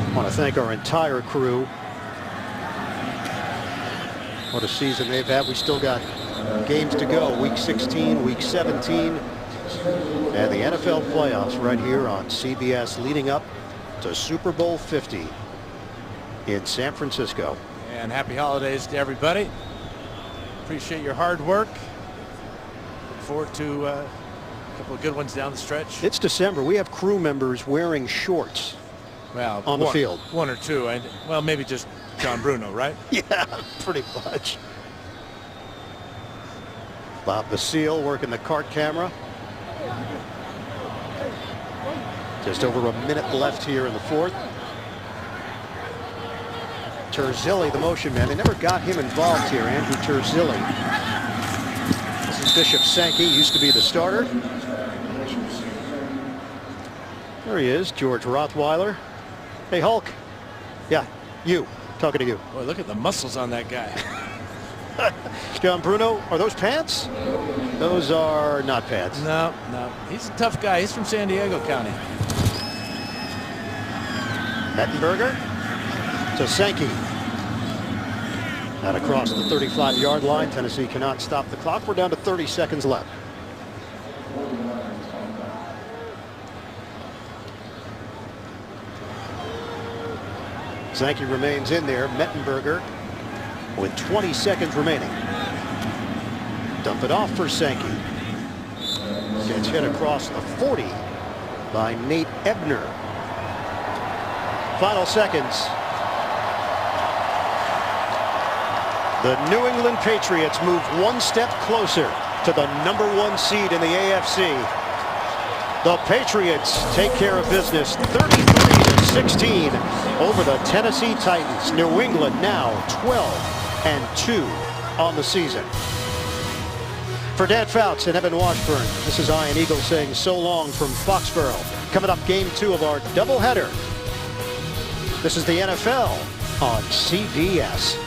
I want to thank our entire crew. What a season they've had. We still got games to go. Week 16, week 17. And the NFL playoffs right here on CBS, leading up to Super Bowl 50 in San Francisco. And happy holidays to everybody. Appreciate your hard work. Look forward to a couple of good ones down the stretch. It's December. We have crew members wearing shorts on the field. One or two. Well, maybe just John Bruno, right? Yeah, pretty much. Bob Basile working the cart camera. Just over a minute left here in the fourth. Terzilli, the motion man. They never got him involved here, Andrew Terzilli. This is Bishop Sankey, used to be the starter. There he is, George Rothweiler. Hey, Hulk. Yeah, you. Talking to you. Boy, look at the muscles on that guy. John Bruno, are those pants? Those are not pants. No. He's a tough guy. He's from San Diego County. Mettenberger to Sankey. Out across the 35-yard line. Tennessee cannot stop the clock. We're down to 30 seconds left. Sankey remains in there. Mettenberger with 20 seconds remaining. Dump it off for Sankey. Gets hit across the 40 by Nate Ebner. Final seconds. The New England Patriots move one step closer to the #1 seed in the AFC. The Patriots take care of business 33-16 over the Tennessee Titans. New England now 12-2 on the season. For Dan Fouts and Evan Washburn, this is Ian Eagle saying so long from Foxborough. Coming up, game 2 of our doubleheader. This is the NFL on CBS.